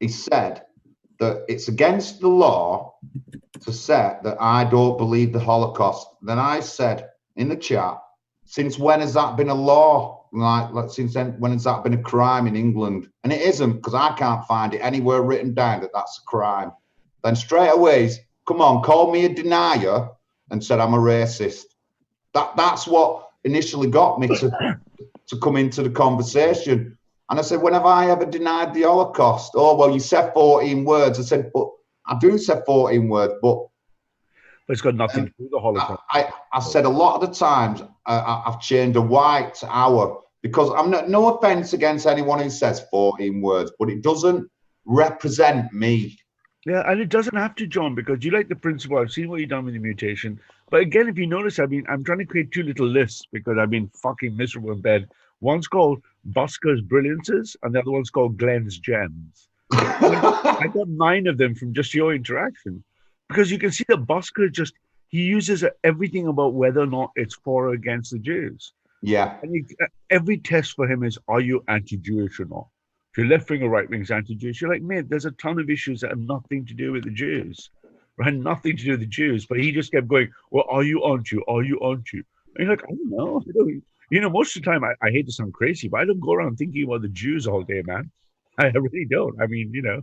he said that it's against the law to say that I don't believe the Holocaust. Then I said in the chat, since when has that been a law? Like since then, when has that been a crime in England? And it isn't, because I can't find it anywhere written down that that's a crime. Then straight away, come on, call me a denier and said I'm a racist. That's what initially got me to come into the conversation. And I said, when have I ever denied the Holocaust? Oh, well, you said 14 words. I said, but I do say 14 words, but it's got nothing to do with the Holocaust. I said a lot of the times I've changed a white to our, because I'm not, no offense against anyone who says 14 words, but it doesn't represent me. Yeah, and it doesn't have to, John, because you like the principle. I've seen what you've done with the mutation. But again, if you notice, I'm trying to create two little lists because I've been fucking miserable in bed. One's called Busker's Brilliances, and the other one's called Glenn's Gems. I got 9 of them from just your interaction. Because you can see that Busker he uses everything about whether or not it's for or against the Jews. Yeah. And every test for him is, are you anti-Jewish or not? If you're left-wing or right-wing is anti-Jewish, you're like, mate, there's a ton of issues that have nothing to do with the Jews. Right? Nothing to do with the Jews. But he just kept going, well, are you on-Jew? Are you on-Jew? And you're like, I don't know. You know, most of the time, I hate to sound crazy, but I don't go around thinking about the Jews all day, man. I really don't. I mean, you know,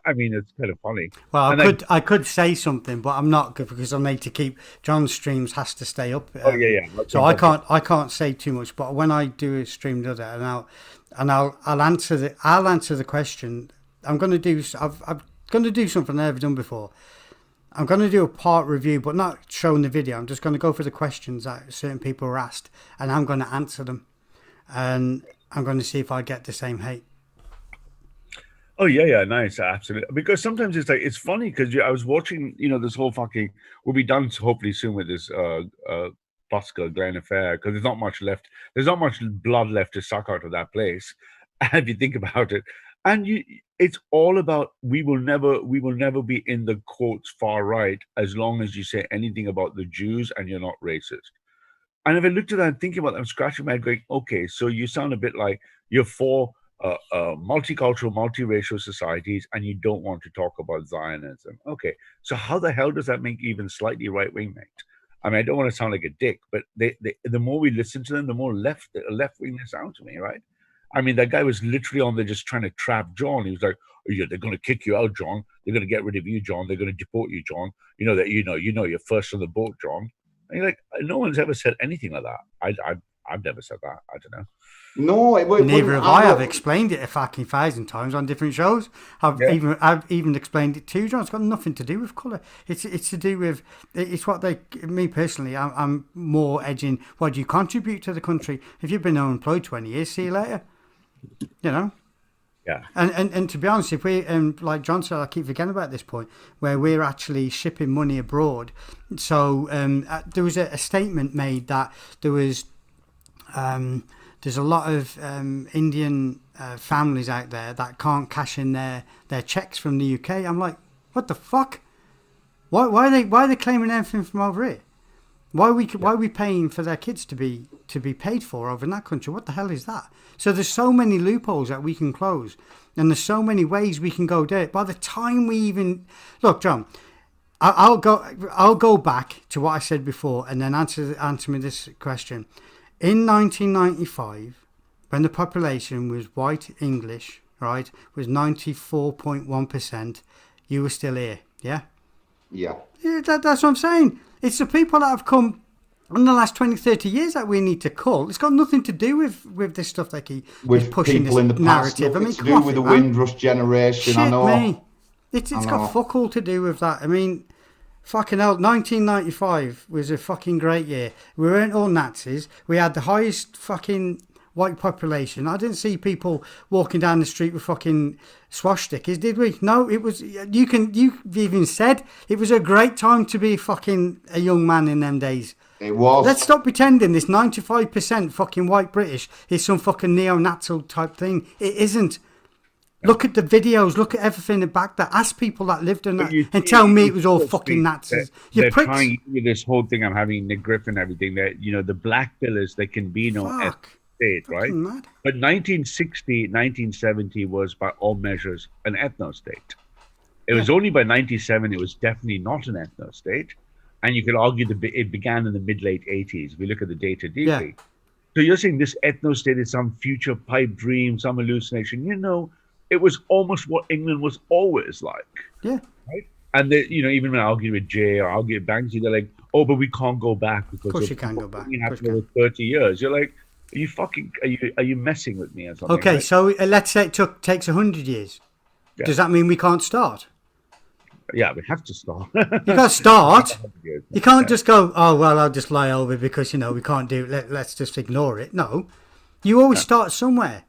it's kind of funny. Well, I could say something, but I'm not, because I need to keep John's streams has to stay up. Yeah. So I can't say too much. But when I do a stream the other, I'll answer the question. I'm going to do something I've never done before. I'm going to do a part review, but not showing the video. I'm just going to go for the questions that certain people were asked, and I'm going to answer them, and I'm going to see if I get the same hate. Oh yeah, nice, absolutely. Because sometimes it's funny because I was watching, this whole fucking. We'll be done hopefully soon with this Busker Glen affair because there's not much left. There's not much blood left to suck out of that place, if you think about it. And it's all about we will never be in the quotes far right as long as you say anything about the Jews and you're not racist. And if I looked at that and thinking about that, I'm scratching my head going, okay, so you sound a bit like you're for multicultural, multiracial societies, and you don't want to talk about Zionism. Okay, so how the hell does that make you even slightly right-wing, mate? I mean, I don't want to sound like a dick, but the more we listen to them, the more left-wing they sound to me, right? I mean, that guy was literally on there just trying to trap John. He was like, oh, yeah, they're going to kick you out, John. They're going to get rid of you, John. They're going to deport you, John. You know that you're first on the boat, John. And you're like, no one's ever said anything like that. I've never said that. I don't know. No, neither have I. I've explained it a fucking 1,000 times on different shows. I've even explained it to John. It's got nothing to do with colour. It's to do with what me personally. I'm more edging. What do you contribute to the country? If you've been unemployed 20 years, see you later. Yeah. And to be honest, if we like John said, I keep forgetting about this point where we're actually shipping money abroad. So there was a statement made that there was. There's a lot of Indian families out there that can't cash in their checks from the UK. I'm like, what the fuck? Why are they claiming everything from over here? Why are we paying for their kids to be paid for over in that country? What the hell is that? So there's so many loopholes that we can close, and there's so many ways we can go there. By the time we even look, John, I'll go back to what I said before, and then answer me this question. In 1995, when the population was white English, right, was 94.1%, you were still here. Yeah? Yeah. Yeah, that's what I'm saying. It's the people that have come in the last 20, 30 years that we need to call. It's got nothing to do with this stuff that he's pushing, people this in the past, narrative. I nothing mean, to come do off with it, the man. Windrush generation. Shit, I know. me. It's got fuck all to do with that. I mean, fucking hell, 1995 was a fucking great year. We weren't all Nazis. We had the highest fucking white population. I didn't see people walking down the street with fucking swastikas, did we? No, it was, you've even said it was a great time to be fucking a young man in them days. It was. Let's stop pretending this 95% fucking white British is some fucking neo-Nazi type thing. It isn't. Look at the videos, look at everything back there. Ask people that lived in that and tell me it was all fucking Nazis. They're trying with this whole thing I'm having Nick Griffin and everything that, the black pillars, there can be no state, right? Mad. But 1960, 1970 was by all measures an ethno-state. It was only by 97 it was definitely not an ethno-state. And you could argue that it began in the mid-late 80s. If we look at the data deeply. Yeah. So you're saying this ethno-state is some future pipe dream, some hallucination. It was almost what England was always like. Yeah. Right? And even when I argue with Jay or argue with Banksy, they're like, "Oh, but we can't go back because of course you can't go back. After 30 years." You're like, are you messing with me or something? Okay, right? so let's say it takes 100 years. Yeah. Does that mean we can't start? Yeah, we have to start. You can't start. You can't just go, "Oh well, I'll just lie over because we can't do it. Let's just ignore it." No, you always start somewhere.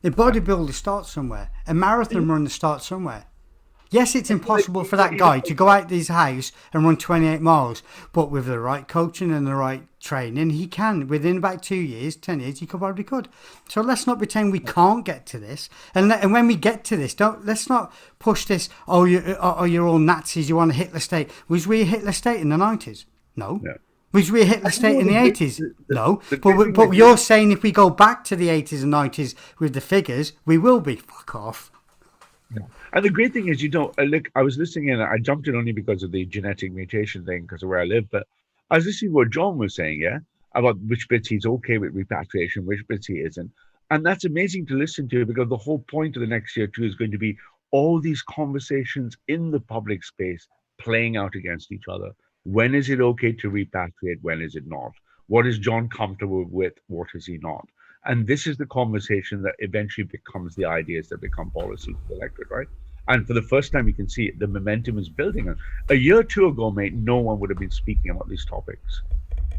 A bodybuilder starts somewhere. A marathon runner starts somewhere. Yes, it's impossible for that guy to go out of his house and run 28 miles, but with the right coaching and the right training, he can. Within about 2 years, 10 years, he probably could. So let's not pretend we can't get to this. And when we get to this, let's not push this, you're all Nazis, you want a Hitler state. Was we a Hitler state in the 90s? No. Was we a Hitler state in the 80s? No. But you're saying if we go back to the 80s and 90s with the figures, we will be. Fuck off. Yeah. And the great thing is, look, I was listening and I jumped in only because of the genetic mutation thing, because of where I live. But I was listening to what John was saying, about which bits he's okay with repatriation, which bits he isn't. And that's amazing to listen to, because the whole point of the next year, too, is going to be all these conversations in the public space playing out against each other. When is it okay to repatriate? When is it not? What is John comfortable with? What is he not? And this is the conversation that eventually becomes the ideas that become policy for the electorate, right? And for the first time, you can see it, the momentum is building. A year or two ago, mate, no one would have been speaking about these topics.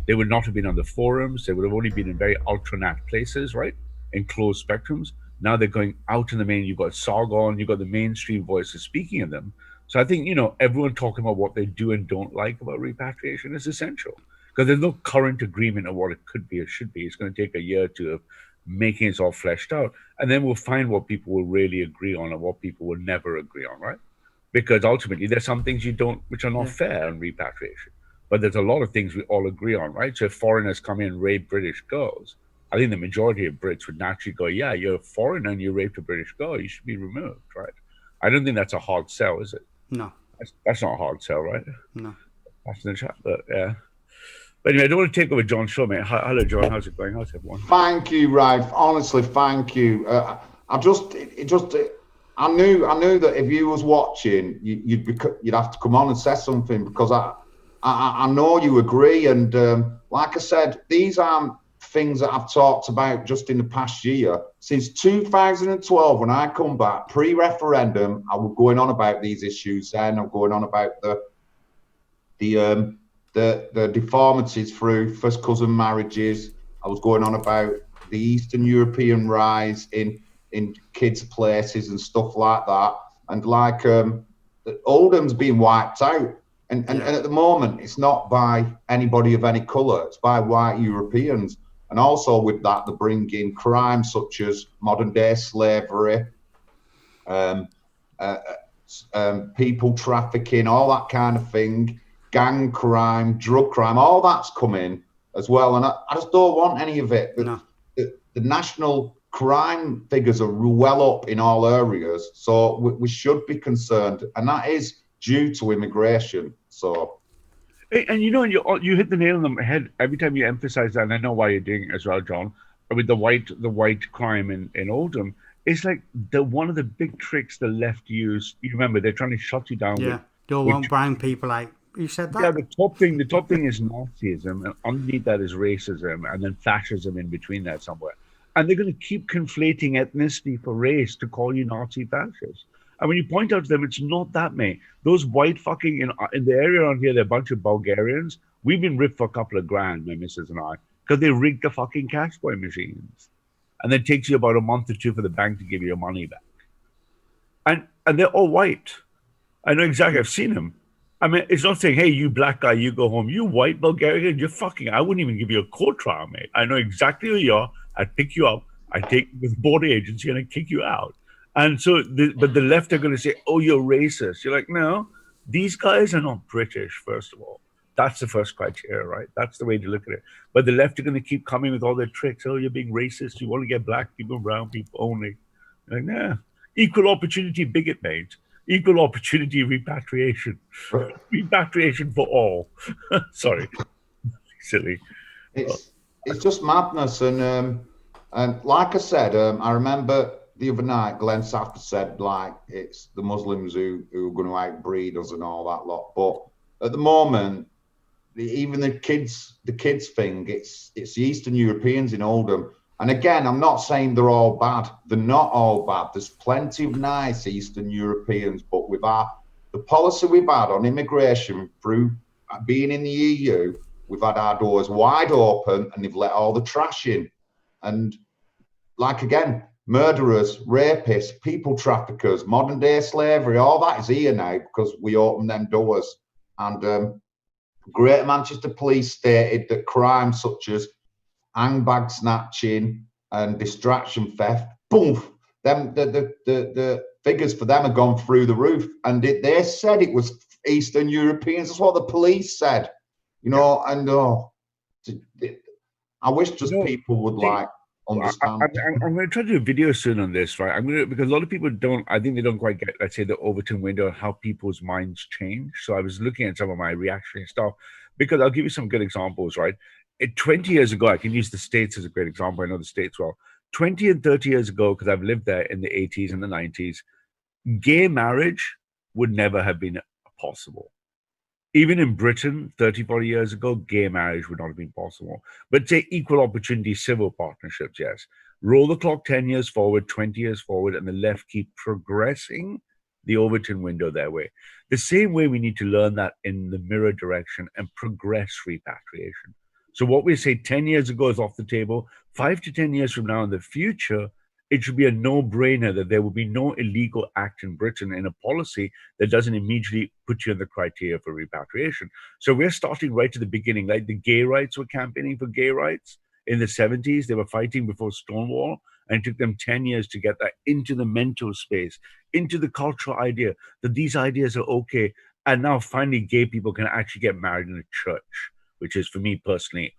They would not have been on the forums. They would have only been in very ultra-nat places, right? In closed spectrums. Now they're going out in the main. You've got Sargon, you've got the mainstream voices speaking of them. So I think, everyone talking about what they do and don't like about repatriation is essential, because there's no current agreement of what it could be or should be. It's going to take a year or two of making it all fleshed out. And then we'll find what people will really agree on and what people will never agree on, right? Because ultimately there's some things which are not fair on repatriation. But there's a lot of things we all agree on, right? So if foreigners come in and rape British girls, I think the majority of Brits would naturally go, yeah, you're a foreigner and you raped a British girl, you should be removed, right? I don't think that's a hard sell, is it? No. That's not a hard sell, right? No. That's in the chat, but yeah. But anyway, I don't want to take over John's show, mate. Hello, John. How's it going? How's everyone? Thank you, Ralph. Honestly, thank you. I knew that if you was watching, you'd have to come on and say something, because I know you agree. And like I said, these aren't things that I've talked about just in the past year. Since 2012, when I come back pre-referendum, I was going on about these issues. Then I'm going on about the deformities through first cousin marriages. I was going on about the Eastern European rise in kids' places and stuff like that. And like Oldham's being wiped out. And at the moment, it's not by anybody of any colour. It's by white Europeans. And also with that, they bring in crimes such as modern day slavery, people trafficking, all that kind of thing, gang crime, drug crime, all that's coming as well. And I just don't want any of it. No. The national crime figures are well up in all areas. So we should be concerned. And that is due to immigration. So. And you hit the nail on the head every time you emphasize that, and I know why you're doing it as well, John. With the white crime in Oldham, it's like one of the big tricks the left use. You remember they're trying to shut you down Yeah, they all want brown people out. You said that? Yeah, the top thing is Nazism, and underneath that is racism, and then fascism in between that somewhere. And they're going to keep conflating ethnicity for race to call you Nazi fascist. And when you point out to them, it's not that, mate. Those white fucking in the area around here, they're a bunch of Bulgarians. We've been ripped for a couple of grand, my missus and I, because they rigged the fucking cash boy machines, and then it takes you about a month or two for the bank to give you your money back. And they're all white. I know exactly. I've seen them. I mean, it's not saying, hey, you black guy, you go home. You white Bulgarian, you're fucking, I wouldn't even give you a court trial, mate. I know exactly who you are. I'd pick you up. I'd take you with border agency and I'd kick you out. And so, but the left are going to say, oh, you're racist. You're like, no, these guys are not British, first of all. That's the first criteria, right? That's the way to look at it. But the left are going to keep coming with all their tricks. Oh, you're being racist. You want to get black people, brown people only. You're like, nah, equal opportunity bigot, mate. Equal opportunity repatriation. Repatriation for all. Sorry. Silly. It's just madness. And like I said, I remember the other night, Glenn Safford said, like, it's the Muslims who are going to outbreed us and all that lot. But at the moment, even the kids thing, it's the Eastern Europeans in Oldham. And again, I'm not saying they're all bad. They're not all bad. There's plenty of nice Eastern Europeans, but with the policy we've had on immigration through being in the EU, we've had our doors wide open and they've let all the trash in. And like, again, murderers, rapists, people traffickers, modern day slavery, all that is here now because we opened them doors. And Greater Manchester Police stated that crimes such as handbag snatching and distraction theft, boom, them the figures for them have gone through the roof. And they said it was Eastern Europeans. That's what the police said, you know. And I wish just people would understand. I'm going to try to do a video soon on this, right? Because a lot of people don't. I think they don't quite get, let's say, the Overton window and how people's minds change. So I was looking at some of my reactionary stuff because I'll give you some good examples, right? 20 years ago, I can use the States as a great example. I know the States well. 20 and 30 years ago, because I've lived there in the 80s and the 90s, gay marriage would never have been possible. Even in Britain, 30, 40 years ago, gay marriage would not have been possible. But say equal opportunity civil partnerships, yes. Roll the clock 10 years forward, 20 years forward, and the left keep progressing the Overton window their way. The same way we need to learn that in the mirror direction and progress repatriation. So what we say 10 years ago is off the table. 5 to 10 years from now in the future, it should be a no-brainer that there will be no illegal act in Britain in a policy that doesn't immediately put you in the criteria for repatriation. So we're starting right at the beginning. Like the gay rights were campaigning for gay rights in the 70s. They were fighting before Stonewall, and it took them 10 years to get that into the mental space, into the cultural idea that these ideas are okay. And now finally gay people can actually get married in a church, which is, for me personally,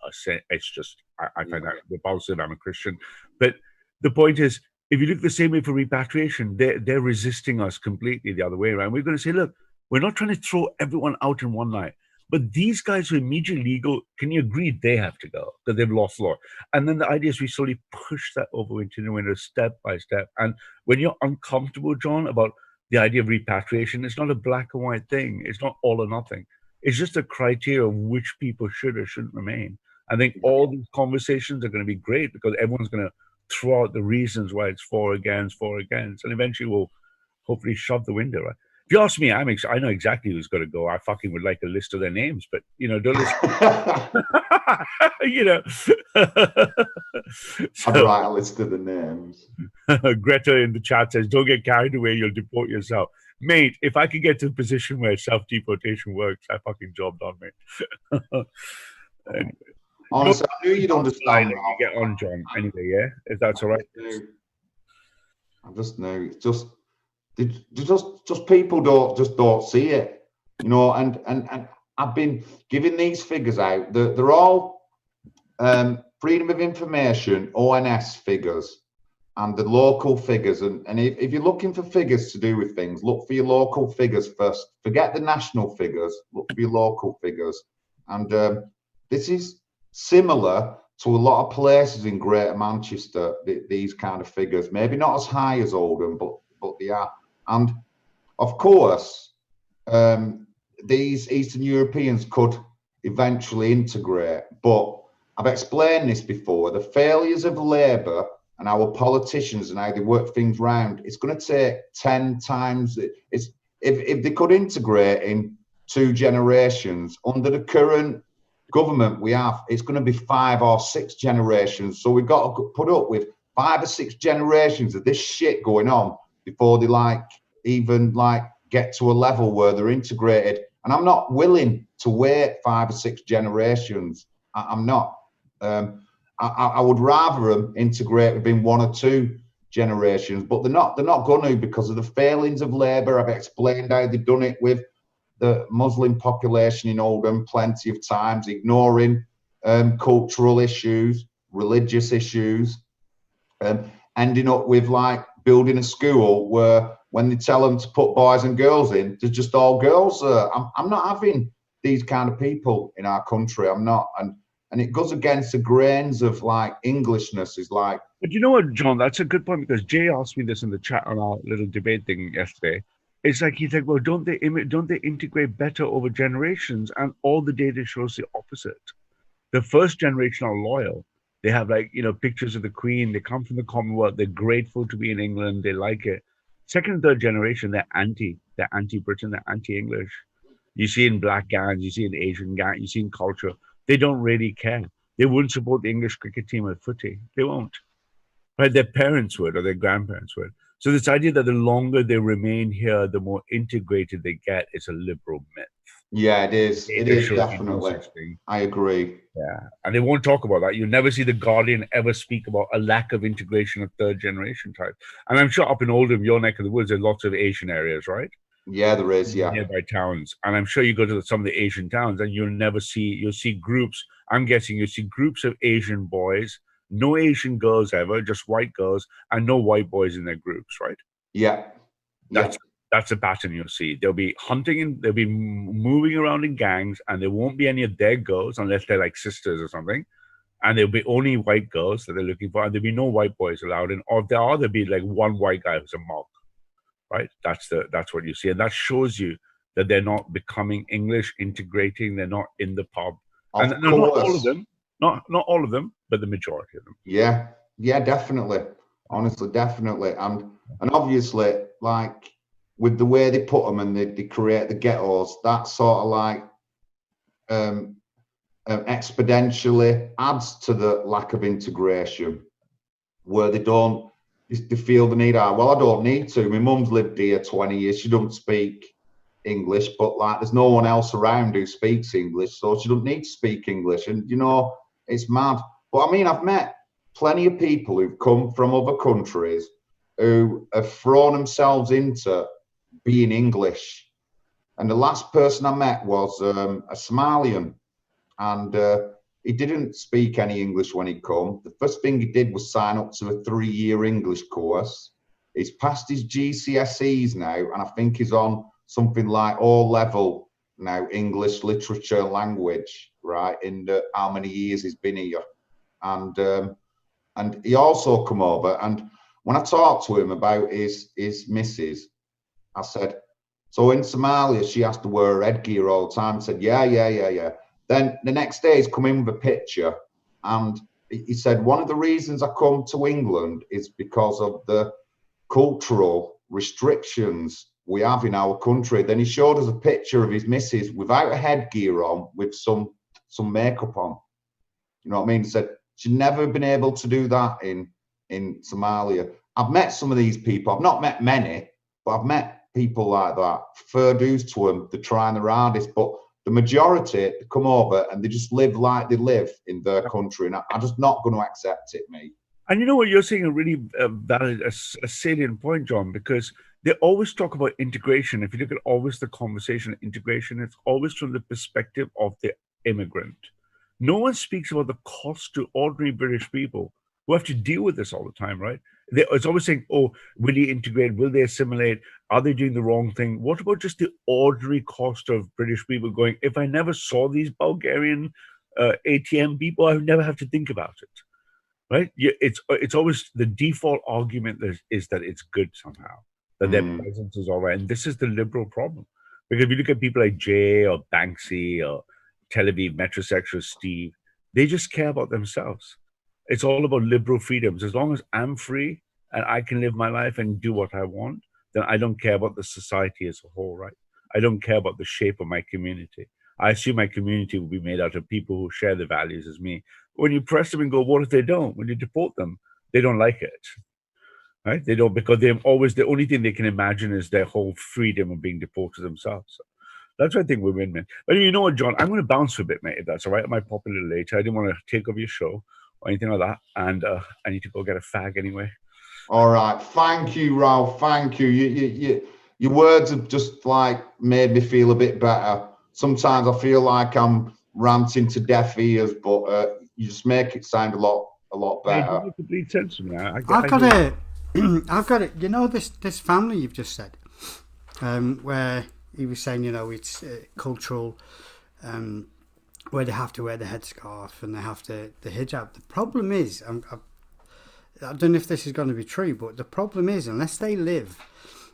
it's just, I find that repulsive. I'm a Christian. But the point is, if you look the same way for repatriation, they're resisting us completely the other way around. We're going to say, look, we're not trying to throw everyone out in one night. But these guys who are immediately legal, can you agree they have to go because they've lost law? And then the idea is we slowly push that over into the window step by step. And when you're uncomfortable, John, about the idea of repatriation, it's not a black and white thing. It's not all or nothing. It's just a criteria of which people should or shouldn't remain. I think all these conversations are going to be great because everyone's going to throw out the reasons why it's for, against, and eventually we'll hopefully shove the window. Right? If you ask me, I know exactly who's going to go. I fucking would like a list of their names, but don't listen. I'd write a list of the names. Greta in the chat says, "Don't get carried away. You'll deport yourself." Mate, if I could get to a position where self-deportation works, I fucking job done, mate. Anyway. Honestly, I knew you'd understand. You get on, John. Anyway, yeah, if that's all right. I just knew. It's just people don't see it, And I've been giving these figures out. They're all Freedom of Information (ONS) figures. And the local figures, and if you're looking for figures to do with things, look for your local figures first. Forget the national figures, look for your local figures. And this is similar to a lot of places in Greater Manchester, these kind of figures, maybe not as high as Oldham, but they are. And of course, these Eastern Europeans could eventually integrate, but I've explained this before. The failures of Labour and our politicians and how they work things round, it's going to take 10 times. If they could integrate in 2 generations, under the current government we have, it's going to be 5 or 6 generations. So we've got to put up with 5 or 6 generations of this shit going on before they even get to a level where they're integrated. And I'm not willing to wait 5 or 6 generations. I'm not. I would rather them integrate within 1 or 2 generations, but they're not going to, because of the failings of Labour. I've explained how they've done it with the Muslim population in Oldham plenty of times, ignoring cultural issues, religious issues, ending up with building a school where when they tell them to put boys and girls in, there's just all girls there. I'm not having these kind of people in our country. I'm not. And it goes against the grains of Englishness is like. But you know what, John? That's a good point, because Jay asked me this in the chat on our little debate thing yesterday. It's like he's like, well, don't they integrate better over generations? And all the data shows the opposite. The first generation are loyal. They have pictures of the Queen. They come from the Commonwealth. They're grateful to be in England. They like it. Second and third generation, they're anti-Britain. They're anti-English. You see in black gangs, you see in Asian gangs, you see in culture. They don't really care. They wouldn't support the English cricket team at footy. They won't. Right? Their parents would, or their grandparents would. So this idea that the longer they remain here, the more integrated they get is a liberal myth. Yeah, it is. It is definitely. I agree. Yeah, and they won't talk about that. You'll never see the Guardian ever speak about a lack of integration of third generation type. And I'm sure up in Oldham, your neck of the woods, there's lots of Asian areas, right? Yeah, there is. Yeah, nearby towns, and I'm sure you go to some of the Asian towns, and you'll see groups. I'm guessing you see groups of Asian boys, no Asian girls ever, just white girls, and no white boys in their groups, right? Yeah, that's a pattern you'll see. They'll be hunting and they'll be moving around in gangs, and there won't be any of their girls unless they're like sisters or something. And there'll be only white girls that they're looking for, and there'll be no white boys allowed. And or if there are, there'll be one white guy who's a mob. Right, that's what you see, and that shows you that they're not becoming English, integrating. They're not in the pub, and not all of them, not all of them, but the majority of them. Yeah, definitely. Honestly, definitely, and obviously, with the way they put them and they create the ghettos, that sort of exponentially adds to the lack of integration, where they feel the need. Well, I don't need to. My mum's lived here 20 years. She doesn't speak English, but there's no one else around who speaks English, so she doesn't need to speak English. And it's mad. But I mean, I've met plenty of people who've come from other countries who have thrown themselves into being English. And the last person I met was a Somalian, and he didn't speak any English when he come. The first thing he did was sign up to a 3-year English course. He's passed his GCSEs now, and I think he's on something like O-level now, English literature language, right? In how many years he's been here. And he also come over, and when I talked to him about his missus, I said, so in Somalia, she has to wear headgear all the time. He said, yeah. Then the next day he's come in with a picture, and he said, one of the reasons I come to England is because of the cultural restrictions we have in our country. Then he showed us a picture of his missus without a headgear on, with some makeup on. You know what I mean? He said she'd never been able to do that in Somalia. I've met some of these people. I've not met many, but I've met people like that. Fair dues to them. They're trying their hardest, but the majority come over and they just live like they live in their country, and I'm just not going to accept it, mate. And you know what, you're saying a really valid, a salient point, John, because they always talk about integration. If you look at always the conversation of integration, it's always from the perspective of the immigrant. No one speaks about the cost to ordinary British people who have to deal with this all the time, right? It's always saying, oh, will they integrate? Will they assimilate? Are they doing the wrong thing? What about just the ordinary cost of British people going, if I never saw these Bulgarian ATM people, I would never have to think about it. Right? It's always the default argument is that it's good somehow, that their presence is all right. And this is the liberal problem. Because if you look at people like Jay or Banksy or Tel Aviv metrosexual Steve, they just care about themselves. It's all about liberal freedoms. As long as I'm free and I can live my life and do what I want, then I don't care about the society as a whole, right? I don't care about the shape of my community. I assume my community will be made out of people who share the values as me. When you press them and go, what if they don't? When you deport them, they don't like it, right? They don't, because they're always, the only thing they can imagine is their whole freedom of being deported themselves. So that's what I think we're win-win. But you know what, John, I'm going to bounce for a bit, mate, if that's all right. I might pop a little later. I didn't want to take over your show or anything like that. And I need to go get a fag anyway. All right. Thank you, Ralph. Thank you. Your words have just like made me feel a bit better. Sometimes I feel like I'm ranting to deaf ears, but you just make it sound a lot better. It makes complete sense to me. I've got it. You know, this family you've just said, where he was saying, you know, it's cultural, where they have to wear the headscarf and they have the hijab. The problem is, I don't know if this is going to be true, but the problem is, unless they live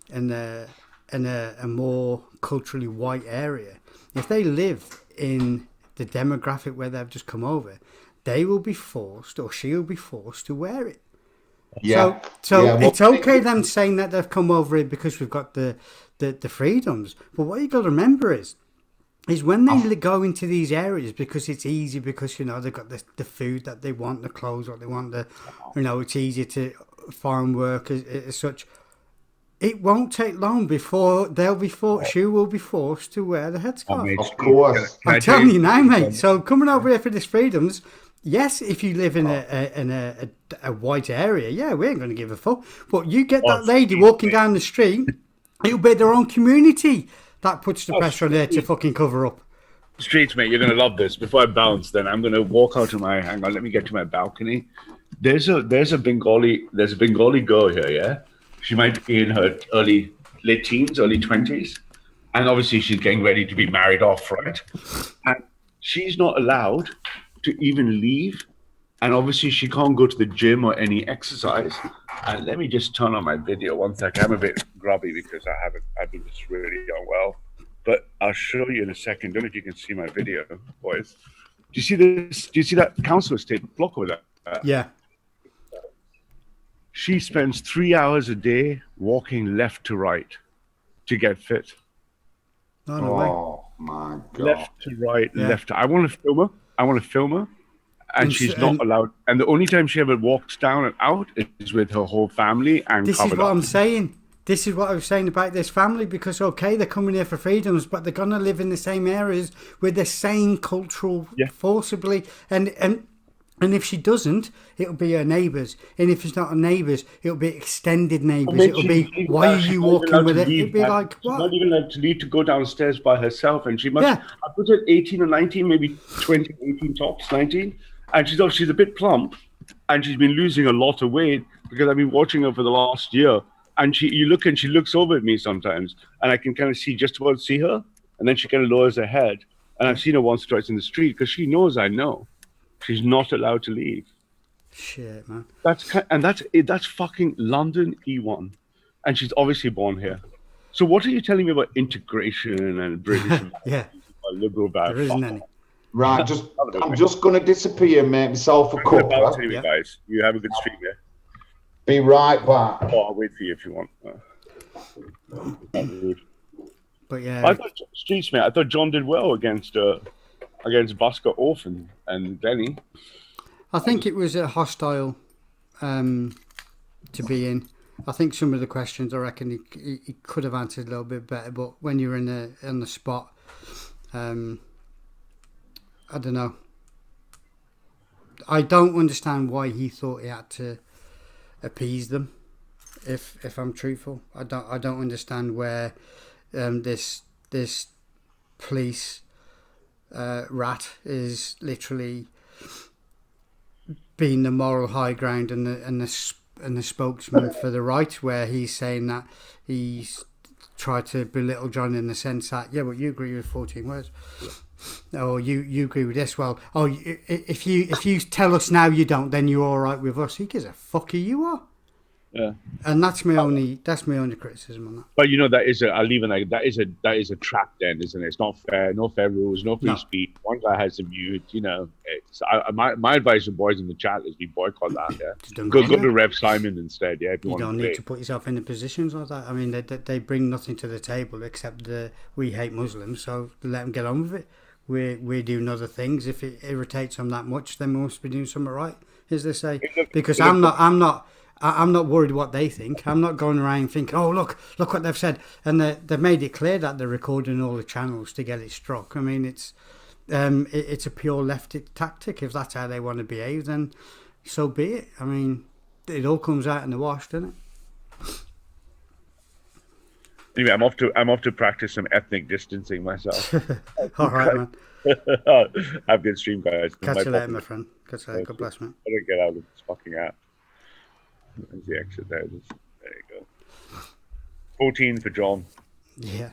in a more culturally white area, if they live in the demographic where they've just come over, they will be forced, or she will be forced to wear it. Yeah. So yeah, well, it's okay them saying that they've come over it because we've got the freedoms. But what you got to remember is when they go into these areas, because it's easy, because, you know, they've got the food that they want, the clothes what they want, you know, it's easier to foreign work as such. It won't take long before she will be forced to wear the headscarf. Of course. I'm telling you now, mate. So coming over here for this freedoms, yes, if you live in a white area, yeah, we ain't going to give a fuck. But you get that lady walking down the street, it'll be their own community that puts the pressure on her to fucking cover up. Streets, mate, you're going to love this. Before I bounce, then I'm going to walk out to hang on, let me get to my balcony. There's a Bengali girl here, yeah? She might be in her late teens, early 20s. And obviously she's getting ready to be married off, right? And she's not allowed to even leave. And obviously she can't go to the gym or any exercise. And let me just turn on my video one second. I'm a bit grubby because I've been just really unwell. But I'll show you in a second. Don't know if you can see my video, boys. Do you see this? Do you see that council estate block over there? Yeah. She spends 3 hours a day walking left to right to get fit. Oh my God. Left to right, left to... I want to film her. And she's not allowed. And the only time she ever walks down and out is with her whole family and this is what I'm saying. This is what I was saying about this family, because, okay, they're coming here for freedoms, but they're going to live in the same areas with the same cultural forcibly. And if she doesn't, it'll be her neighbours. And if it's not her neighbours, it'll be extended neighbours. It'll be, why are you walking with it? It'll be like, what? She's not even allowed to leave to go downstairs by herself. And she must, I put it 18 or 19, maybe 20, 18 tops, 19. And she's a bit plump. And she's been losing a lot of weight because I've been watching her for the last year. And she looks over at me sometimes. And I can kind of just about see her. And then she kind of lowers her head. And I've seen her once or twice in the street because she knows I know. She's not allowed to leave. Shit, man. That's fucking London E1, and she's obviously born here. So what are you telling me about integration and British? Liberal bad. There isn't any. Right, I'm just gonna disappear, make myself a cup. Anyway, guys, you have a good stream, yeah. Be right back. Oh, I'll wait for you if you want. But yeah, I thought Streets, mate. I thought John did well against Busker Orff and Denny. I think it was a hostile to be in. I think some of the questions, I reckon he could have answered a little bit better, but when you're in the spot, I don't know. I don't understand why he thought he had to appease them. If I'm truthful, I don't understand where this police rat is literally being the moral high ground and the spokesman for the right, where he's saying that he's tried to belittle John in the sense that, yeah, but you agree with 14 words. Oh, you agree with this? Well, oh, if you tell us now you don't, then you're all right with us. Who gives a fuck who you are? Yeah. And that's my only criticism on that. But I'll leave it like that is a trap then, isn't it? It's not fair, no fair rules, no free speech. One guy has to mute, It's my advice to boys in the chat is we boycott that, yeah. Go to Rev Simon instead, yeah. You don't need to put yourself in the positions like that. I mean, they bring nothing to the table except we hate Muslims, so let them get on with it. We're doing other things. If it irritates them that much, then we must be doing something right, as they say. Because I'm not worried what they think. I'm not going around thinking, oh, look what they've said. And they've made it clear that they're recording all the channels to get it struck. I mean, it's a pure leftist tactic. If that's how they want to behave, then so be it. I mean, it all comes out in the wash, doesn't it? Anyway, I'm off to practice some ethnic distancing myself. All right, man. Have a good stream, guys. Catch you later, my friend. Catch you later. God bless, man. I don't get out of this fucking app. There's the exit there. There you go. 14 for John. Yeah.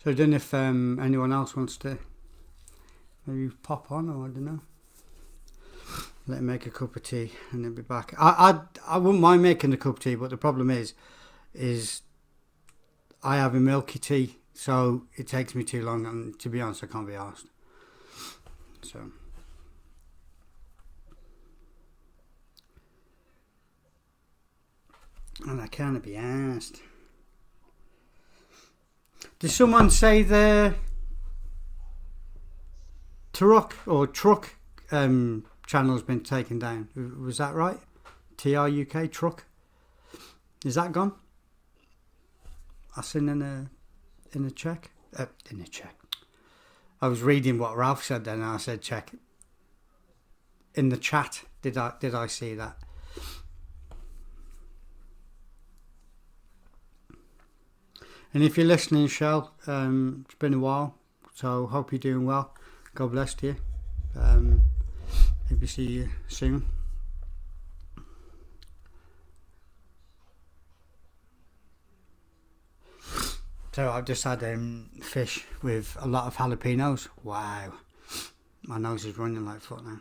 So I don't know if anyone else wants to maybe pop on, or I don't know. Let him make a cup of tea and then be back. I wouldn't mind making a cup of tea, but the problem is I have a milky tea, so it takes me too long, and to be honest, I can't be asked. So. And I can't be asked. Did someone say the truck channel's been taken down? Was that right? TRUK truck. Is that gone? I seen in a check. In a check. I was reading what Ralph said then, and I said check. In the chat, did I see that? And if you're listening, Shell, it's been a while, so hope you're doing well. God bless you. Maybe see you soon. So I've just had fish with a lot of jalapenos. Wow. My nose is running like fuck now.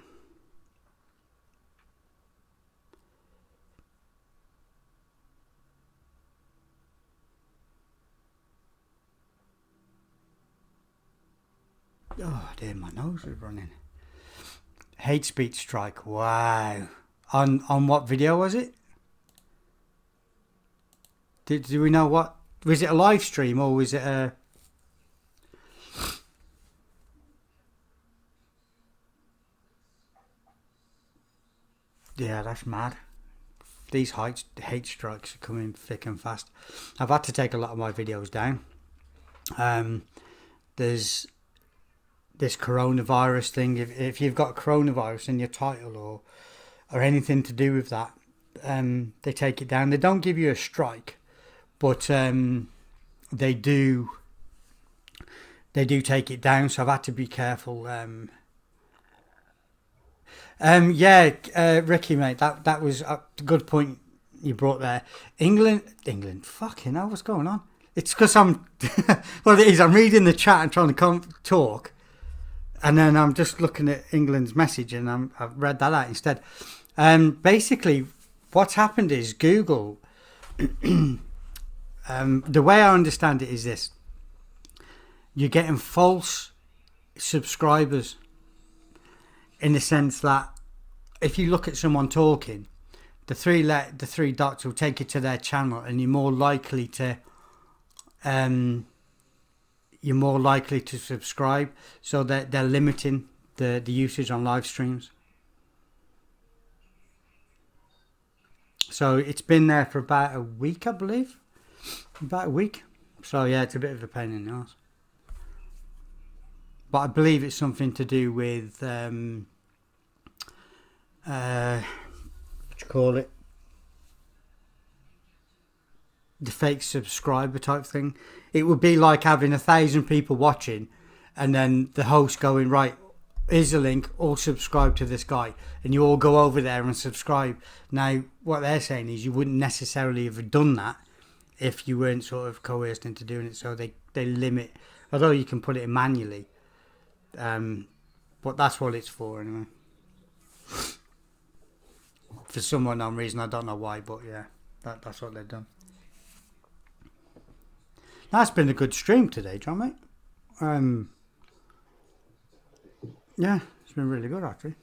Oh dear, my nose is running. Hate speech strike. Wow. On what video was it? Do we know what? Was it a live stream or was it a... Yeah, that's mad. These hate strikes are coming thick and fast. I've had to take a lot of my videos down. There's this coronavirus thing. If you've got coronavirus in your title or anything to do with that, they take it down. They don't give you a strike, but they do take it down. So I've had to be careful. Ricky, mate, that was a good point you brought there. England, fucking hell, what's going on? It's because I'm well, it is. I'm reading the chat and trying to talk, and then I'm just looking at England's message, and I've read that out instead. Basically, what's happened is Google. The way I understand it is this: you're getting false subscribers, in the sense that if you look at someone talking, the three dots will take you to their channel, and you're more likely to subscribe. So they're limiting the usage on live streams. So it's been there for about a week, I believe. About a week. So yeah, it's a bit of a pain in the ass. But I believe it's something to do with what you call it, the fake subscriber type thing. It would be like having 1,000 people watching, and then the host going, right, here's a link, all subscribe to this guy, and you all go over there and subscribe. Now what they're saying is you wouldn't necessarily have done that if you weren't sort of coerced into doing it. So they limit Although you can put it in manually. But that's what it's for anyway. For some unknown reason, I don't know why, but yeah, that's what they've done. That's been a good stream today, John, mate. Yeah, it's been really good, actually.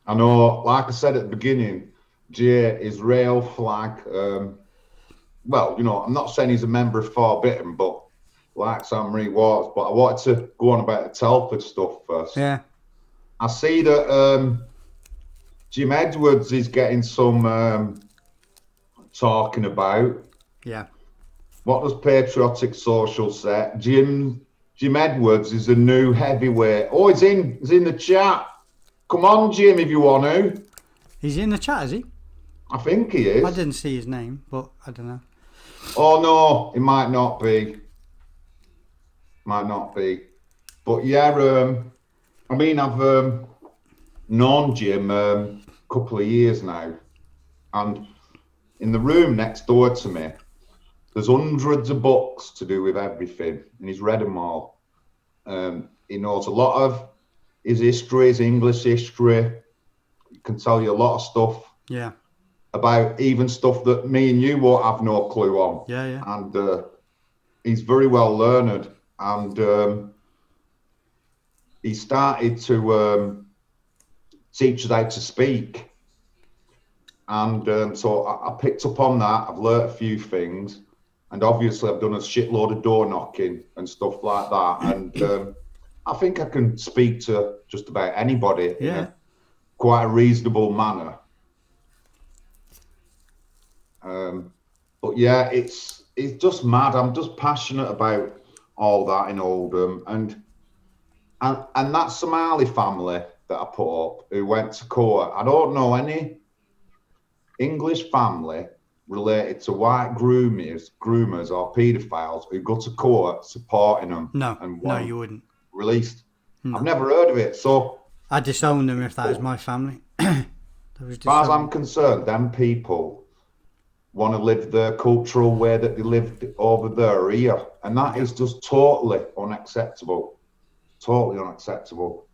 I know, like I said at the beginning, Jay is rail flag. Well, you know, I'm not saying he's a member of Forbidden, but like Sam Marie was. But I wanted to go on about the Telford stuff first. Yeah. I see that Jim Edwards is getting some talking about. Yeah. What does Patriotic Social say? Jim Edwards is a new heavyweight. Oh, he's in the chat. Come on, Jim, if you want to. He's in the chat, is he? I think he is. I didn't see his name, but I don't know. Oh no, it might not be. Might not be. But yeah, I mean, I've known Jim a couple of years now, and in the room next door to me, there's hundreds of books to do with everything, and he's read them all. He knows a lot of his history, his English history. He can tell you a lot of stuff. Yeah. About even stuff that me and you won't have no clue on. Yeah, yeah. And he's very well learned, and he started to teach us how to speak. And so I picked up on that. I've learnt a few things, and obviously I've done a shitload of door knocking and stuff like that. And I think I can speak to just about anybody in a quite a reasonable manner. But yeah, it's just mad. I'm just passionate about all that in Oldham, and that Somali family that I put up who went to court. I don't know any English family related to white groomers or paedophiles who go to court supporting them. No, no, you wouldn't. Released. No. I've never heard of it. So I disown them if that was my family. As far as I'm concerned, them people want to live the cultural way that they lived over there or here. And that is just totally unacceptable. Totally unacceptable.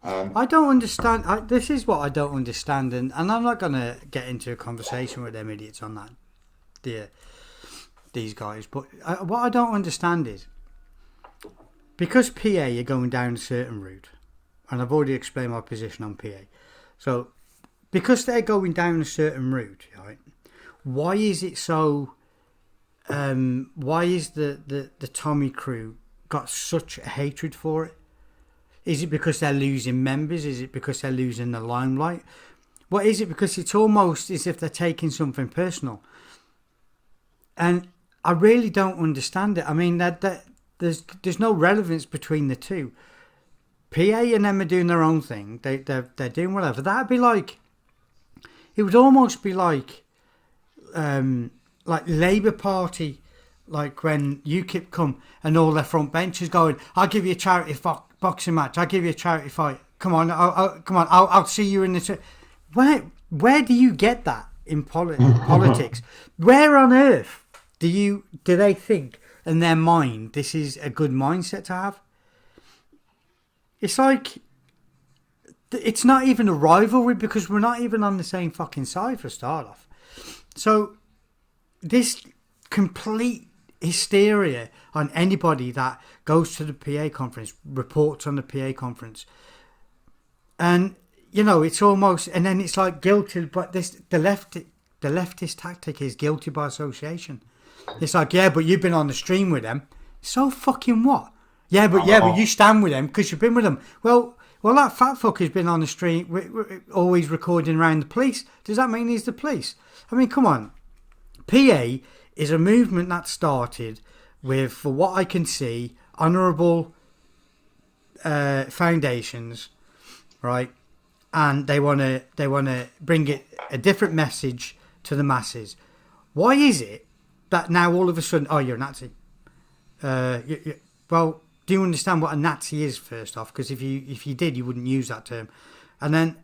I don't understand. This is what I don't understand. And I'm not going to get into a conversation with them idiots on that. These guys. But what I don't understand is, because PA are going down a certain route, and I've already explained my position on PA. So, because they're going down a certain route, right? Why is it so? Why is the Tommy crew got such a hatred for it? Is it because they're losing members? Is it because they're losing the limelight? What is it? Because it's almost as if they're taking something personal, and I really don't understand it. I mean, that there's no relevance between the two. PA and them are doing their own thing. They're doing whatever. That'd be like. It would almost be like Labour Party, like when UKIP come and all their front benches going, "I'll give you a charity boxing match. I'll give you a charity fight. Come on, I'll see you in the." Where do you get that in politics? Where on earth do they think in their mind this is a good mindset to have? It's like. It's not even a rivalry because we're not even on the same fucking side for a start off. So this complete hysteria on anybody that goes to the PA conference, reports on the PA conference. And, you know, it's almost, and then it's like guilty, but the leftist tactic is guilty by association. It's like, yeah, but you've been on the stream with them. So fucking what? Yeah, but you stand with them because you've been with them. Well, that fat fucker's been on the street, always recording around the police. Does that mean he's the police? I mean, come on. PA is a movement that started with, for what I can see, honourable foundations, right? And they want to bring it a different message to the masses. Why is it that now all of a sudden, oh, you're a Nazi? Well. Do you understand what a Nazi is, first off? Because if you did, you wouldn't use that term. And then,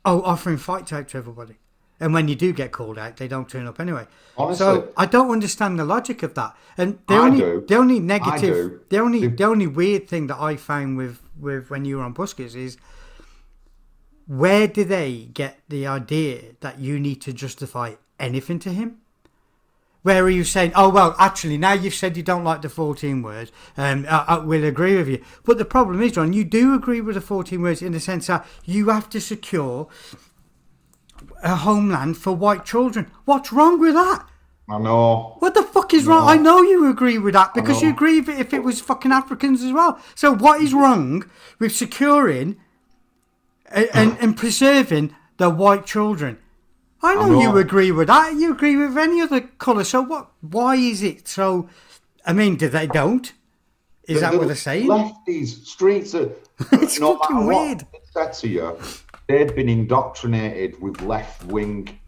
offering fight tape to everybody. And when you do get called out, they don't turn up anyway. Honestly. So I don't understand the logic of that. And the only weird thing that I found with when you were on Buskers is, where do they get the idea that you need to justify anything to him? Where are you saying, oh, well, actually, now you've said you don't like the 14 words, I will agree with you. But the problem is, John, you do agree with the 14 words in the sense that you have to secure a homeland for white children. What's wrong with that? I know. What the fuck is wrong? I know you agree with that because you agree with it if it was fucking Africans as well. So what is wrong with securing and preserving the white children? I know you agree with that. You agree with any other colour. So what? Why is it so? I mean, do they don't? Is that what they're saying? Lefties, streets are. It's fucking weird. What it said to you, they've been indoctrinated with left-wing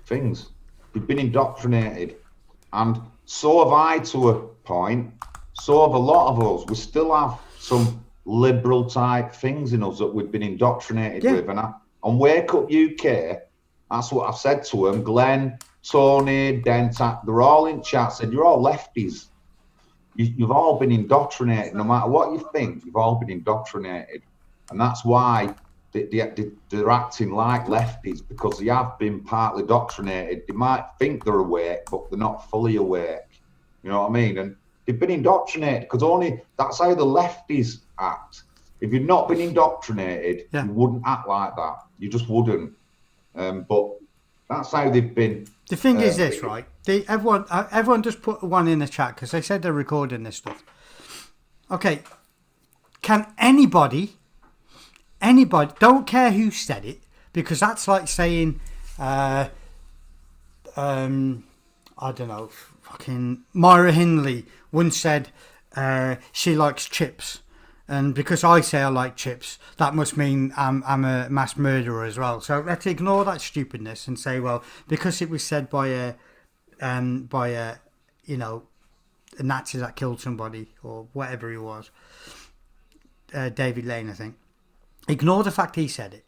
things. They've been indoctrinated, and so have I to a point. So have a lot of us. We still have some liberal type things in us that we've been indoctrinated with. And on Wake Up UK. That's what I've said to them. Glenn, Tony, Dentat, they're all in chat, said, you're all lefties. You've all been indoctrinated. No matter what you think, you've all been indoctrinated. And that's why they're acting like lefties, because they have been partly indoctrinated. They might think they're awake, but they're not fully awake. You know what I mean? And they've been indoctrinated because that's how the lefties act. If you've not been indoctrinated, you wouldn't act like that. You just wouldn't. But that's how they've been. The thing is this, right? Everyone just put one in the chat because they said they're recording this stuff. Okay, can anybody, don't care who said it, because that's like saying, I don't know, fucking Myra Hindley once said she likes chips. And because I say I like chips, that must mean I'm a mass murderer as well. So let's ignore that stupidness and say, well, because it was said by a Nazi that killed somebody or whatever he was, David Lane, I think. Ignore the fact he said it,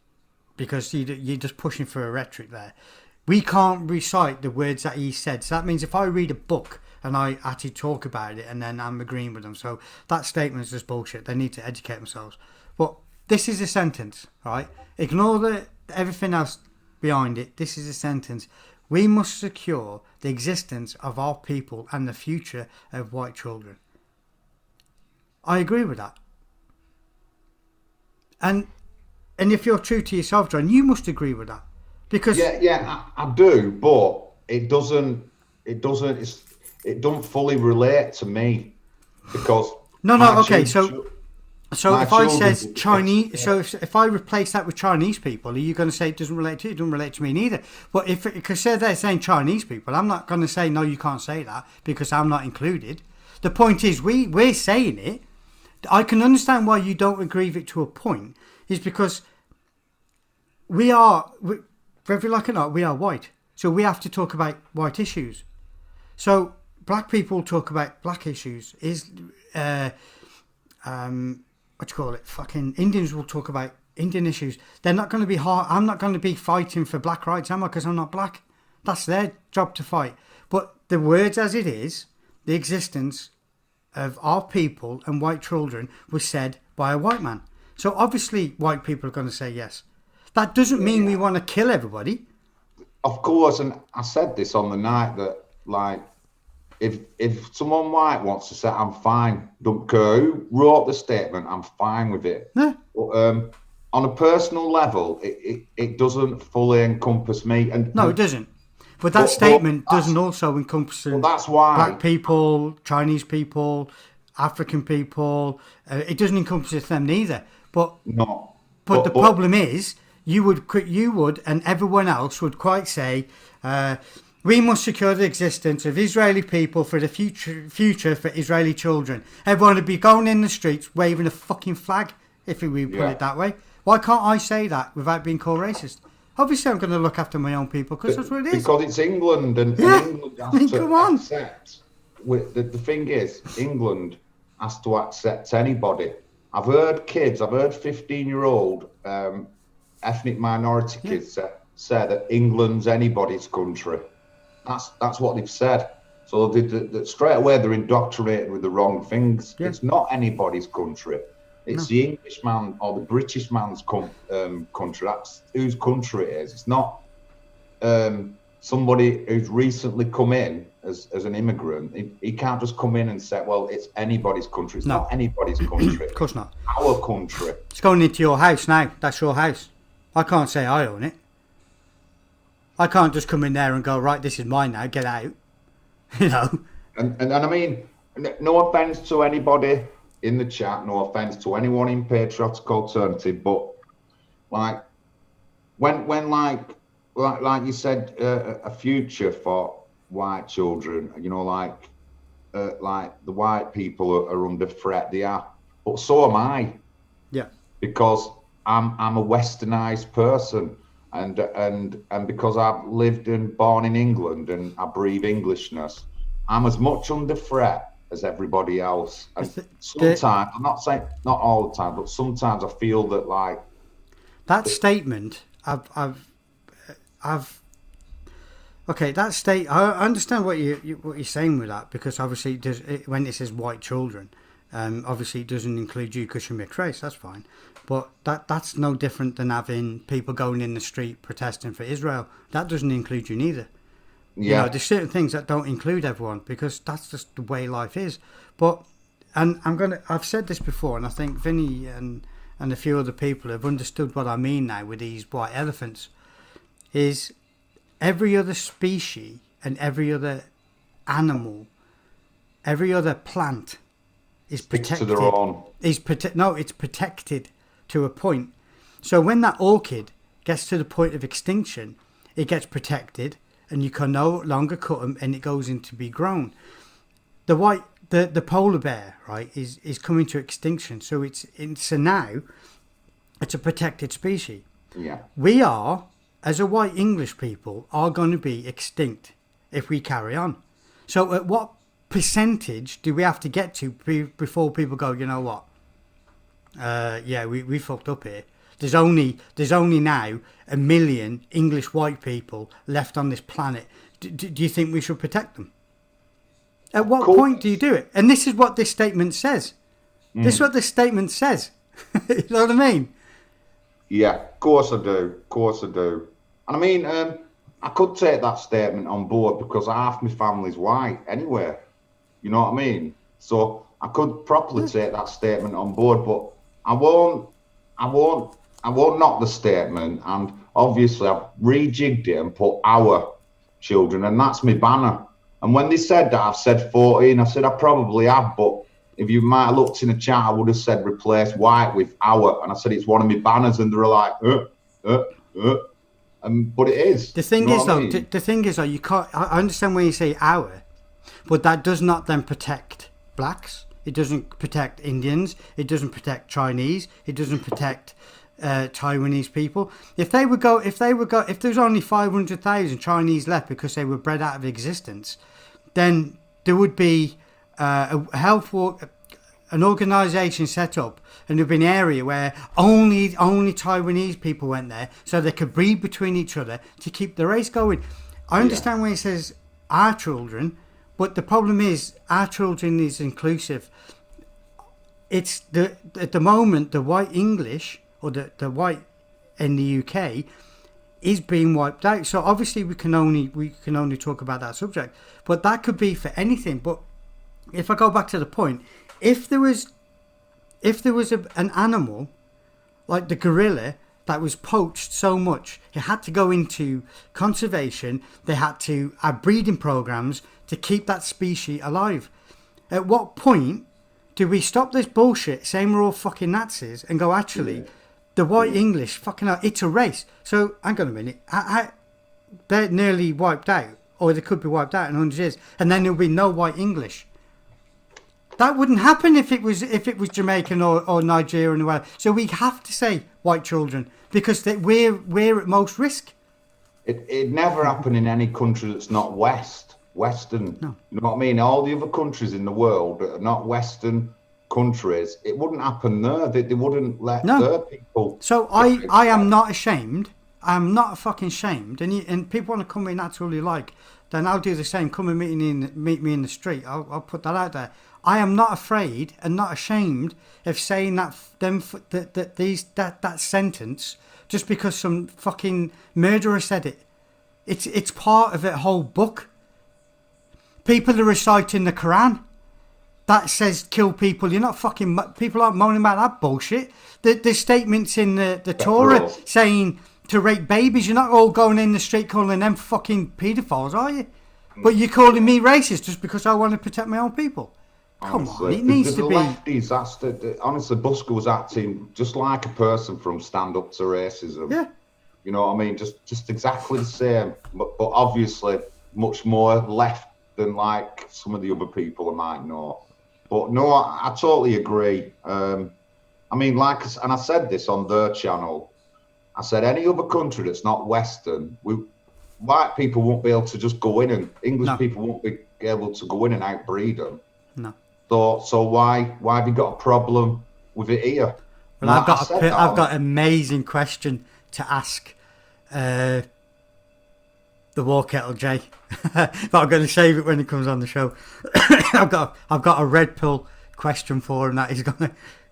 because you're just pushing for a rhetoric there. We can't recite the words that he said. So that means if I read a book and I actually talk about it and then I'm agreeing with them. So that statement is just bullshit. They need to educate themselves. But this is a sentence, right? Ignore everything else behind it. This is a sentence. We must secure the existence of our people and the future of white children. I agree with that. And if you're true to yourself, John, you must agree with that. Because I do, but it doesn't fully relate to me, because okay, so if I says Chinese, so if I replace that with Chinese people, are you going to say it doesn't relate to you? It doesn't relate to me neither. But because they're saying Chinese people, I'm not going to say no, you can't say that because I'm not included. The point is we're saying it. I can understand why you don't agree with it to a point, is because we are, whether you like it or not, we are white, so we have to talk about white issues. So black people talk about black issues. Fucking Indians will talk about Indian issues. They're not going to be hard. I'm not going to be fighting for black rights, am I? Because I'm not black. That's their job to fight. But the words as it is, the existence of our people and white children was said by a white man. So obviously white people are going to say yes. That doesn't mean we want to kill everybody. Of course, and I said this on the night that, like, if someone white wants to say, I'm fine, don't care who wrote the statement, I'm fine with it. Yeah. But, on a personal level, it doesn't fully encompass me. No, it doesn't. But that statement doesn't also encompass that's why black people, Chinese people, African people. It doesn't encompass them neither. But the problem is, you would, and everyone else would quite say, we must secure the existence of Israeli people for the future for Israeli children. Everyone would be going in the streets waving a fucking flag, if we put it that way. Why can't I say that without being called racist? Obviously, I'm going to look after my own people because that's what it is. Because it's England, and England has to accept. The thing is, England has to accept anybody. I've heard 15-year-old ethnic minority kids say that England's anybody's country. That's what they've said. So they straight away they're indoctrinated with the wrong things. Yeah. It's not anybody's country. It's the Englishman or the British man's country. That's whose country it is. It's not somebody who's recently come in as an immigrant. He can't just come in and say, well, it's anybody's country. It's not anybody's country. Of course not. Our country. It's going into your house now. That's your house. I can't say I own it. I can't just come in there and go, right, this is mine now, get out. You know? And I mean, no offence to anybody in the chat, no offence to anyone in Patriotic Alternative, but like, when like you said, a future for white children, you know, like the white people are under threat, they are, but so am I. Yeah. Because I'm a westernized person. And because I've lived and born in England and I breathe Englishness, I'm as much under threat as everybody else. And sometimes, I'm not saying not all the time, but sometimes I feel that like that statement. Okay, that state. I understand what you're saying with that, because obviously when it says white children, obviously it doesn't include you because you're mixed race. That's fine. But that's no different than having people going in the street protesting for Israel. That doesn't include you neither. Yeah. You know, there's certain things that don't include everyone, because that's just the way life is. But, and I've said this before, and I think Vinny and a few other people have understood what I mean now with these white elephants, is every other species and every other animal, every other plant is protected. To their own. It's protected to a point. So when that orchid gets to the point of extinction, it gets protected and you can no longer cut them and it goes into be grown. The polar bear, right, is coming to extinction. So so now it's a protected species. Yeah. We are, as a white English people, are going to be extinct if we carry on. So at what percentage do we have to get to before people go, you know what? We fucked up here. There's only now 1 million English white people left on this planet. Do you think we should protect them? At what point do you do it? And this is what this statement says. This is what this statement says. You know what I mean? Yeah, of course I do. And I mean, I could take that statement on board because half my family's white anyway. You know what I mean? So I could properly take that statement on board, but I won't knock the statement. And obviously I've rejigged it and put our children, and that's my banner. And when they said that, I've said 14. I said I probably have, but if you might have looked in the chat, I would have said replace white with our, and I said it's one of my banners, and they were like, but it is. The thing is, though, the thing is, though, you can't. I understand when you say our, but that does not then protect blacks. It doesn't protect Indians. It doesn't protect Chinese. It doesn't protect Taiwanese people. If there was only 500,000 Chinese left because they were bred out of existence, then there would be an organisation set up, and there'd be an area where only Taiwanese people went there, so they could breed between each other to keep the race going. I understand when it says our children, but the problem is our children is inclusive. It's at the moment the white English or the white in the UK is being wiped out. So obviously we can only talk about that subject, but that could be for anything. But if I go back to the point, if there was an animal like the gorilla that was poached so much, it had to go into conservation. They had to have breeding programs to keep that species alive. At what point do we stop this bullshit saying we're all fucking Nazis and go, actually, the white English, fucking hell, it's a race. So, hang on a minute, they're nearly wiped out, or they could be wiped out in 100 years, and then there'll be no white English. That wouldn't happen if it was Jamaican or Nigerian or whatever. So we have to say white children because we're at most risk. It never happened in any country that's not Western. No. You know what I mean? All the other countries in the world that are not Western countries, it wouldn't happen there. They wouldn't let their people. So I am not ashamed I'm not fucking shamed. And people want to come in that's all you like, then I'll do the same. Come and meet me in the street. I'll put that out there. I am not afraid and not ashamed of saying that sentence just because some fucking murderer said it. It's part of a whole book. People are reciting the Quran that says kill people. You're not fucking... People aren't moaning about that bullshit. There's statements in the Torah saying to rape babies. You're not all going in the street calling them fucking paedophiles, are you? But you're calling me racist just because I want to protect my own people. Come on, it needs to be... lefties, honestly, Busker was acting just like a person from Stand Up to Racism. Yeah. You know what I mean? Just exactly the same. But obviously much more left than like some of the other people I might know. But no, I totally agree. I mean, and I said this on their channel. I said any other country that's not Western, white people won't be able to just go in, and English people won't be able to go in and outbreed them. No. So why have you got a problem with it here? Well, I've got an amazing question to ask the War Kettle Jay, but I'm going to save it when he comes on the show. I've got a red pill question for him that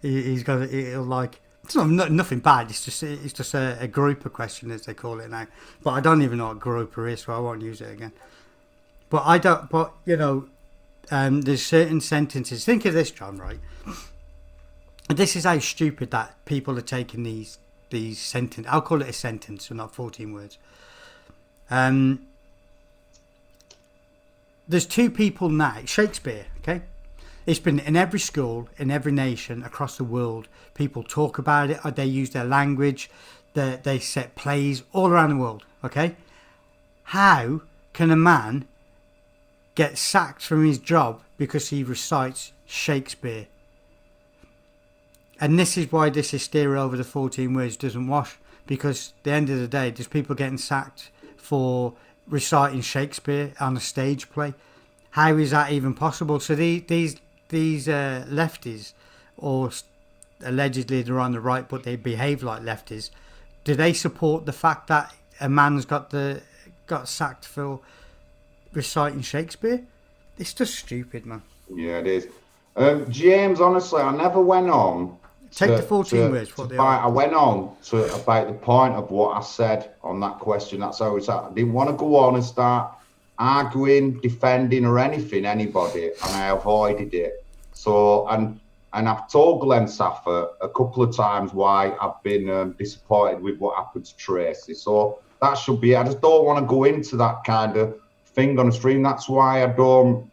he'll like. It's nothing bad. It's just a grouper question, as they call it now. But I don't even know what grouper is, so I won't use it again. But there's certain sentences. Think of this, John. Right. This is how stupid that people are taking these sentences. I'll call it a sentence, so not 14 words. There's two people now. Shakespeare, okay? It's been in every school, in every nation across the world. People talk about it. They use their language. They set plays all around the world, okay? How can a man get sacked from his job because he recites Shakespeare? And this is why this hysteria over the 14 words doesn't wash. Because at the end of the day, there's people getting sacked for reciting Shakespeare on a stage play. How is that even possible? So these lefties, or allegedly they're on the right, but they behave like lefties. Do they support the fact that a man's got sacked for reciting Shakespeare? It's just stupid, man. Yeah, it is. James, honestly, I never went on. Take the 14 words. I went on to about the point of what I said on that question. That's how it's at. I didn't want to go on and start arguing, defending, or anybody, and I avoided it. So, and I've told Glenn Saffer a couple of times why I've been disappointed with what happened to Tracy. So that should be it. I just don't want to go into that kind of thing on a stream. That's why I don't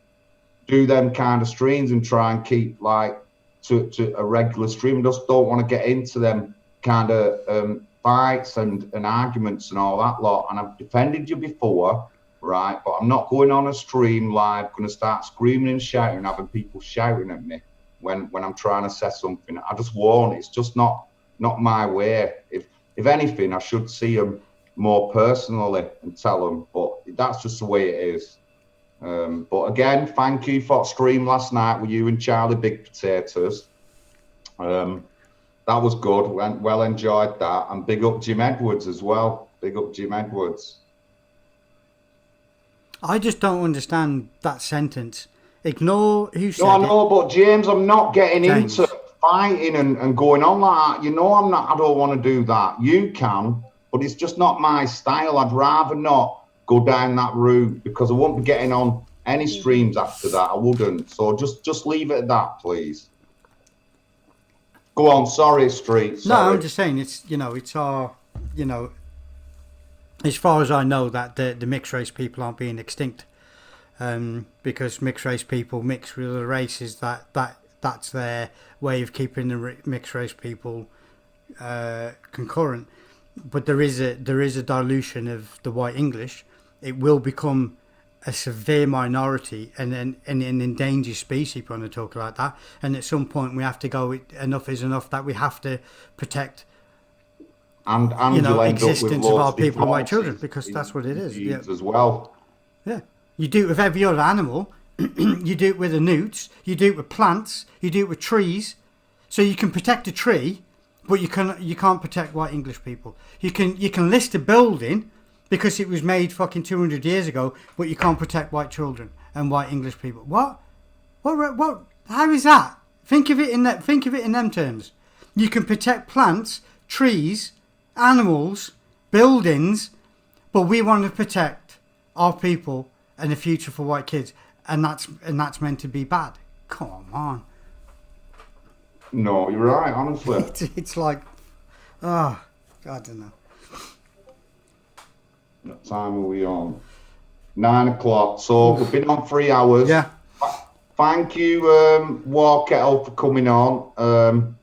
do them kind of streams and try and keep like to a regular stream. I just don't want to get into them kind of fights and arguments and all that lot. And I've defended you before, right? But I'm not going on a stream live, going to start screaming and shouting, having people shouting at me when I'm trying to say something. I just won't. It's just not my way. If anything, I should see them more personally and tell them. But that's just the way it is. But again, thank you for the stream last night with you and Charlie Big Potatoes. That was good. Well enjoyed that. And big up Jim Edwards as well. Big up Jim Edwards. I just don't understand that sentence. Ignore who said it. No, I know, but James, I'm not getting into fighting and going on like that. You know I don't want to do that. You can, but it's just not my style. I'd rather not go down that route because I won't be getting on any streams after that. I wouldn't. So just leave it at that, please. Go on. Sorry, Street. Sorry. No, I'm just saying it's our, as far as I know, that the mixed race people aren't being extinct, because mixed race people mix with other races. That's their way of keeping the mixed race people concurrent. But there is a dilution of the white English. It will become a severe minority and an endangered species, if you want to talk like that. And at some point we have to go, enough is enough, that we have to protect and existence of our people and white children, because that's what it is. Yeah. As well. Yeah. You do it with every other animal. You do it with the newts. You do it with plants. You do it with trees. So you can protect a tree but you can't protect white English people. You can list a building because it was made fucking 200 years ago, but you can't protect white children and white English people. What? How is that? Think of it in them terms. You can protect plants, trees, animals, buildings, but we want to protect our people and the future for white kids, and that's meant to be bad. Come on. No, you're right. Honestly, it's like, I don't know. What time are we on? 9 o'clock. So we've been on 3 hours. Yeah. Thank you, War Kettle, for coming on.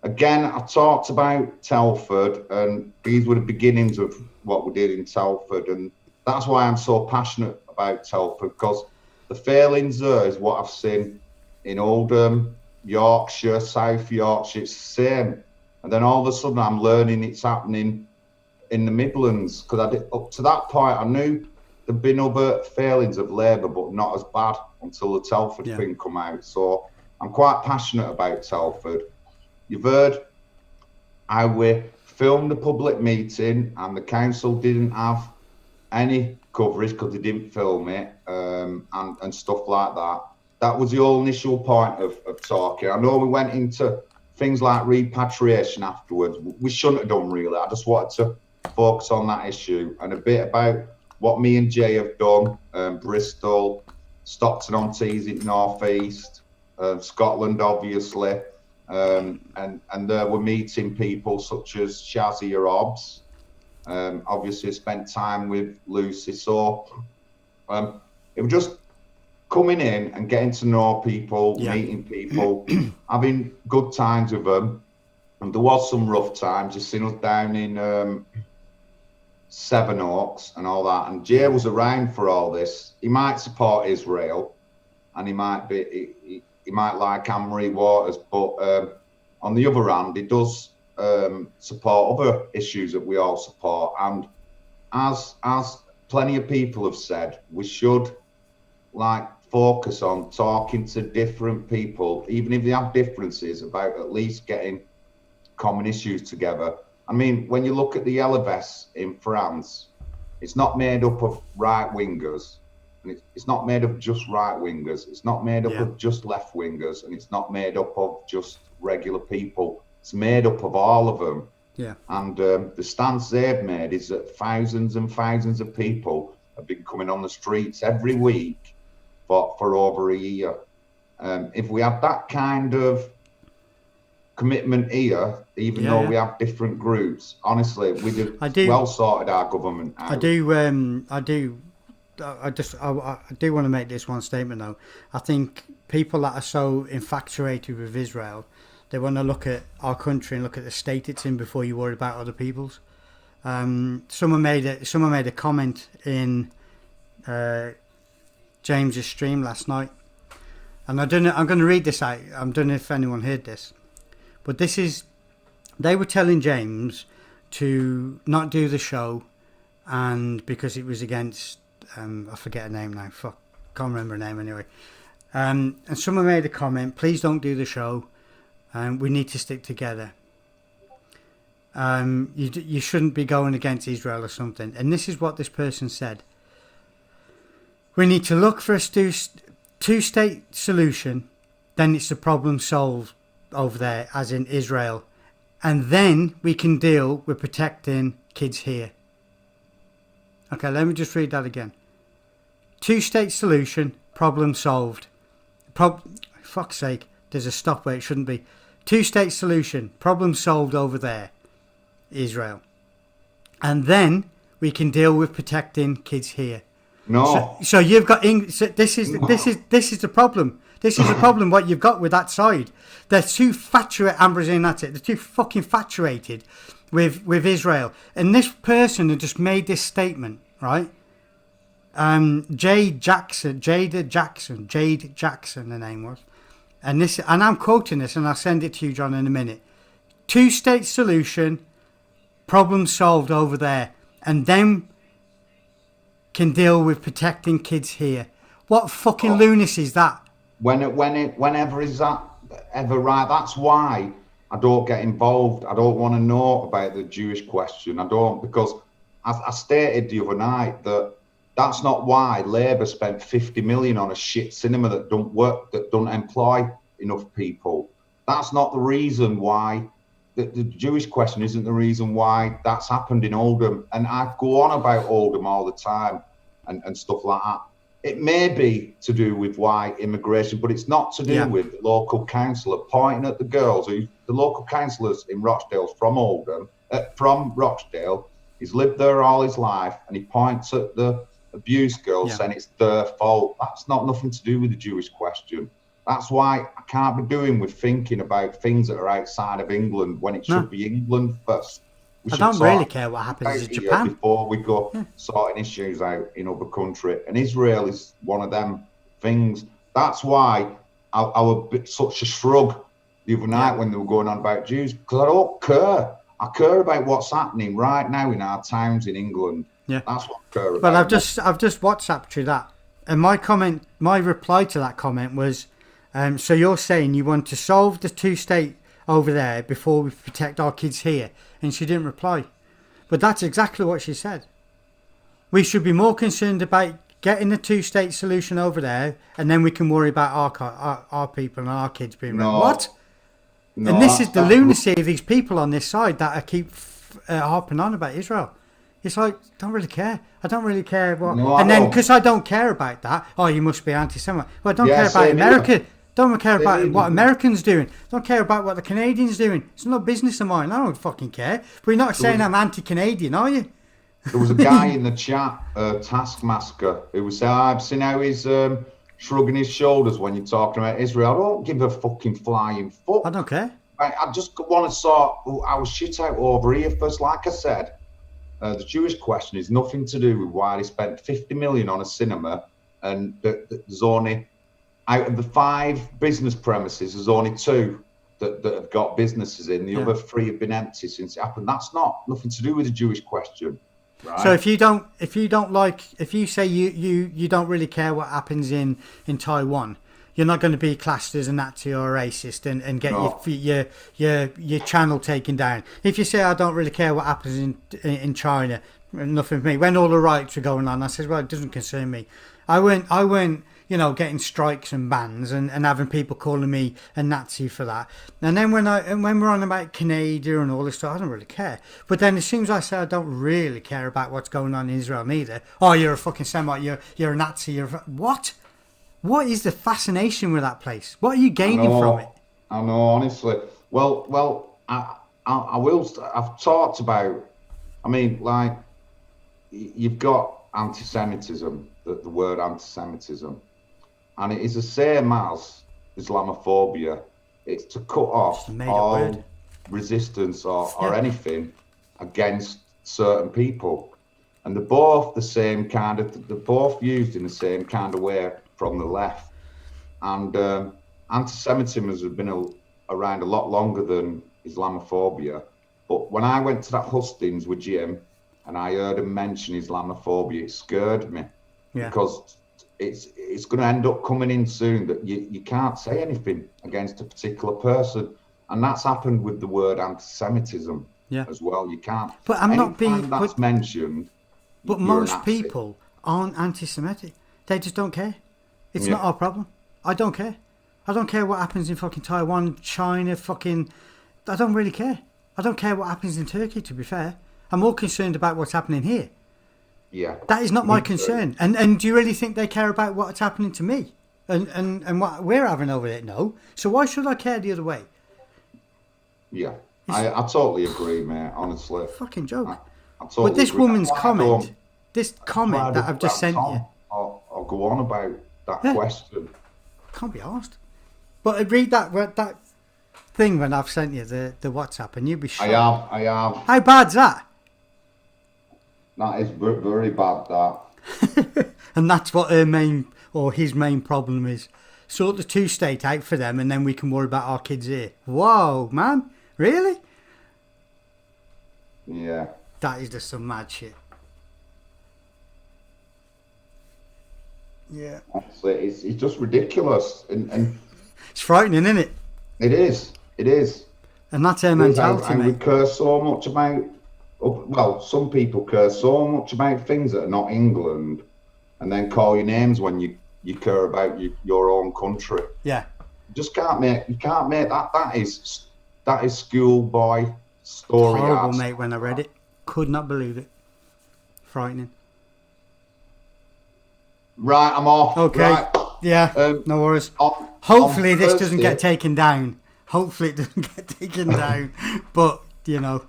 Again, I talked about Telford, and these were the beginnings of what we did in Telford, and that's why I'm so passionate about Telford, because the failings there is what I've seen in Oldham, Yorkshire, South Yorkshire. It's the same, and then all of a sudden I'm learning it's happening in the Midlands, because up to that point I knew there'd been other failings of Labour, but not as bad until the Telford thing come out. So I'm quite passionate about Telford. You've heard how we filmed the public meeting and the council didn't have any coverage because they didn't film it, and stuff like that. That was the whole initial point of talking. I know we went into things like repatriation afterwards. We shouldn't have done, really. I just wanted to focus on that issue and a bit about what me and Jay have done. Bristol, Stockton-on-Tees in North East, Scotland, obviously. And we're meeting people such as Shazia Hobbs. Obviously spent time with Lucy. So it was just coming in and getting to know people, meeting people, having good times with them. And there was some rough times. You've seen us down in Sevenoaks and all that. And Jay was around for all this. He might support Israel, and he might like Anne-Marie Waters, but on the other hand, he does support other issues that we all support. And as plenty of people have said, we should focus on talking to different people, even if they have differences, about at least getting common issues together. I mean, when you look at the LFS in France, it's not made up of right wingers. It's not made of just right wingers. It's not made up of just left wingers, and it's not made up of just regular people. It's made up of all of them. Yeah. And the stance they've made is that thousands and thousands of people have been coming on the streets every week for over a year. If we have that kind of commitment here, even though we have different groups, honestly, we'd have well sorted our government out. I do want to make this one statement though. I think people that are so infatuated with Israel, they want to look at our country and look at the state it's in before you worry about other people's. Someone made a comment in James's stream last night, and I'm going to read this out. I don't know if anyone heard this, but they were telling James to not do the show, and because it was against I forget her name now. Can't remember her name anyway. And someone made a comment, please don't do the show. We need to stick together. You shouldn't be going against Israel or something. And this is what this person said. We need to look for a two-state solution. Then it's the problem solved over there, as in Israel. And then we can deal with protecting kids here. Okay, let me just read that again. Two-state solution, problem solved. Fuck's sake, there's a stop where it shouldn't be. Two-state solution, problem solved over there, Israel. And then we can deal with protecting kids here. No. So you've got this is the problem. This is the problem. What you've got with that side, they're too infatuated. Amber's that's it. They're too fucking infatuated with Israel. And this person had just made this statement, right? Jade Jackson, the name was, and I'm quoting this, and I'll send it to you, John, in a minute. Two-state solution, problem solved over there, and then can deal with protecting kids here. What fucking lunacy is that? Whenever is that ever right? That's why I don't get involved. I don't want to know about the Jewish question. I don't, because I stated the other night that that's not why Labour spent 50 million on a shit cinema that don't work, that don't employ enough people. That's not the reason why. The Jewish question isn't the reason why that's happened in Oldham. And I go on about Oldham all the time and stuff like that. It may be to do with why immigration, but it's not to do with the local councillor pointing at the girls. The local councillors in Rochdale from Oldham, from Rochdale, he's lived there all his life, and he points at the abused girls saying it's their fault. That's not nothing to do with the Jewish question. That's why I can't be doing with thinking about things that are outside of England when it should be England first. I don't really care what happens in Japan before we go sorting issues out in other country. And Israel is one of them things. That's why I was a bit such a shrug the other night when they were going on about Jews, because I don't care. I care about what's happening right now in our towns in England. Yeah, that's what I care about. Well, I've just WhatsApped you that, and my reply to that comment was, so you're saying you want to solve the two-state over there before we protect our kids here? And she didn't reply. But that's exactly what she said. We should be more concerned about getting the two-state solution over there, and then we can worry about our people and our kids being around. What? No, and this is the lunacy of these people on this side that I keep harping on about Israel. It's like, don't really care. I don't really care what... No, and then, because I don't care about that, you must be anti-Semite. Well, I don't care about America. Either. Don't care about what Americans doing. Don't care about what the Canadians doing. It's no business of mine. I don't fucking care. But you're not saying I'm anti-Canadian, are you? There was a guy in the chat, Taskmaster, who was saying, I've seen how he's shrugging his shoulders when you're talking about Israel. I don't give a fucking flying fuck. I don't care. I just want to sort our shit out over here first. Like I said, the Jewish question is nothing to do with why they spent 50 million on a cinema, and there's only... Out of the 5 business premises, there's only 2 that have got businesses in. The other 3 have been empty since it happened. That's nothing to do with the Jewish question, right? So if you say you don't really care what happens in Taiwan, you're not going to be classed as a Nazi or a racist and get your channel taken down. If you say I don't really care what happens in China, nothing for me. When all the riots were going on, I said, well, it doesn't concern me. I weren't getting strikes and bans and having people calling me a Nazi for that. And then when we're on about Canada and all this stuff, I don't really care. But then as soon as I say I don't really care about what's going on in Israel neither, you're a fucking Semite, you're a Nazi, what? What is the fascination with that place? What are you gaining from it? I know, honestly. Well, I've talked about, you've got anti-Semitism, the word anti-Semitism. And it is the same as Islamophobia. It's to cut off all resistance or anything against certain people. And they're both they're both used in the same kind of way from the left. And anti-Semitism has been around a lot longer than Islamophobia. But when I went to that hustings with Jim and I heard him mention Islamophobia, it scared me. Yeah. Because it's going to end up coming in soon that you can't say anything against a particular person, and that's happened with the word anti-Semitism as well. You can't. But I'm not being that's mentioned. But most people aren't anti-Semitic. They just don't care. It's not our problem. I don't care. I don't care what happens in fucking Taiwan, China, I don't really care. I don't care what happens in Turkey. To be fair, I'm more concerned about what's happening here. Yeah, that is not my concern. And do you really think they care about what's happening to me and what we're having over there? No. So why should I care the other way? Yeah, I totally agree, mate. Honestly, fucking joke. I totally but this agree. woman's comment that I've just sent you. I'll go on about that question. Can't be asked. But read that thing when I've sent you the WhatsApp, and you'll be shocked. I am. How bad's that? That is very bad, that. And that's what his main problem is. Sort the two-state out for them, and then we can worry about our kids here. Whoa, man. Really? Yeah. That is just some mad shit. Yeah. Honestly, it's just ridiculous. And it's frightening, isn't it? It is. And that's their mentality, and we mate. care so much about, well, some people care so much about things that are not England, and then call you names when you care about your own country. Yeah. You can't make that. That is schoolboy story. Horrible, mate. When I read it, could not believe it. Frightening. Right, I'm off. Okay. Right. Yeah. No worries. Hopefully this doesn't get taken down. Hopefully it doesn't get taken down. But you know.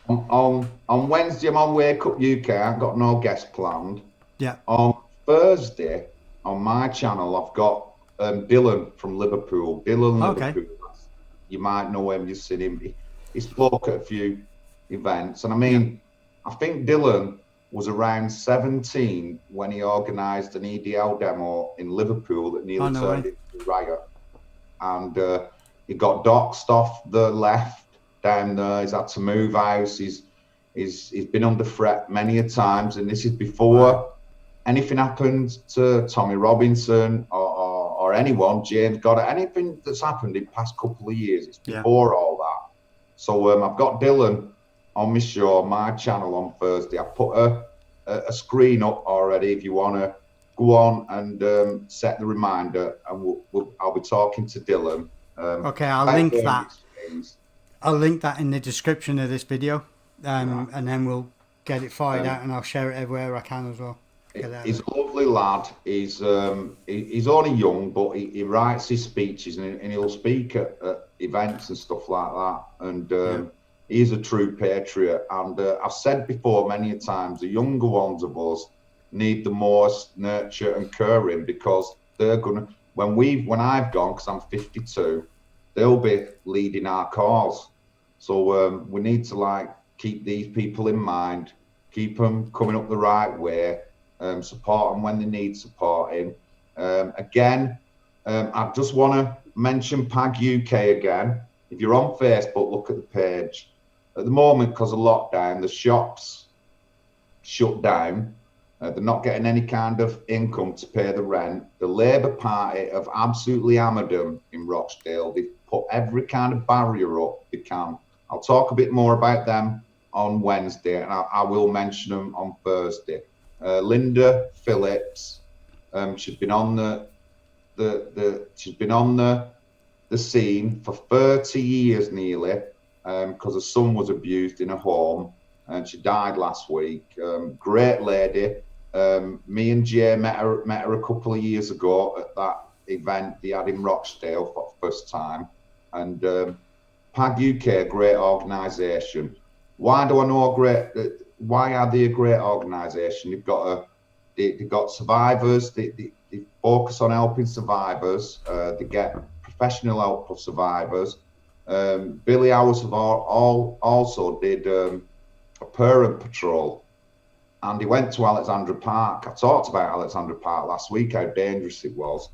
On Wednesday, I'm on Wake Up UK. I ain't got no guest planned. Yeah. On Thursday, on my channel, I've got Dylan from Liverpool. Liverpool. You might know him. You've seen him. He spoke at a few events, and I mean, I think Dylan was around 17 when he organised an EDL demo in Liverpool that nearly turned into a riot. And he got doxed off the left down there. He's had to move house. He's been under threat many a times, and this is before anything happened to Tommy Robinson or anyone, James Goddard, anything that's happened in the past couple of years. It's before all that. So I've got Dylan on my show, my channel on Thursday. I put a screen up already if you want to go on and set the reminder, and I'll be talking to Dylan. Okay, I'll link that. I'll link that in the description of this video, and then we'll get it fired out, and I'll share it everywhere I can as well. He's a lovely lad. He's only young, but he writes his speeches and he'll speak at events and stuff like that. And he's a true patriot. And I've said before many a times, the younger ones of us need the most nurture and caring, because they're gonna when I've gone, because I'm 52, they'll be leading our cause. So we need to keep these people in mind, keep them coming up the right way. Support them when they need supporting. Again, I just want to mention PAG UK again. If you're on Facebook, look at the page. At the moment, because of lockdown, the shops shut down. They're not getting any kind of income to pay the rent. The Labour Party have absolutely hammered them in Rochdale. They've put every kind of barrier up they can. I'll talk a bit more about them on Wednesday, and I will mention them on Thursday. Linda Phillips, she's been on the scene for 30 years nearly, because her son was abused in a home, and she died last week. Great lady. Me and Jay met her a couple of years ago at that event they had in Rochdale for the first time. And PAG UK, a great organisation. Why do I know why are they a great organisation? They've got survivors. They focus on helping survivors. They get professional help for survivors. Billy Howes have also did a parent patrol, and he went to Alexandra Park. I talked about Alexandra Park last week, how dangerous it was.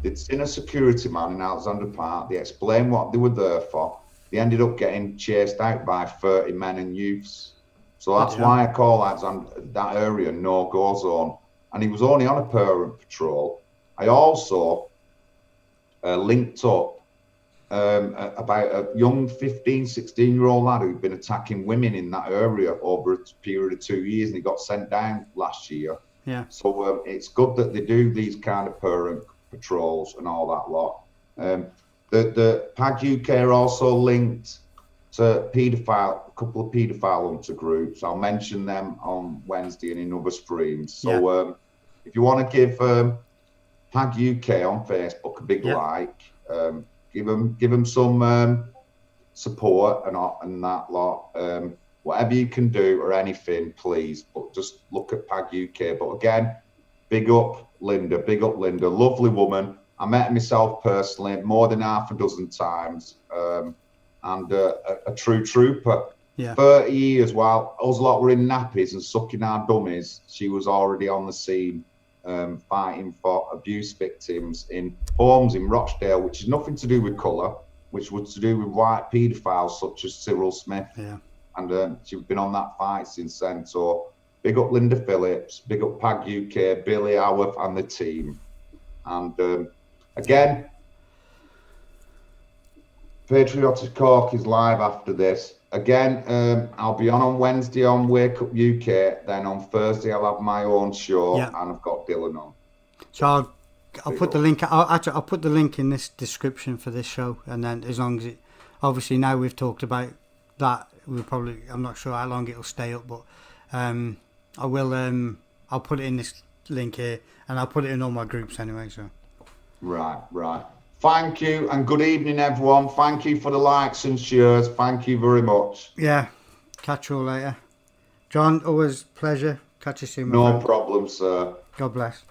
They'd seen a security man in Alexandra Park. They explained what they were there for. They ended up getting chased out by 30 men and youths. So that's why I call that area no-go zone. And he was only on a parent patrol. I also linked up about a young 15, 16-year-old lad who'd been attacking women in that area over a period of 2 years, and he got sent down last year. Yeah. So it's good that they do these kind of parent patrols and all that lot. The PAG UK are also linked to a couple of paedophile hunter groups. I'll mention them on Wednesday and in other streams. So if you want to give PAG UK on Facebook a big like, give them some support and that lot. Whatever you can do or anything, please. But just look at PAG UK. But again, big up Linda. Lovely woman. I met her myself personally more than half a dozen times. And a true trooper. 30 years while us lot were in nappies and sucking our dummies, she was already on the scene, fighting for abuse victims in homes in Rochdale, which is nothing to do with colour, which was to do with white paedophiles such as Cyril Smith. Yeah. And she's been on that fight since then. So big up Linda Phillips, big up PAG UK, Billy Howarth and the team. And again, Patriotic Cork is live after this. Again, I'll be on Wednesday on Wake Up UK. Then on Thursday I'll have my own show, Yeah. and I've got Dylan on. So I'll put the link. I'll put the link in this description for this show, and then as long as it, obviously now we've talked about that, we'll probably. I'm not sure how long it'll stay up, but I will. I'll put it in this link here, and I'll put it in all my groups anyway. So. Right. Thank you, and good evening, everyone. Thank you for the likes and shares. Thank you very much. Yeah. Catch you all later. John, always pleasure. Catch you soon, my No friend. problem, sir. God bless.